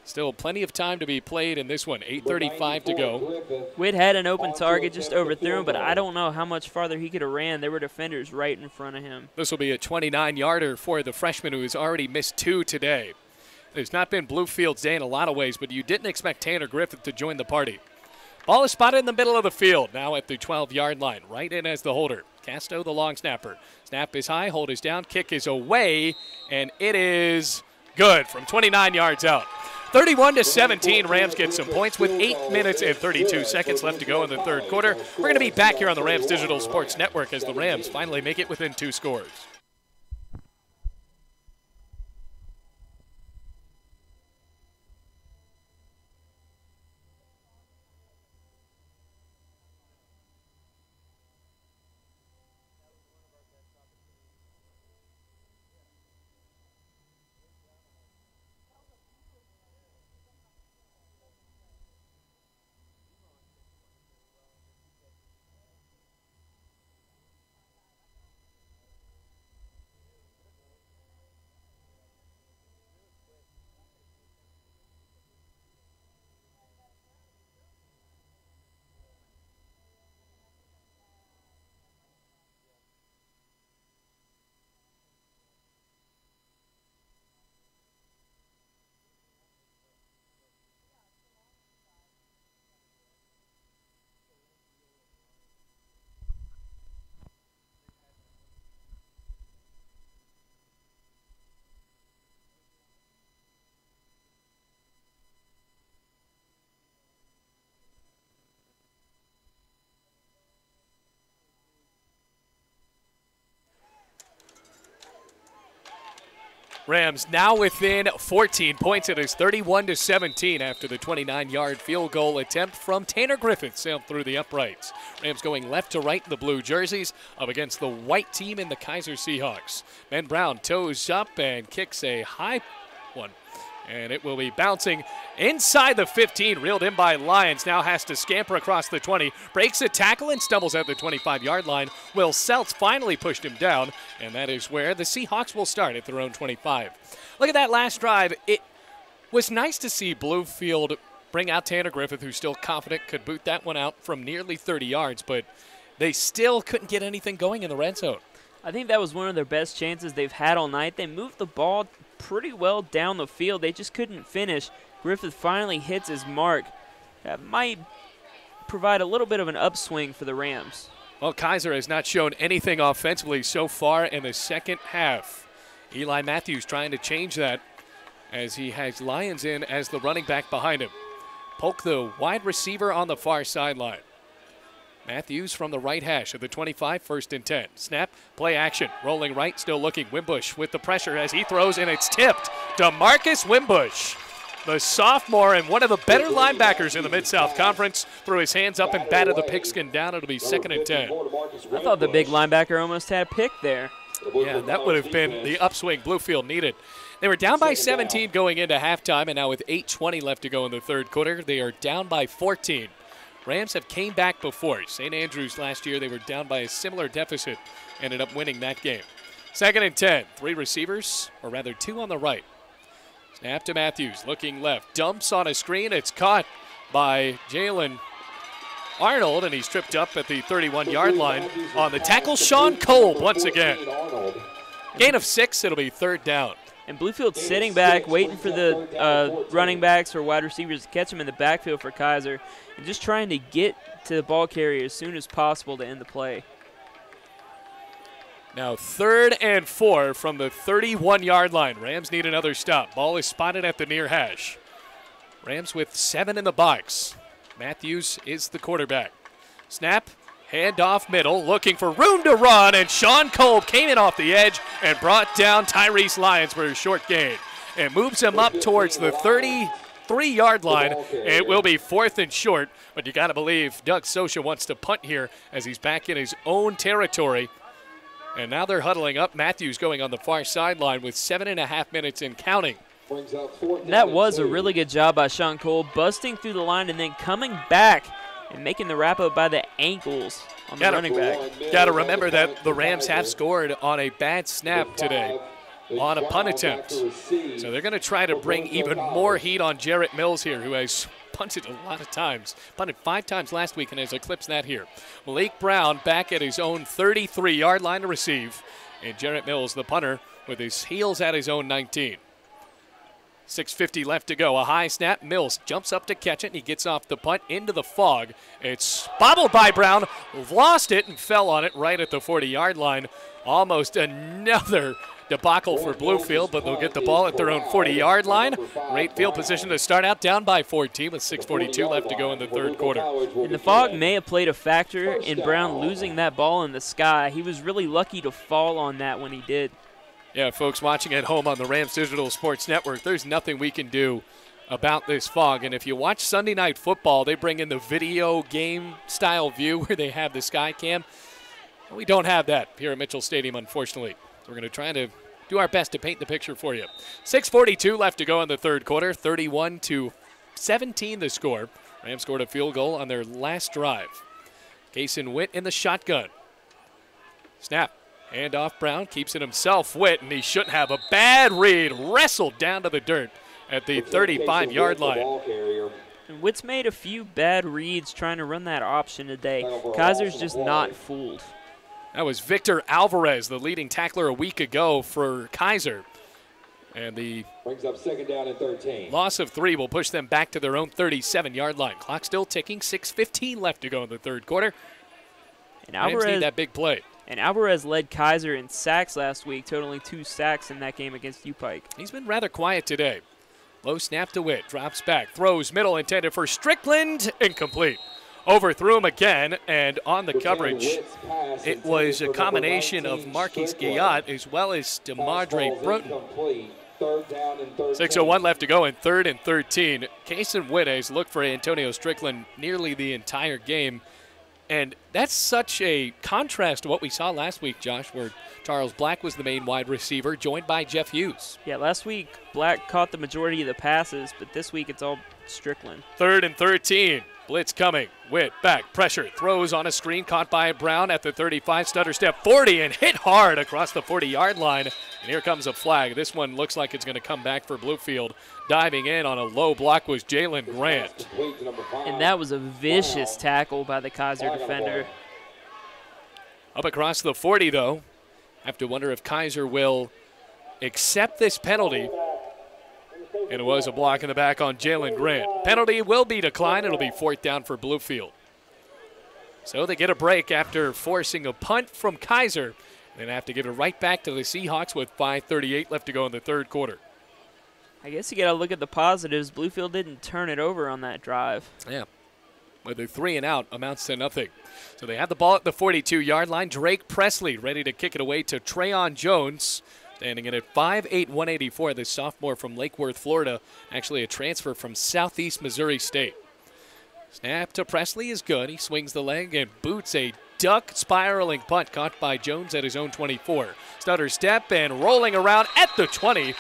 Still plenty of time to be played in this one. 8:35 to go. Witt had an open target, just overthrew him, but I don't know how much farther he could have ran. There were defenders right in front of him. This will be a 29-yarder for the freshman who has already missed 2 today. It's not been Bluefield's day in a lot of ways, but you didn't expect Tanner Griffith to join the party. Ball is spotted in the middle of the field, now at the 12-yard line. Right in as the holder. Casto, the long snapper. Snap is high, hold is down, kick is away, and it is good from 29 yards out. 31-17, Rams get some points with 8 minutes and 32 seconds left to go in the 3rd quarter. We're going to be back here on the Rams Digital Sports Network as the Rams finally make it within 2 scores. Rams now within 14 points. It is 31-17 after the 29-yard field goal attempt from Tanner Griffith sailed through the uprights. Rams going left to right in the blue jerseys up against the white team in the Keiser Seahawks. Ben Brown toes up and kicks a high one. And it will be bouncing inside the 15, reeled in by Lyons. Now has to scamper across the 20, breaks a tackle and stumbles at the 25-yard line. Will Seltz finally pushed him down, and that is where the Seahawks will start at their own 25. Look at that last drive. It was nice to see Bluefield bring out Tanner Griffith, who's still confident could boot that one out from nearly 30 yards, but they still couldn't get anything going in the red zone. I think that was one of their best chances they've had all night. They moved the ball pretty well down the field. They just couldn't finish. Griffith finally hits his mark. That might provide a little bit of an upswing for the Rams. Well, Kaiser has not shown anything offensively so far in the second half. Eli Matthews trying to change that as he has Lyons in as the running back behind him. Polk, the wide receiver on the far sideline. Matthews from the right hash of the 25, 1st and 10. Snap, play action, rolling right, still looking. Wimbush with the pressure as he throws, and it's tipped. DeMarcus Wimbush, the sophomore and one of the better linebackers in the Mid-South Conference, threw his hands up and batted the pigskin down. It'll be 2nd and 10. I thought the big linebacker almost had a pick there. Yeah, that would have been the upswing Bluefield needed. They were down by 17 going into halftime, and now with 8:20 left to go in the third quarter, they are down by 14. Rams have came back before. St. Andrews last year, they were down by a similar deficit, ended up winning that game. 2nd and 10, 3 receivers, or rather 2 on the right. Snap to Matthews, looking left, dumps on a screen. It's caught by Jalen Arnold, and he's tripped up at the 31-yard line on the tackle. Sean Kolb once again. Gain of 6, it'll be 3rd down. And Bluefield's sitting back, waiting for the running backs or wide receivers to catch him in the backfield for Kaiser, and just trying to get to the ball carrier as soon as possible to end the play. Now 3rd and 4 from the 31-yard line. Rams need another stop. Ball is spotted at the near hash. Rams with 7 in the box. Matthews is the quarterback. Snap. Hand off middle, looking for room to run, and Sean Kolb came in off the edge and brought down Tyrese Lyons for a short gain. It moves him up towards the 33-yard line. It will be 4th and short, but you got to believe Doug Sosha wants to punt here as he's back in his own territory. And now they're huddling up. Matthews going on the far sideline with 7.5 minutes and counting. That was a really good job by Sean Kolb, busting through the line and then coming back and making the wrap-up by the ankles on the running back. Got to remember that the Rams have scored on a bad snap today on a punt attempt. So they're going to try to bring even more heat on Jarrett Mills here, who has punted a lot of times. Punted 5 times last week and has eclipsed that here. Malik Brown back at his own 33-yard line to receive. And Jarrett Mills, the punter, with his heels at his own 19. 6:50 left to go. A high snap. Mills jumps up to catch it, and he gets off the punt into the fog. It's bobbled by Brown, lost it, and fell on it right at the 40-yard line. Almost another debacle for Bluefield, but they'll get the ball at their own 40-yard line. Great field position to start out, down by 14 with 6:42 left to go in the third quarter. And the fog may have played a factor in Brown losing that ball in the sky. He was really lucky to fall on that when he did. Yeah, folks watching at home on the Rams Digital Sports Network, there's nothing we can do about this fog. And if you watch Sunday Night Football, they bring in the video game style view where they have the sky cam. We don't have that here at Mitchell Stadium, unfortunately. So we're going to try to do our best to paint the picture for you. 6:42 left to go in the third quarter, 31-17 the score. Rams scored a field goal on their last drive. Kaysen Witt in the shotgun. Snap. Hand off Brown, keeps it himself. Witt, and he shouldn't have. A bad read, wrestled down to the dirt at the 35-yard line. And Witt's made a few bad reads trying to run that option today. Kaiser's just not fooled. That was Victor Alvarez, the leading tackler a week ago for Kaiser. And the brings up 2nd down and 13. Loss of 3 will push them back to their own 37-yard line. Clock still ticking, 6:15 left to go in the third quarter. And Rams need that big play. And Alvarez led Kaiser in sacks last week, totaling 2 sacks in that game against U-Pike. He's been rather quiet today. Low snap to Witt, drops back, throws middle, intended for Strickland, incomplete. overthrew him again, and on the coverage, it was a combination of Marquise Guyot as well as DeMardre Bruton. 6:01 left to go in 3rd and 13. Keiser Witt has looked for Antonio Strickland nearly the entire game, and that's such a contrast to what we saw last week, Josh, where Charles Black was the main wide receiver, joined by Jeff Hughes. Yeah, last week Black caught the majority of the passes, but this week it's all Strickland. 3rd and 13. Blitz coming. Witt back, pressure, throws on a screen, caught by Brown at the 35, stutter step 40, and hit hard across the 40-yard line. And here comes a flag. This one looks like it's going to come back for Bluefield. Diving in on a low block was Jalen Grant. And that was a vicious tackle by the Kaiser defender. Up across the 40, though. Have to wonder if Kaiser will accept this penalty. And it was a block in the back on Jalen Grant. Penalty will be declined. It'll be 4th down for Bluefield. So they get a break after forcing a punt from Kaiser. Then have to give it right back to the Seahawks with 5:38 left to go in the 3rd quarter. I guess you got to look at the positives. Bluefield didn't turn it over on that drive. Yeah. With a 3 and out amounts to nothing. So they have the ball at the 42-yard line. Drake Presley ready to kick it away to Trayon Jones. Standing in at 5'8", 184, the sophomore from Lake Worth, Florida, actually a transfer from Southeast Missouri State. Snap to Presley is good. He swings the leg and boots a duck spiraling punt caught by Jones at his own 24. Stutter step and rolling around at the 20.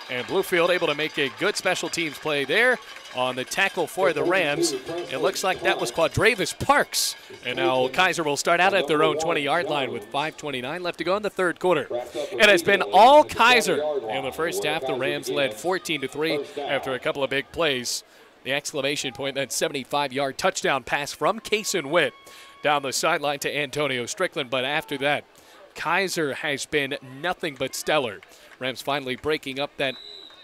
And Bluefield able to make a good special teams play there on the tackle for the Rams. It looks like that was Quadravis Parks. And now Kaiser will start out at their own 20-yard line with 5:29 left to go in the 3rd quarter. It has been all Kaiser. In the first half, the Rams led 14-3 after a couple of big plays. The exclamation point, that 75-yard touchdown pass from Keiser Witt down the sideline to Antonio Strickland. But after that, Kaiser has been nothing but stellar. Rams finally breaking up that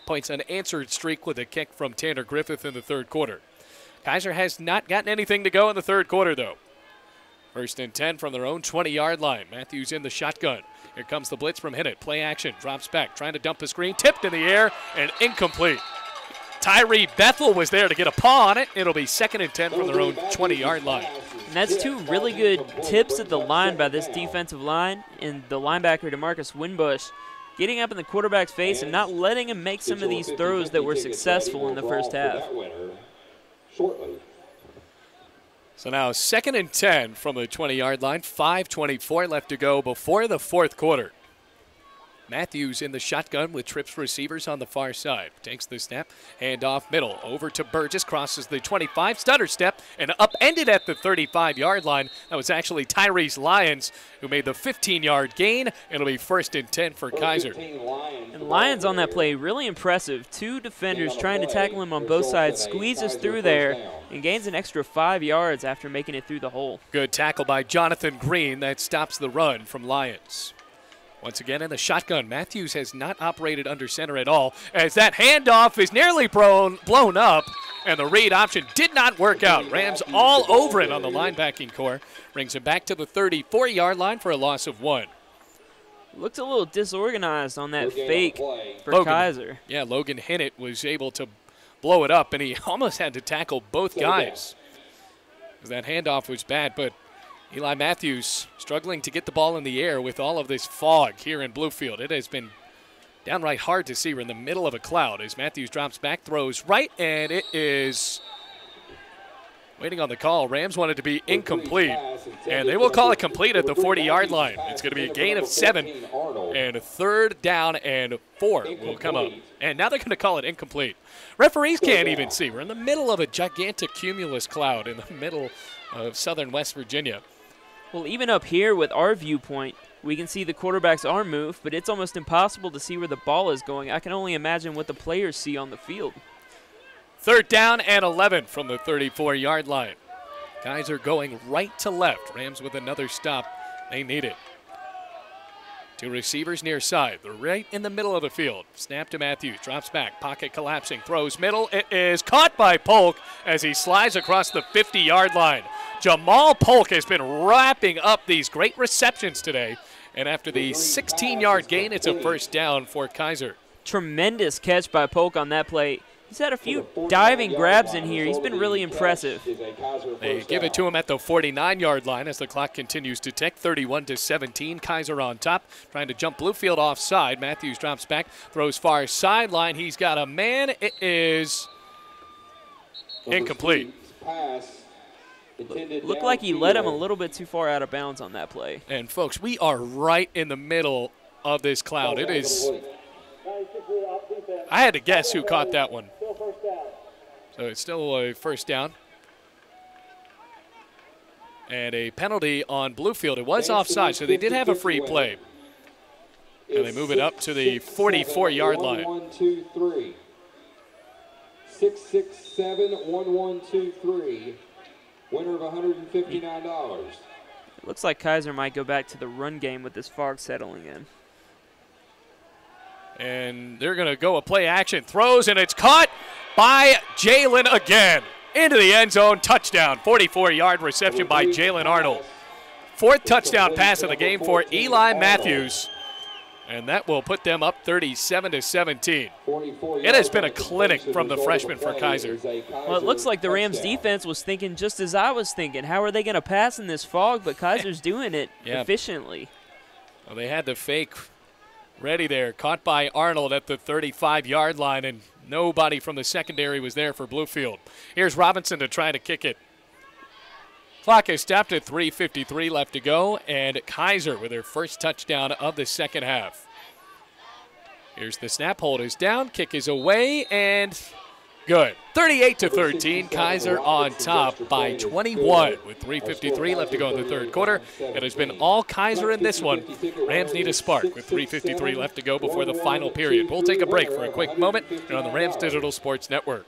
points unanswered streak with a kick from Tanner Griffith in the 3rd quarter. Kaiser has not gotten anything to go in the 3rd quarter, though. 1st and 10 from their own 20-yard line. Matthews in the shotgun. Here comes the blitz from Hinnett. Play action, drops back, trying to dump a screen, tipped in the air, and incomplete. Tyree Bethel was there to get a paw on it. It'll be 2nd and 10 from their own 20-yard line. And that's 2 really good tips at the line by this defensive line, and the linebacker DeMarcus Winbush getting up in the quarterback's face and not letting him make some of these throws that were successful in the first half. So now 2nd and 10 from the 20-yard line. 5:24 left to go before the 4th quarter. Matthews in the shotgun with trips receivers on the far side. Takes the snap, hand off middle, over to Burgess, crosses the 25, stutter step, and upended at the 35-yard line. That was actually Tyrese Lyons who made the 15-yard gain. It'll be 1st and 10 for Kaiser. And Lyons on that play, really impressive. 2 defenders trying to tackle him on both sides, squeezes through there, and gains an extra 5 yards after making it through the hole. Good tackle by Jonathan Green that stops the run from Lyons. Once again in the shotgun, Matthews has not operated under center at all as that handoff is nearly blown up, and the read option did not work out. Rams all over it on the linebacking core. Brings it back to the 34-yard line for a loss of 1. Looked a little disorganized on that fake for Logan, Kaiser. Yeah, Logan Hinnett was able to blow it up, and he almost had to tackle both guys. That handoff was bad, but Eli Matthews struggling to get the ball in the air with all of this fog here in Bluefield. It has been downright hard to see. We're in the middle of a cloud as Matthews drops back, throws right, and it is waiting on the call. Rams wanted to be incomplete, and they will call it complete at the 40-yard line. It's going to be a gain of 7, and 3rd down and 4 will come up. And now they're going to call it incomplete. Referees can't even see. We're in the middle of a gigantic cumulus cloud in the middle of southern West Virginia. Well, even up here with our viewpoint, we can see the quarterback's arm move, but it's almost impossible to see where the ball is going. I can only imagine what the players see on the field. 3rd down and 11 from the 34-yard line. Kaiser going right to left. Rams with another stop. They need it. 2 receivers near side. They're right in the middle of the field. Snap to Matthews. Drops back. Pocket collapsing. Throws middle. It is caught by Polk as he slides across the 50-yard line. Jamal Polk has been wrapping up these great receptions today. And after the 16-yard gain, it's a 1st down for Kaiser. Tremendous catch by Polk on that play. He's had a few diving grabs in here. He's been really impressive. They give it to him at the 49-yard line as the clock continues to tick. 31-17. Kaiser on top, trying to jump Bluefield offside. Matthews drops back, throws far sideline. He's got a man. It is incomplete. Looked like he led him a little bit too far out of bounds on that play. And, folks, we are right in the middle of this cloud. It is. I had to guess who caught that one. So it's still a first down. And a penalty on Bluefield. It was offside, so they did have a free play. And they move it up to the 44-yard line. 1123. 667-1123. Winner of $159. It looks like Kaiser might go back to the run game with this fog settling in. And they're going to go a play action. Throws, and it's caught by Jalen again. Into the end zone. Touchdown. 44-yard reception by Jalen Arnold. Fourth touchdown pass of the game for Eli Matthews. And that will put them up 37-17. It has been a clinic from the freshman for Kaiser. Well, it looks like the Rams defense was thinking just as I was thinking. How are they going to pass in this fog? But Kaiser's doing it efficiently. Well, they had the fake ready there. Caught by Arnold at the 35-yard line, and nobody from the secondary was there for Bluefield. Here's Robinson to try to kick it. Clock is stopped at 3:53 left to go, and Kaiser with their first touchdown of the second half. Here's the snap. Hold is down. Kick is away, and good. 38-13. Kaiser on top by 21 with 3:53 left to go in the third quarter. It has been all Kaiser in this one. Rams need a spark with 3:53 left to go before the final period. We'll take a break for a quick moment here on the Rams Digital Sports Network.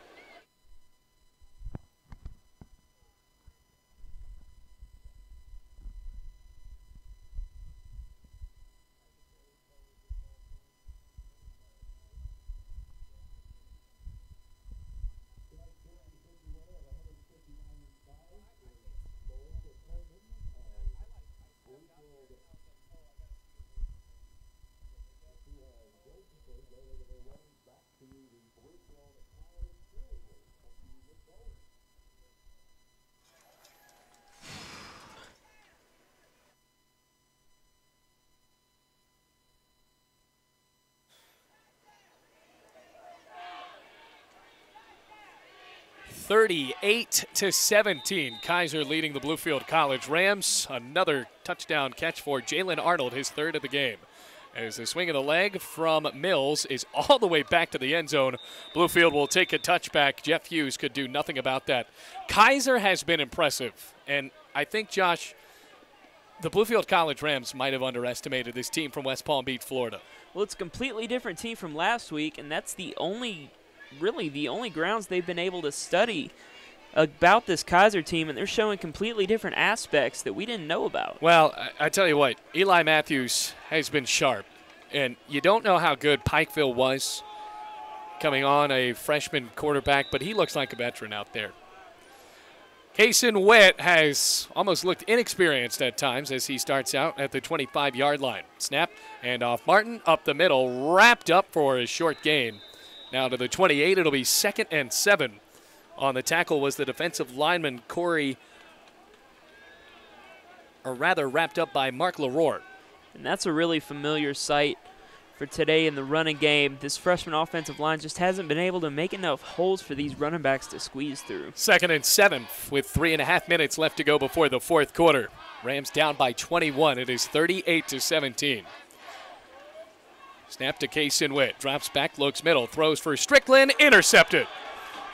(38-17). Kaiser leading the Bluefield College Rams. Another touchdown catch for Jalen Arnold, his third of the game. As the swing of the leg from Mills is all the way back to the end zone. Bluefield will take a touchback. Jeff Hughes could do nothing about that. Kaiser has been impressive, and I think, Josh, the Bluefield College Rams might have underestimated this team from West Palm Beach, Florida. Well, it's a completely different team from last week, and that's really the only grounds they've been able to study about this Kaiser team, and they're showing completely different aspects that we didn't know about. Well, I tell you what, Eli Matthews has been sharp, and you don't know how good Pikeville was coming on, a freshman quarterback, but he looks like a veteran out there. Keiser Witt has almost looked inexperienced at times as he starts out at the 25-yard line. Snap, hand off Martin, up the middle, wrapped up for a short gain. Now to the 28, it'll be 2nd and 7. On the tackle was the defensive lineman, wrapped up by Mark Leroy. And that's a really familiar sight for today in the running game. This freshman offensive line just hasn't been able to make enough holes for these running backs to squeeze through. 2nd and 7 with 3.5 minutes left to go before the fourth quarter. Rams down by 21. It is 38-17. Snap to Keiser Witt. Drops back, looks middle. Throws for Strickland. Intercepted.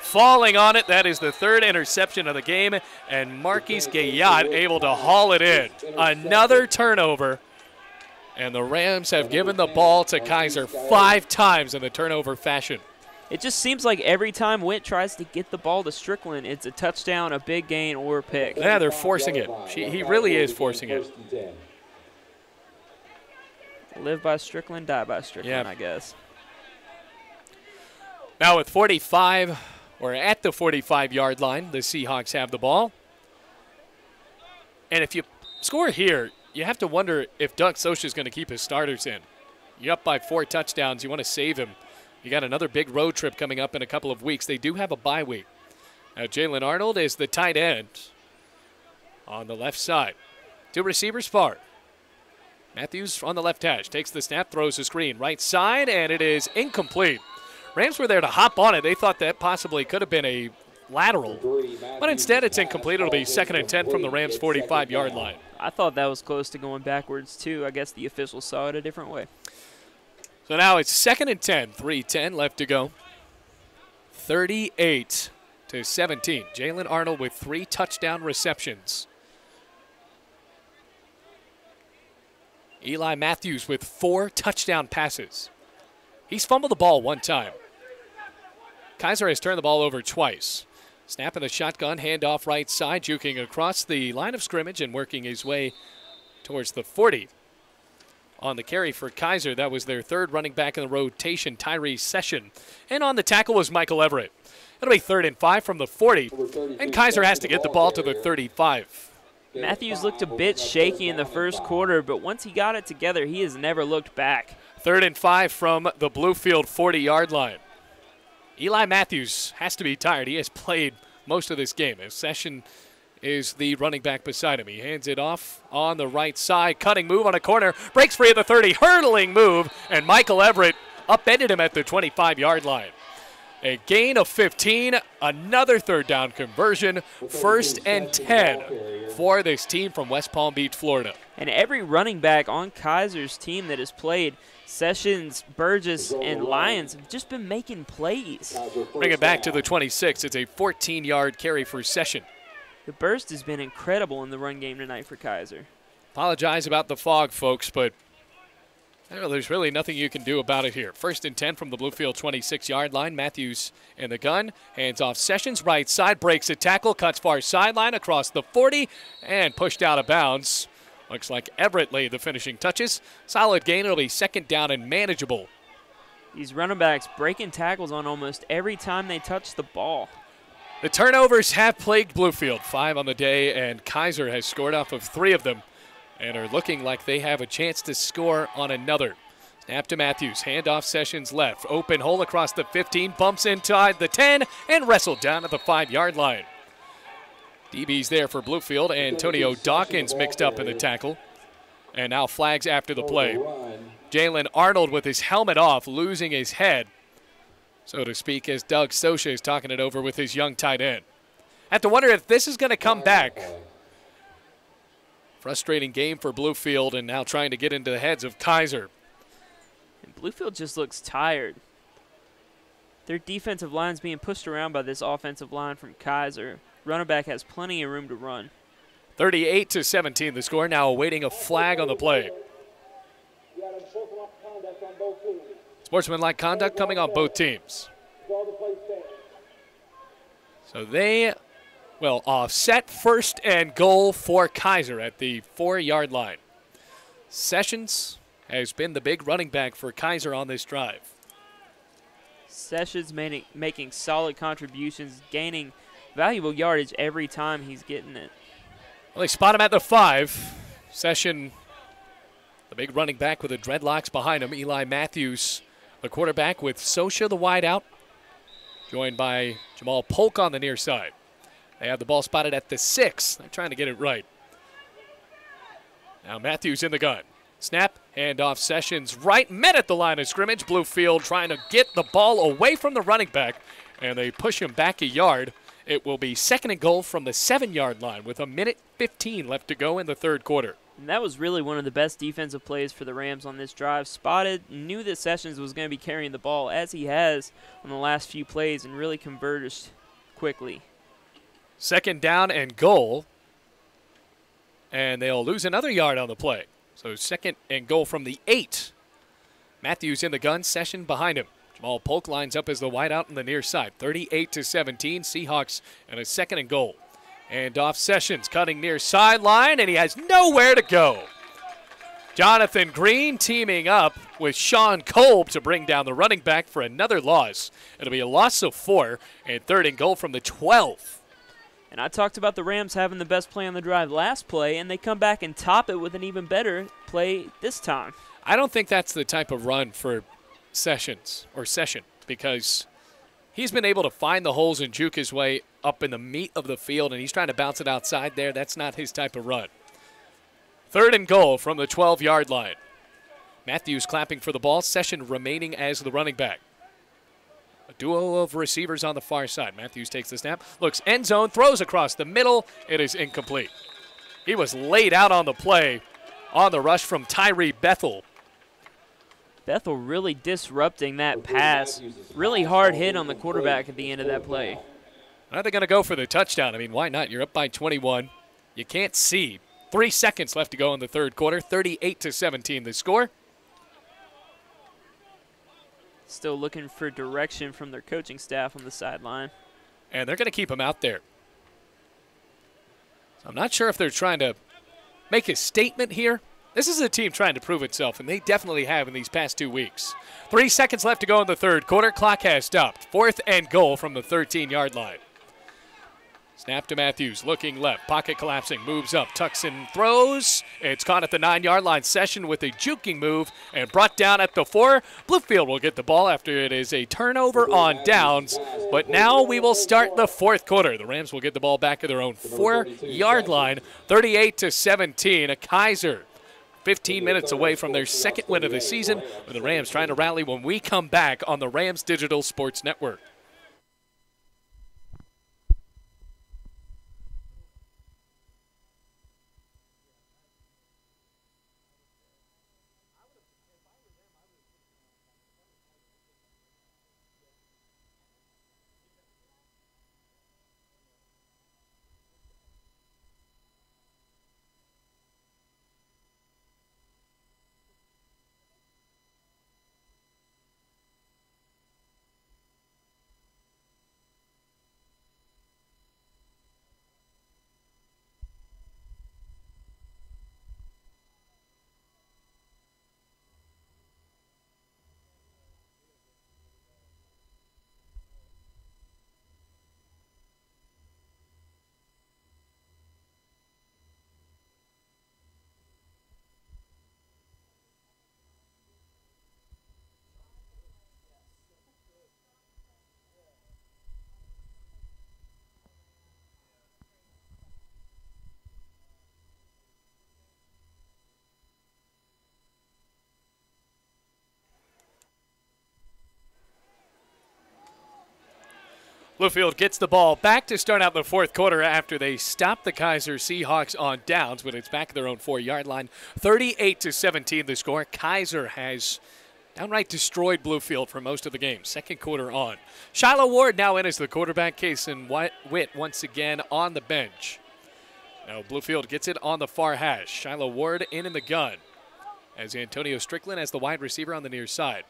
Falling on it, that is the third interception of the game. And Marquise Gayat able to haul it in. Another turnover. And the Rams have given the ball to Kaiser 5 times in the turnover fashion. It just seems like every time Witt tries to get the ball to Strickland, it's a touchdown, a big gain, or a pick. Yeah, they're forcing it. He really is forcing it. Live by Strickland, die by Strickland, I guess. Now with 45, or at the 45-yard line, the Seahawks have the ball. And if you score here, you have to wonder if Doug Socha is going to keep his starters in. You're up by 4 touchdowns. You want to save him You got another big road trip coming up in a couple of weeks. They do have a bye week. Now Jalen Arnold is the tight end on the left side. Two receivers far. Matthews on the left hash. Takes the snap, throws the screen. Right side, and it is incomplete. Rams were there to hop on it. They thought that possibly could have been a lateral. But instead, it's incomplete. It'll be 2nd and 10 from the Rams' 45-yard line. I thought that was close to going backwards, too. I guess the officials saw it a different way. So now it's 2nd and 10. 3:10 left to go. 38-17. Jalen Arnold with 3 touchdown receptions. Eli Matthews with 4 touchdown passes. He's fumbled the ball 1 time. Kaiser has turned the ball over twice. Snap in the shotgun, handoff right side, juking across the line of scrimmage and working his way towards the 40. On the carry for Kaiser, that was their 3rd running back in the rotation, Tyree Session. And on the tackle was Michael Everett. It'll be 3rd and 5 from the 40, and Kaiser has to get the ball to the 35. Matthews looked a bit shaky in the first quarter, but once he got it together, he has never looked back. 3rd and 5 from the Bluefield 40-yard line. Eli Matthews has to be tired. He has played most of this game. As Session is the running back beside him. He hands it off on the right side. Cutting move on a corner. Breaks free at the 30. Hurdling move. And Michael Everett upended him at the 25-yard line. A gain of 15. Another 3rd down conversion. 1st and 10 for this team from West Palm Beach, Florida. And every running back on Kaiser's team that has played, Sessions, Burgess, and Lyons, have just been making plays. Bring it back to the 26. It's a 14-yard carry for Session. The burst has been incredible in the run game tonight for Kaiser. Apologize about the fog, folks, but there's really nothing you can do about it here. 1st and 10 from the Bluefield 26-yard line. Matthews in the gun. Hands off Sessions. Right side. Breaks a tackle. Cuts far sideline across the 40. And pushed out of bounds. Looks like Everett laid the finishing touches. Solid gain. It'll be 2nd down and manageable. These running backs breaking tackles on almost every time they touch the ball. The turnovers have plagued Bluefield. 5 on the day, and Kaiser has scored off of 3 of them and are looking like they have a chance to score on another. Snap to Matthews. Handoff Sessions left. Open hole across the 15. Bumps inside the 10 and wrestled down at the 5-yard line. DB's there for Bluefield. Antonio Dawkins mixed up in the tackle. And now flags after the play. Jalen Arnold with his helmet off, losing his head, so to speak, as Doug Sosha is talking it over with his young tight end. I have to wonder if this is going to come back. Frustrating game for Bluefield, and now trying to get into the heads of Kaiser. And Bluefield just looks tired. Their defensive line's being pushed around by this offensive line from Kaiser. Running back has plenty of room to run. 38-17 the score. Now awaiting a flag on the play. Sportsmanlike conduct coming on both teams. So they will offset 1st and goal for Kaiser at the 4-yard line. Sessions has been the big running back for Kaiser on this drive. Sessions making solid contributions, gaining valuable yardage every time he's getting it. Well, they spot him at the 5. Session, the big running back with the dreadlocks behind him. Eli Matthews, the quarterback, with Sosha, the wideout, joined by Jamal Polk on the near side. They have the ball spotted at the 6. They're trying to get it right. Now Matthews in the gun. Snap, handoff Sessions right, met at the line of scrimmage. Bluefield trying to get the ball away from the running back, and they push him back a yard. It will be 2nd and goal from the 7-yard line with 1:15 left to go in the 3rd quarter. And that was really one of the best defensive plays for the Rams on this drive. Spotted, knew that Sessions was going to be carrying the ball, as he has on the last few plays, and really converged quickly. 2nd down and goal. And they'll lose another yard on the play. So 2nd and goal from the 8. Matthews in the gun, Session behind him. Jamal Polk lines up as the wideout on the near side. 38-17, Seahawks, and a 2nd and goal. And off Sessions, cutting near sideline, and he has nowhere to go. Jonathan Green teaming up with Sean Kolb to bring down the running back for another loss. It'll be a loss of 4, and 3rd and goal from the 12. And I talked about the Rams having the best play on the drive last play, and they come back and top it with an even better play this time. I don't think that's the type of run for session because he's been able to find the holes and juke his way up in the meat of the field, and he's trying to bounce it outside there. That's not his type of run. 3rd and goal from the 12-yard line. Matthews clapping for the ball. Session remaining as the running back. A duo of receivers on the far side. Matthews takes the snap, looks end zone, throws across the middle. It is incomplete. He was laid out on the play on the rush from Tyree Bethel. Bethel really disrupting that pass. Really hard hit on the quarterback at the end of that play. Are they going to go for the touchdown? I mean, why not? You're up by 21. You can't see. 3 seconds left to go in the 3rd quarter. 38-17 the score. Still looking for direction from their coaching staff on the sideline. And they're going to keep him out there. So I'm not sure if they're trying to make a statement here. This is a team trying to prove itself, and they definitely have in these past 2 weeks. 3 seconds left to go in the 3rd quarter. Clock has stopped. 4th and goal from the 13-yard line. Snap to Matthews, looking left, pocket collapsing, moves up, tucks in, throws. It's caught at the 9-yard line. Session with a juking move and brought down at the 4. Bluefield will get the ball after it is a turnover on downs. But now we will start the 4th quarter. The Rams will get the ball back at their own 4-yard line, 38-17. A Kaiser 15 minutes away from their 2nd win of the season, with the Rams trying to rally when we come back on the Rams Digital Sports Network. Bluefield gets the ball back to start out the 4th quarter after they stop the Kaiser Seahawks on downs, but it's back at their own 4-yard line. 38-17 the score. Kaiser has downright destroyed Bluefield for most of the game. 2nd quarter on. Shiloh Ward now in as the quarterback. Kaysen Witt once again on the bench. Now Bluefield gets it on the far hash. Shiloh Ward in the gun as Antonio Strickland as the wide receiver on the near side.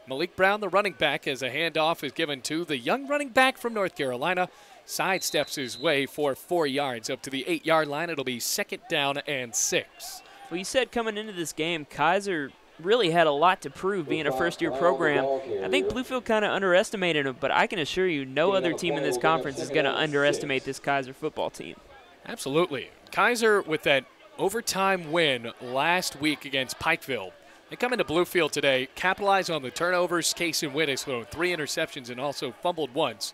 Malik Brown, the running back, as a handoff is given to the young running back from North Carolina. Sidesteps his way for 4 yards up to the 8-yard line. It'll be 2nd down and 6. Well, you said coming into this game, Kaiser really had a lot to prove being a first-year program. I think Bluefield kind of underestimated him, but I can assure you no other team in this conference is going to underestimate this Kaiser football team. Absolutely. Kaiser with that overtime win last week against Pikeville. They come into Bluefield today, capitalize on the turnovers. Kaysen Witt has thrown 3 interceptions and also fumbled once.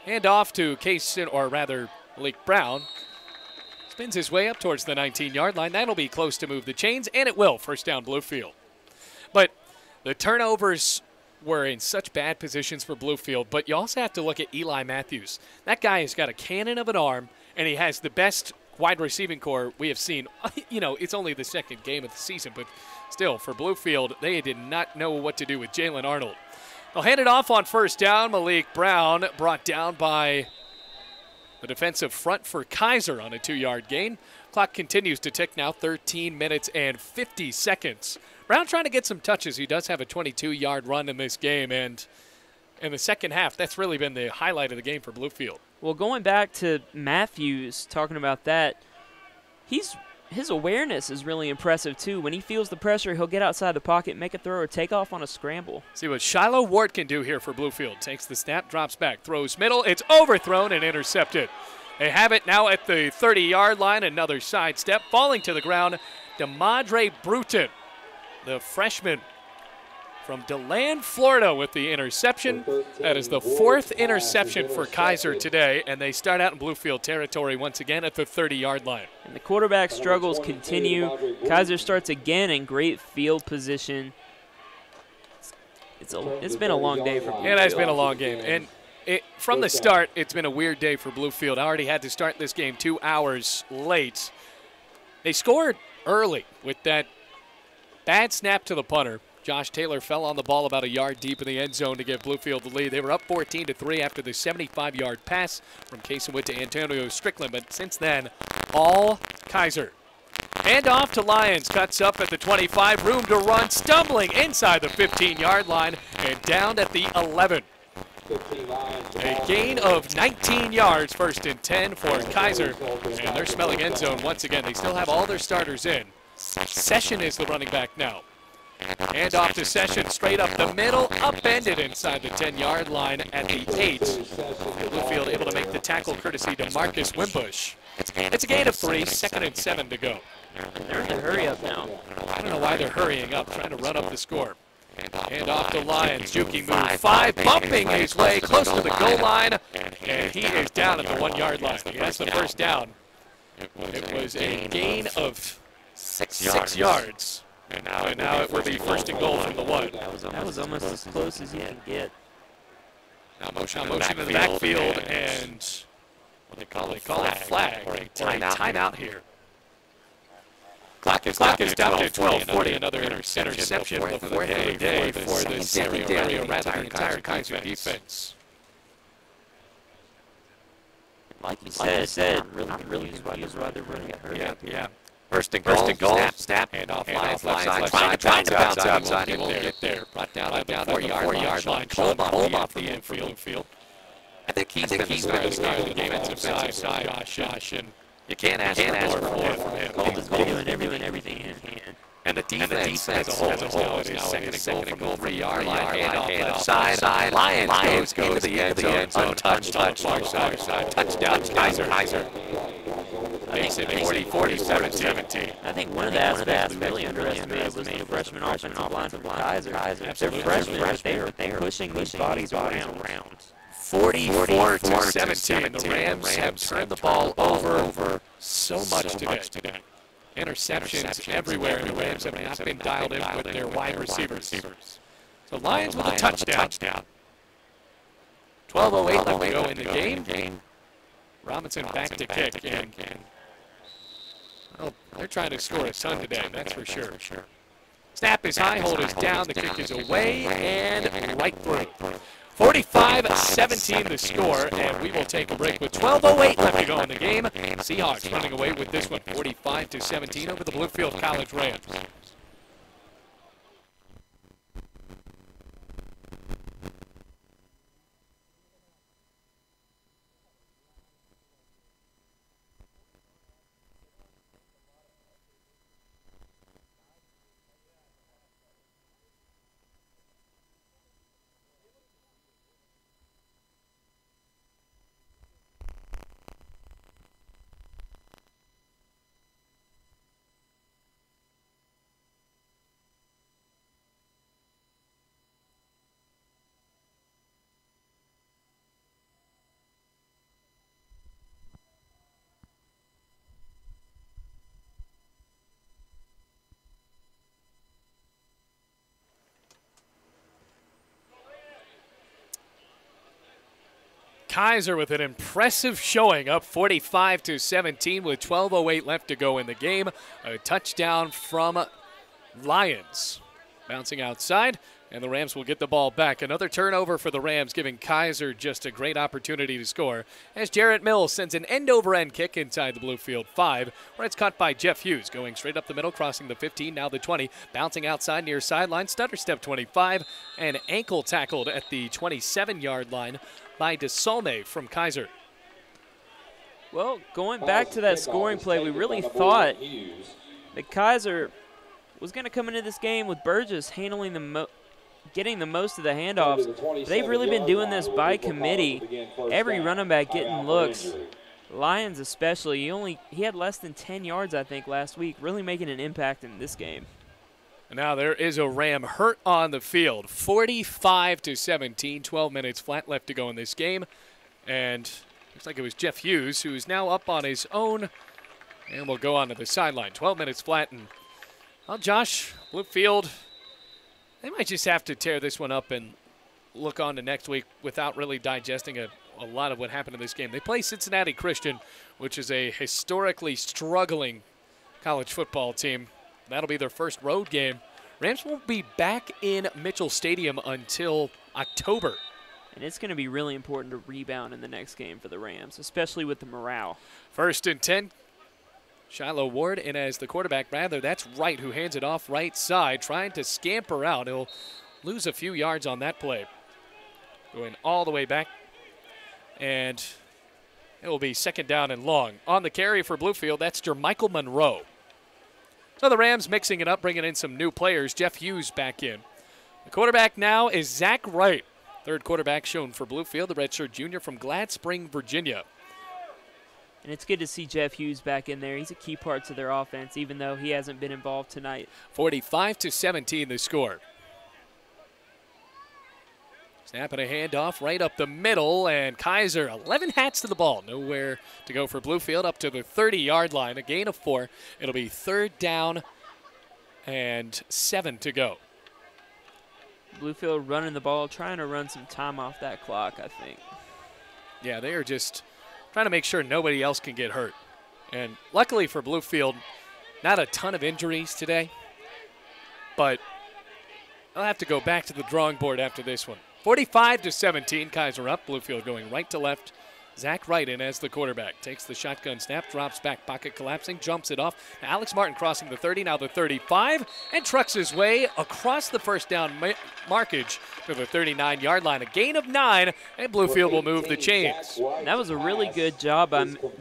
Hand off to Malik Brown. Spins his way up towards the 19-yard line. That'll be close to move the chains, and it will. 1st down Bluefield. But the turnovers were in such bad positions for Bluefield, but you also have to look at Eli Matthews. That guy has got a cannon of an arm, and he has the best wide receiving core we have seen. You know, it's only the 2nd game of the season, but still, for Bluefield, they did not know what to do with Jalen Arnold. They'll hand it off on 1st down. Malik Brown brought down by the defensive front for Kaiser on a 2-yard gain. Clock continues to tick now, 13 minutes and 50 seconds. Brown trying to get some touches. He does have a 22-yard run in this game, and in the 2nd half, that's really been the highlight of the game for Bluefield. Well, going back to Matthews, talking about that, his awareness is really impressive, too. When he feels the pressure, he'll get outside the pocket, make a throw, or take off on a scramble. See what Shiloh Ward can do here for Bluefield. Takes the snap, drops back, throws middle. It's overthrown and intercepted. They have it now at the 30-yard line. Another sidestep, falling to the ground. DeMadre Bruton, the freshman from DeLand, Florida with the interception. That is the 4th interception for Keiser today, and they start out in Bluefield territory once again at the 30-yard line. And the quarterback struggles continue. Keiser starts again in great field position. It's been a long day for Bluefield. It has been a long game. And from the start, it's been a weird day for Bluefield. I already had to start this game 2 hours late. They scored early with that bad snap to the punter. Josh Taylor fell on the ball about a yard deep in the end zone to give Bluefield the lead. They were up 14-3 after the 75-yard pass from Keiser to Antonio Strickland, but since then, all Keiser. Hand off to Lyons, cuts up at the 25, room to run, stumbling inside the 15-yard line and down at the 11. A gain of 19 yards, 1st and 10 for Keiser, and they're smelling end zone once again. They still have all their starters in. Session is the running back now. Hand off to Session, straight up the middle, upended inside the 10-yard line at the 8. Bluefield able to make the tackle courtesy to Marcus Wimbush. It's a gain of 3, 2nd and 7 to go. They're in a hurry up now. I don't know why they're hurrying up, trying to run up the score. Hand off to Lyons, juking move 5, bumping his way close to the goal line, and he is down at the 1-yard line. He has the first down. It was a gain of 6 yards. And now it will be 1st and goal from the 1. That was almost as close as you can get. Now motion in the backfield, and they call it flag or a timeout here. Clock is down to 12:40. Another interception, the 4th of the day for the area, rather than the entire Kaiser defense. Like you said, really is why they're running it. Yeah. First and goal, snap, hand off Lyons, left side, trying to bounce outside, he won't get there. Brought down at the 4-yard line, pulled off the infield. I think he's been the star of the defensive side, Josh, and you can't ask for more from him. Called his video and everything in hand. And the defense as a whole is now at his 2nd and goal, 3-yard line, hand off left side. Lyons goes to the end zone, untouched, far side, touchdown, Kaiser. Makes it 40-17. I think one of the aspects we really underestimated was the freshman offensive line from Kaiser. They're freshmen, but they are pushing these bodies around. 44-17. The Rams have turned the ball over so much today. Interceptions everywhere, and the Rams have not been dialed in with their wide receivers. So Lions with a touchdown. 12:08 left to go in the game. Robinson back to kick, and they're trying to score a ton today, that's for sure. Snap is high, hold is down, the kick is away, and right through. 45-17 the score, and we will take a break with 12:08 left to go in the game. Seahawks running away with this one, 45-17 over the Bluefield College Rams. Kaiser with an impressive showing, up 45-17 with 12:08 left to go in the game. A touchdown from Lyons. Bouncing outside, and the Rams will get the ball back. Another turnover for the Rams, giving Kaiser just a great opportunity to score, as Jarrett Mills sends an end-over-end kick inside the Bluefield 5, where it's caught by Jeff Hughes, going straight up the middle, crossing the 15, now the 20, bouncing outside near sideline, stutter step 25, and ankle tackled at the 27-yard line by DeSalme from Kaiser. Well, going back to that scoring play, we really thought that Kaiser was going to come into this game with Burgess handling getting the most of the handoffs. They've really been doing this by committee. Every running back getting looks. Lyons especially. He had less than 10 yards, I think, last week, really making an impact in this game. And now there is a Ram hurt on the field. 45-17, 12 minutes flat left to go in this game. And looks like it was Jeff Hughes, who is now up on his own and will go on to the sideline. 12 minutes flat. And, well, Josh, Bluefield, they might just have to tear this one up and look on to next week without really digesting a lot of what happened in this game. They play Cincinnati Christian, which is a historically struggling college football team. That'll be their first road game. Rams won't be back in Mitchell Stadium until October. And it's going to be really important to rebound in the next game for the Rams, especially with the morale. 1st and 10. Shiloh Ward in as the quarterback. Rather, that's Wright who hands it off right side, trying to scamper out. He'll lose a few yards on that play. Going all the way back. And it will be 2nd down and long. On the carry for Bluefield, that's Jermichael Monroe. So the Rams mixing it up, bringing in some new players. Jeff Hughes back in. The quarterback now is Zach Wright. 3rd quarterback shown for Bluefield, the redshirt junior from Glad Spring, Virginia. And it's good to see Jeff Hughes back in there. He's a key part to their offense, even though he hasn't been involved tonight. 45-17 the score. Snap and a handoff right up the middle, and Kaiser, 11 hats to the ball. Nowhere to go for Bluefield, up to the 30-yard line, a gain of 4. It'll be 3rd down and 7 to go. Bluefield running the ball, trying to run some time off that clock, I think. Yeah, they are just trying to make sure nobody else can get hurt. And luckily for Bluefield, not a ton of injuries today, but I'll have to go back to the drawing board after this one. 45-17, Kaiser up. Bluefield going right to left. Zach Wright in as the quarterback. Takes the shotgun snap, drops back, pocket collapsing, jumps it off. Now Alex Martin crossing the 30, now the 35, and trucks his way across the first down markage to the 39-yard line. A gain of 9, and Bluefield will move the chains. That was a really good job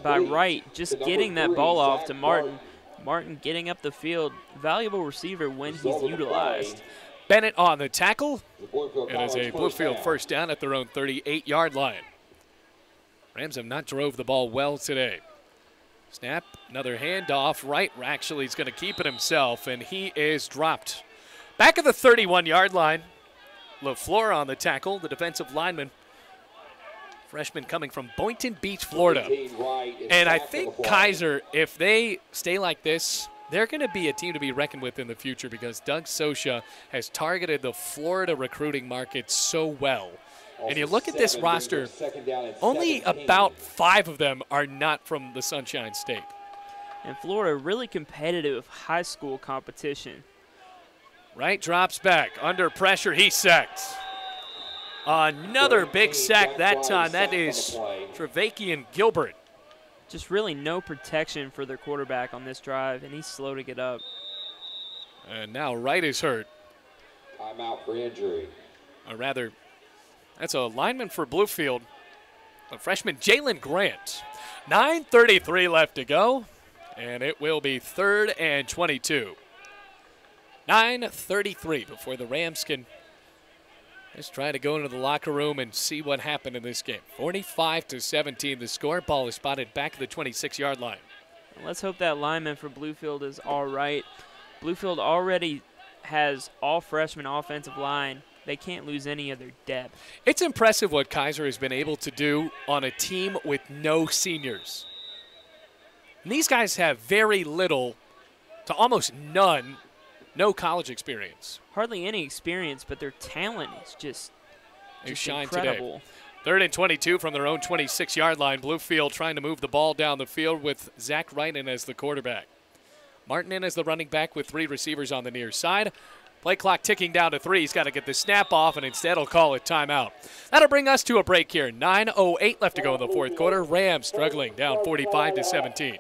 by Wright, just getting that ball off to Martin. Martin getting up the field. Valuable receiver when he's utilized. Bennett on the tackle. It is a Bluefield first down at their own 38-yard line. Rams have not drove the ball well today. Snap, another handoff. Wright actually is going to keep it himself, and he is dropped. Back at the 31-yard line. LaFleur on the tackle, the defensive lineman. Freshman coming from Boynton Beach, Florida. And I think Kaiser, if they stay like this, they're going to be a team to be reckoned with in the future because Doug Sosha has targeted the Florida recruiting market so well. And you look at this roster, only about 5 of them are not from the Sunshine State. And Florida, really competitive high school competition. Wright drops back. Under pressure, he sacks. Another big sack that time. That is Trevakian Gilbert. Just really no protection for their quarterback on this drive, and he's slow to get up. And now Wright is hurt. Timeout for injury. Or rather, that's a lineman for Bluefield, a freshman, Jalen Grant. 9:33 left to go, and it will be 3rd and 22. 9:33 before the Rams can just try to go into the locker room and see what happened in this game. 45-17 the score. Ball is spotted back at the 26-yard line. Let's hope that lineman for Bluefield is all right. Bluefield already has all freshman offensive line. They can't lose any of their depth. It's impressive what Kaiser has been able to do on a team with no seniors. And these guys have very little to almost none, no college experience. Hardly any experience, but their talent is just shine incredible. Today. 3rd and 22 from their own 26-yard line. Bluefield trying to move the ball down the field with Zach Wright in as the quarterback. Martin in as the running back with 3 receivers on the near side. Play clock ticking down to 3. He's got to get the snap off, and instead he'll call it timeout. That'll bring us to a break here. 9:08 left to go in the 4th quarter. Rams struggling, down 45-17.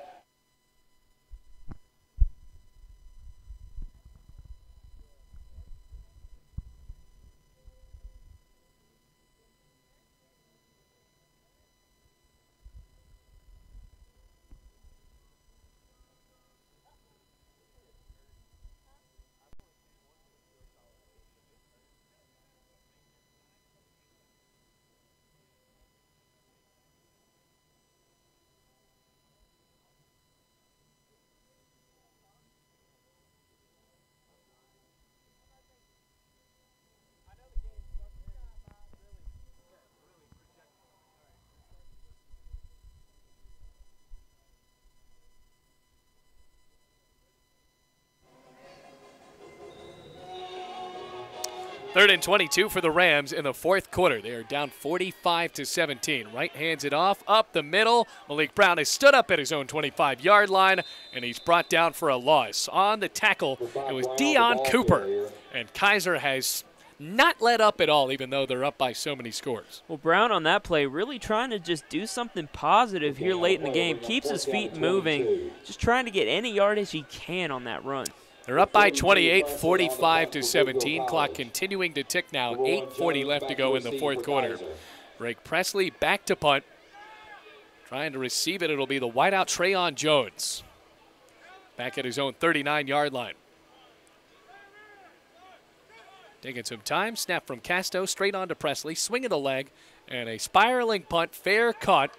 Third and 22 for the Rams in the fourth quarter. They are down 45-17. Wright hands it off up the middle. Malik Brown has stood up at his own 25-yard line, and he's brought down for a loss. On the tackle, it was Deion Cooper, and Kaiser has not let up at all, even though they're up by so many scores. Well, Brown on that play really trying to just do something positive here late in the game. Keeps his feet moving, just trying to get any yardage he can on that run. They're up by 28, 45-17. Clock continuing to tick now. 8:40 left to go in the fourth quarter. Drake Presley back to punt. Trying to receive it. It'll be the wideout Trayon Jones. Back at his own 39-yard line. Taking some time. Snap from Casto straight on to Presley. Swing of the leg. And a spiraling punt. Fair cut.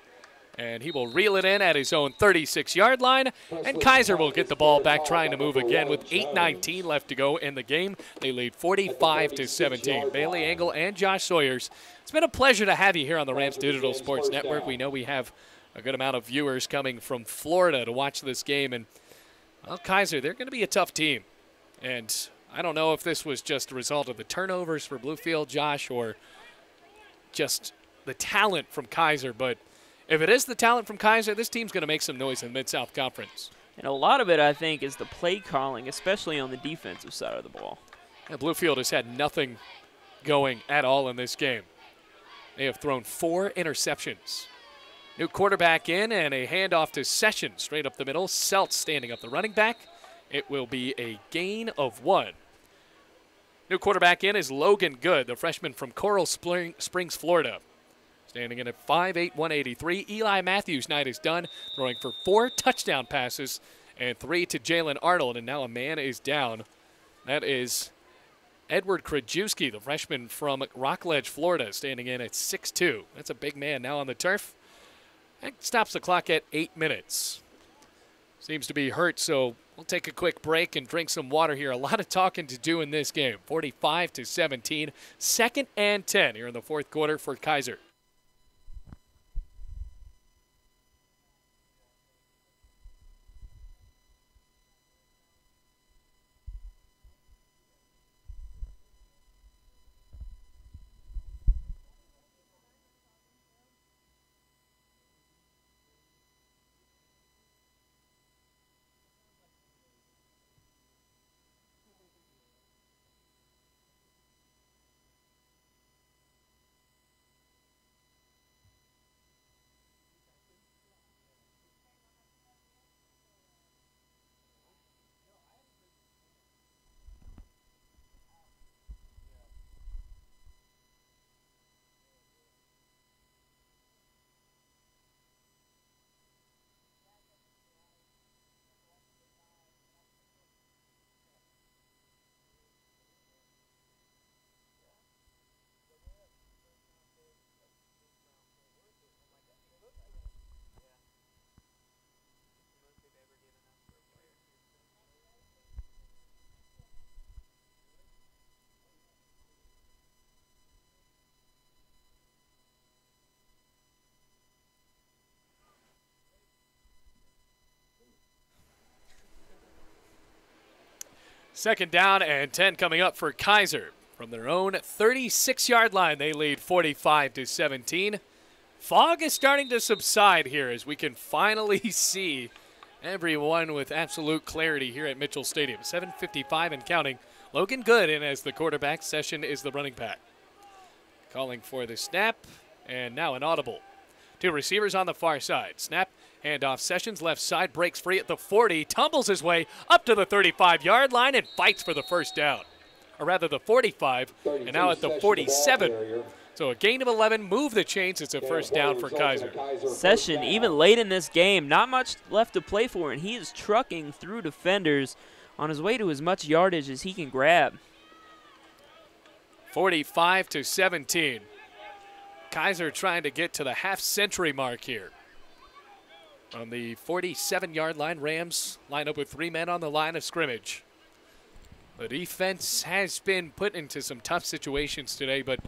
And he will reel it in at his own 36-yard line. And Kaiser will get the ball back, trying to move again with 8:19 left to go in the game. They lead 45-17. Bailey Engel and Josh Sawyers, it's been a pleasure to have you here on the Rams Digital Sports Network. We know we have a good amount of viewers coming from Florida to watch this game. And, well, Kaiser, they're going to be a tough team. And I don't know if this was just a result of the turnovers for Bluefield, Josh, or just the talent from Kaiser, but if it is the talent from Kaiser, this team's going to make some noise in the Mid-South Conference. And a lot of it, I think, is the play calling, especially on the defensive side of the ball. Yeah, Bluefield has had nothing going at all in this game. They have thrown 4 interceptions. New quarterback in and a handoff to Sessions straight up the middle. Selt standing up the running back. It will be a gain of 1. New quarterback in is Logan Good, the freshman from Coral Springs, Florida. Standing in at 5'8", 183. Eli Matthews' night is done, throwing for 4 touchdown passes and 3 to Jalen Arnold, and now a man is down. That is Edward Krajewski, the freshman from Rockledge, Florida, standing in at 6'2". That's a big man now on the turf. That stops the clock at 8 minutes. Seems to be hurt, so we'll take a quick break and drink some water here. A lot of talking to do in this game. 45-17, 2nd and 10 here in the fourth quarter for Kaiser. Second down and 10 coming up for Kaiser. From their own 36-yard line, they lead 45-17. Fog is starting to subside here as we can finally see everyone with absolute clarity here at Mitchell Stadium. 7:55 and counting. Logan Good in as the quarterback. Session is the running back. Calling for the snap, and now an audible. 2 receivers on the far side. Snap, handoff. Sessions left side, breaks free at the 40, tumbles his way up to the 35-yard line and fights for the first down. Or rather the 45, and now at the 47. So a gain of 11, move the chains. It's a first down for Kaiser. Session, even late in this game, not much left to play for, and he is trucking through defenders on his way to as much yardage as he can grab. 45-17. Kaiser trying to get to the half-century mark here. On the 47-yard line, Rams line up with 3 men on the line of scrimmage. The defense has been put into some tough situations today, but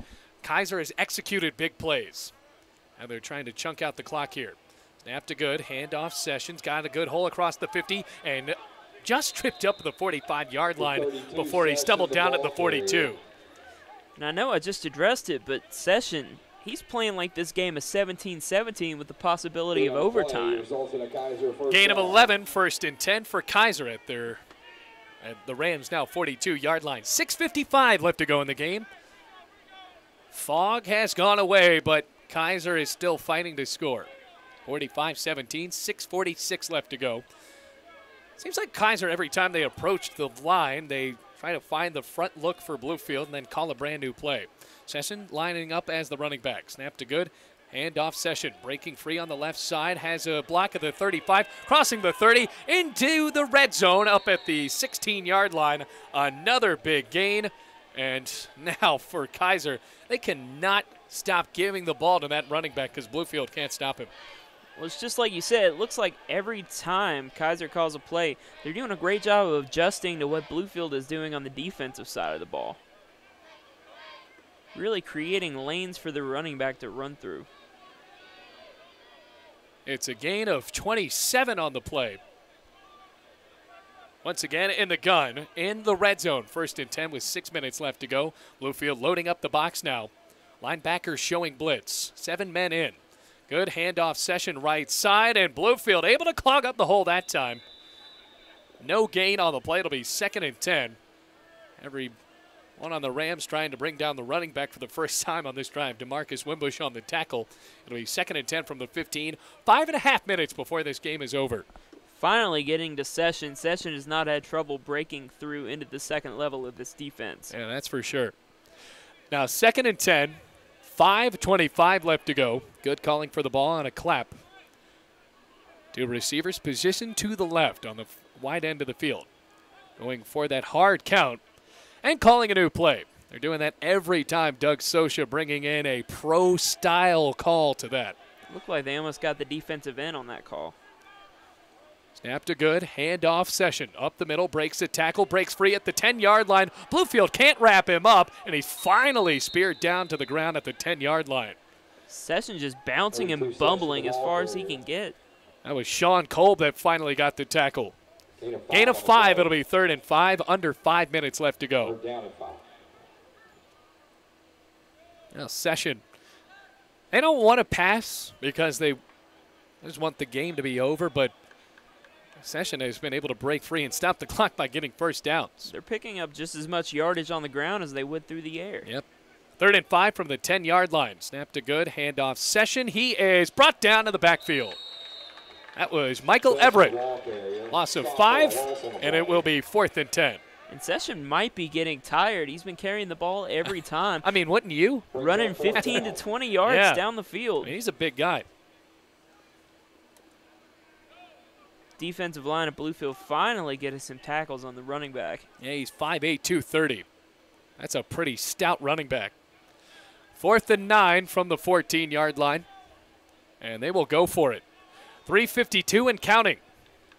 Kaiser has executed big plays. And they're trying to chunk out the clock here. Snap to Good, handoff Sessions, got a good hole across the 50, and just tripped up the 45-yard line before he stumbled down at the 42. And I know I just addressed it, but Session, he's playing like this game is 17-17 with the possibility of overtime. Gain of 11, 1st and 10 for Kaiser at the Rams now 42-yard line. 6:55 left to go in the game. Fog has gone away, but Kaiser is still fighting to score. 45-17, 6:46 left to go. Seems like Kaiser, every time they approach the line, they try to find the front look for Bluefield and then call a brand new play. Session lining up as the running back. Snap to good. Handoff Session. Breaking free on the left side. Has a block at the 35. Crossing the 30 into the red zone up at the 16-yard line. Another big gain. And now for Kaiser, they cannot stop giving the ball to that running back because Bluefield can't stop him. Well, it's just like you said, it looks like every time Kaiser calls a play, they're doing a great job of adjusting to what Bluefield is doing on the defensive side of the ball. Really creating lanes for the running back to run through. It's a gain of 27 on the play. Once again in the gun, in the red zone. 1st and 10 with 6 minutes left to go. Bluefield loading up the box now. Linebackers showing blitz. 7 men in. Good handoff Session right side, and Bluefield able to clog up the hole that time. No gain on the play. It'll be 2nd and 10. Every one on the Rams trying to bring down the running back for the first time on this drive. DeMarcus Wimbush on the tackle. It'll be 2nd and 10 from the 15. 5.5 minutes before this game is over. Finally getting to Session. Session has not had trouble breaking through into the second level of this defense. Yeah, that's for sure. Now 2nd and 10. 5:25 left to go. Good calling for the ball on a clap. Two receivers positioned to the left on the wide end of the field. Going for that hard count and calling a new play. They're doing that every time. Doug Sosha bringing in a pro-style call to that. Looked like they almost got the defensive end on that call. Snap to good, handoff Session. Up the middle, breaks a tackle, breaks free at the 10-yard line. Bluefield can't wrap him up, and he's finally speared down to the ground at the 10-yard line. Session just bouncing and bumbling as far as he can get. That was Sean Kolb that finally got the tackle. Gain of 5, it'll be 3rd and 5, under 5 minutes left to go. Now Session, they don't want to pass because they just want the game to be over, but Session has been able to break free and stop the clock by getting first downs. They're picking up just as much yardage on the ground as they would through the air. Yep. 3rd and 5 from the 10-yard line. Snap to good, handoff Session. He is brought down to the backfield. That was Michael Everett. Loss of 5, and it will be 4th and 10. And Session might be getting tired. He's been carrying the ball every time. I mean, wouldn't you? Running 15 to 20 yards down the field. I mean, he's a big guy. Defensive line of Bluefield finally getting some tackles on the running back. Yeah, he's 5'8", 230. That's a pretty stout running back. 4th and 9 from the 14-yard line. And they will go for it. 3:52 and counting.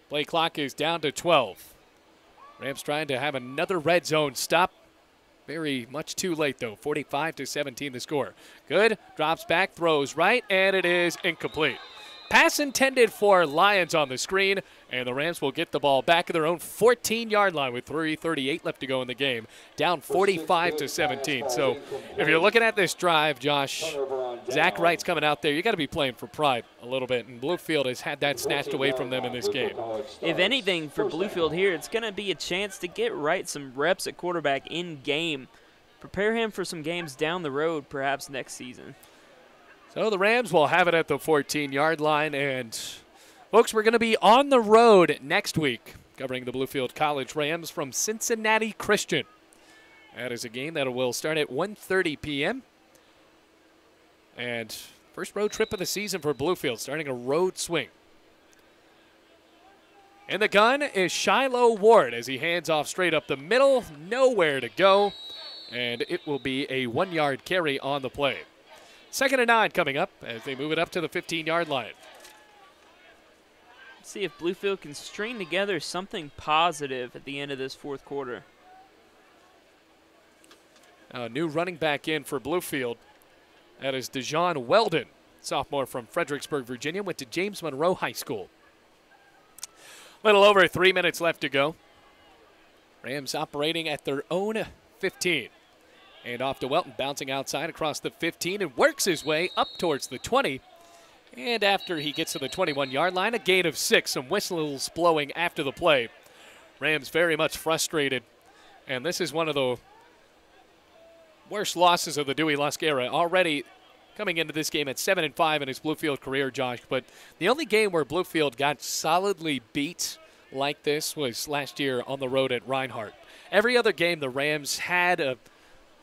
Play clock is down to 12. Rams trying to have another red zone stop. Very much too late, though. 45-17 the score. Good. Drops back, throws right, and it is incomplete. Pass intended for Lions on the screen, and the Rams will get the ball back at their own 14-yard line with 3:38 left to go in the game, down 45-17. So if you're looking at this drive, Josh, Zach Wright's coming out there. You got to be playing for pride a little bit, and Bluefield has had that snatched away from them in this game. If anything, for Bluefield here, it's going to be a chance to get Wright some reps at quarterback in game. Prepare him for some games down the road, perhaps next season. So the Rams will have it at the 14-yard line. And, folks, we're going to be on the road next week covering the Bluefield College Rams from Cincinnati Christian. That is a game that will start at 1:30 p.m. And first road trip of the season for Bluefield, starting a road swing. In the gun is Shiloh Ward as he hands off straight up the middle. Nowhere to go. And it will be a 1-yard carry on the play. 2nd and 9 coming up as they move it up to the 15-yard line. Let's see if Bluefield can string together something positive at the end of this fourth quarter. A new running back in for Bluefield. That is Dejon Weldon, sophomore from Fredericksburg, Virginia, went to James Monroe High School. Little over 3 minutes left to go. Rams operating at their own 15. And off to Welton, bouncing outside across the 15 and works his way up towards the 20. And after he gets to the 21-yard line, a gain of 6, some whistles blowing after the play. Rams very much frustrated. And this is one of the worst losses of the Dewey Lusk era. Already coming into this game at 7-5 in his Bluefield career, Josh. But the only game where Bluefield got solidly beat like this was last year on the road at Reinhardt. Every other game, the Rams had a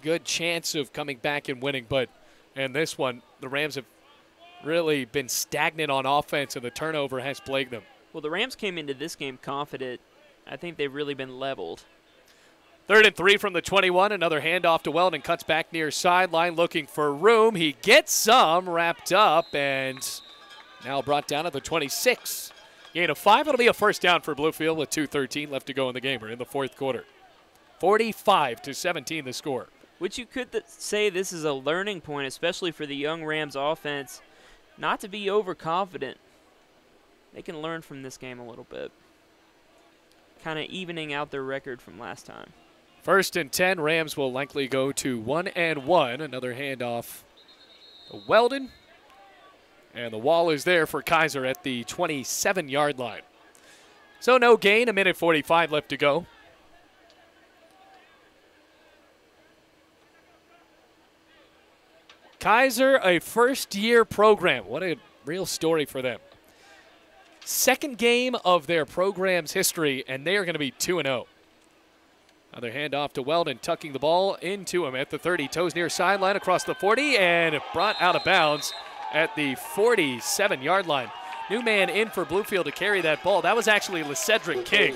good chance of coming back and winning. But in this one, the Rams have really been stagnant on offense, and the turnover has plagued them. Well, the Rams came into this game confident. I think they've really been leveled. 3rd and 3 from the 21. Another handoff to Weldon. Cuts back near sideline looking for room. He gets some wrapped up and now brought down at the 26. Gain of 5. It'll be a first down for Bluefield with 2:13 left to go in the game. We're in the 4th quarter. 45-17 the score. Which you could say this is a learning point, especially for the young Rams offense, not to be overconfident. They can learn from this game a little bit, kind of evening out their record from last time. 1st and 10. Rams will likely go to 1-1. Another handoff to Weldon. And the wall is there for Kaiser at the 27-yard line. So no gain, 1:45 left to go. Kaiser, a first-year program. What a real story for them. 2nd game of their program's history, and they are going to be 2-0. Another handoff to Weldon, tucking the ball into him at the 30. Toes near sideline across the 40, and brought out of bounds at the 47-yard line. New man in for Bluefield to carry that ball. That was actually LeCedric King.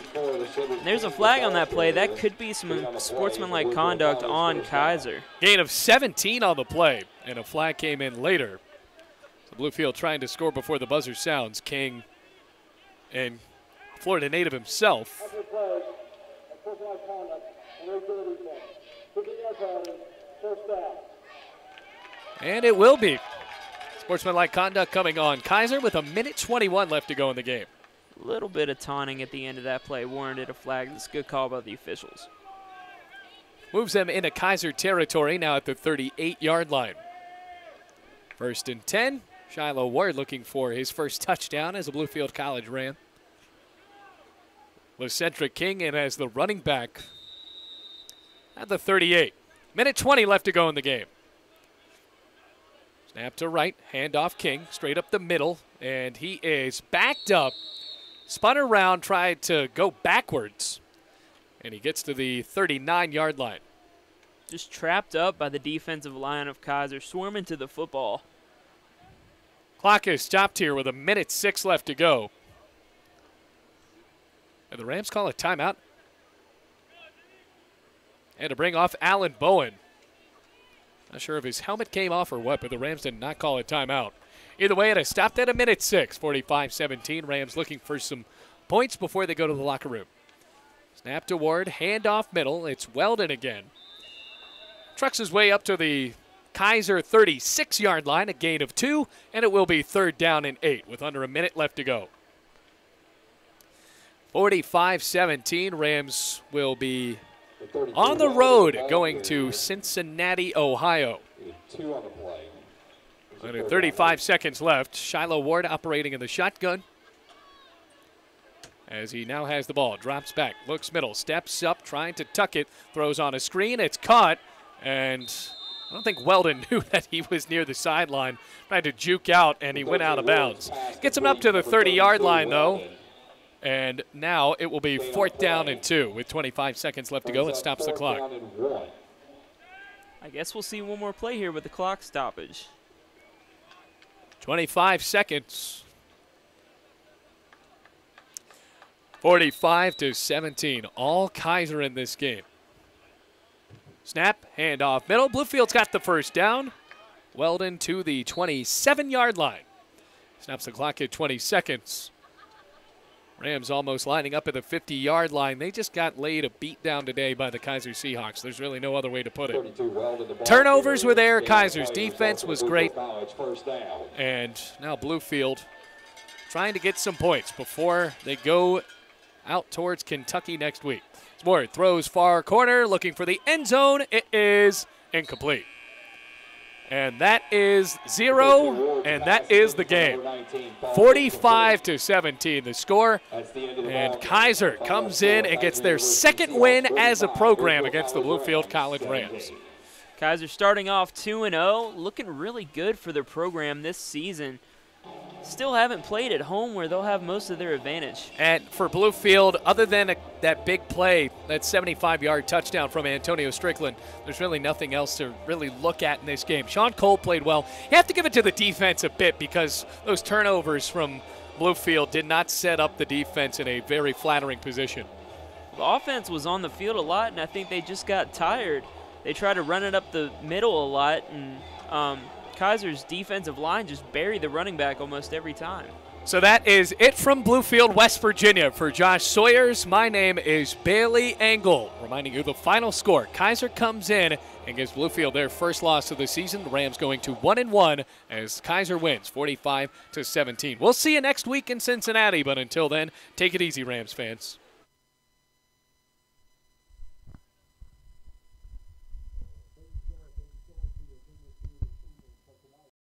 There's a flag on that play. That could be some sportsmanlike conduct on Kaiser. Gain of 17 on the play, and a flag came in later. So Bluefield trying to score before the buzzer sounds. King, and Florida native himself, and it will be sportsmanlike conduct coming on Kaiser with 1:21 left to go in the game. A little bit of taunting at the end of that play warranted a flag. That's a good call by the officials. Moves them into Kaiser territory now at the 38-yard line. 1st and 10. Shiloh Ward looking for his first touchdown as a Bluefield College Ram. LeCedric King in as the running back at the 38. 1:20 left to go in the game. Snap to right, handoff King, straight up the middle, and he is backed up, spun around, tried to go backwards, and he gets to the 39-yard line. Just trapped up by the defensive line of Kaiser, swarming to the football. Clock is stopped here with 1:06 left to go. And the Rams call a timeout. And to bring off Alan Bowen. Not sure if his helmet came off or what, but the Rams did not call a timeout. Either way, it has stopped at 1:06, 45-17. Rams looking for some points before they go to the locker room. Snap to Ward, handoff middle. It's Weldon again. Trucks his way up to the Kaiser 36-yard line, a gain of 2, and it will be 3rd down and 8 with under a minute left to go. 45-17, Rams will be on the road going to Cincinnati, Ohio. Under 35 seconds left. Shiloh Ward operating in the shotgun as he now has the ball. Drops back, looks middle, steps up, trying to tuck it, throws on a screen. It's caught, and I don't think Weldon knew that he was near the sideline. Tried to juke out, and he went out of bounds. Gets him up to the 30-yard line, though. And now it will be 4th down and 2 with 25 seconds left to go. It stops the clock. I guess we'll see one more play here with the clock stoppage. 25 seconds. 45-17. All Kaiser in this game. Snap, handoff middle. Bluefield's got the first down. Weldon to the 27-yard line. Snaps the clock at 20 seconds. Rams almost lining up at the 50-yard line. They just got laid a beat down today by the Kaiser Seahawks. There's really no other way to put it. Turnovers were there. Kaiser's defense was great. And now Bluefield trying to get some points before they go out towards Kentucky next week. Ward throws far corner, looking for the end zone. It is incomplete. And that is 0, and that is the game. 45-17 the score. And Kaiser comes in and gets their second win as a program against the Bluefield College Rams. Kaiser starting off 2-0, looking really good for their program this season. Still haven't played at home where they'll have most of their advantage. And for Bluefield, other than that big play, that 75-yard touchdown from Antonio Strickland, there's really nothing else to really look at in this game. Sean Cole played well. You have to give it to the defense a bit because those turnovers from Bluefield did not set up the defense in a very flattering position. The offense was on the field a lot, and I think they just got tired. They tried to run it up the middle a lot, and Kaiser's defensive line just buried the running back almost every time. So that is it from Bluefield, West Virginia. For Josh Sawyers, my name is Bailey Engel. Reminding you the final score. Kaiser comes in and gives Bluefield their first loss of the season. The Rams going to 1-1 as Kaiser wins 45-17. We'll see you next week in Cincinnati, but until then, take it easy, Rams fans.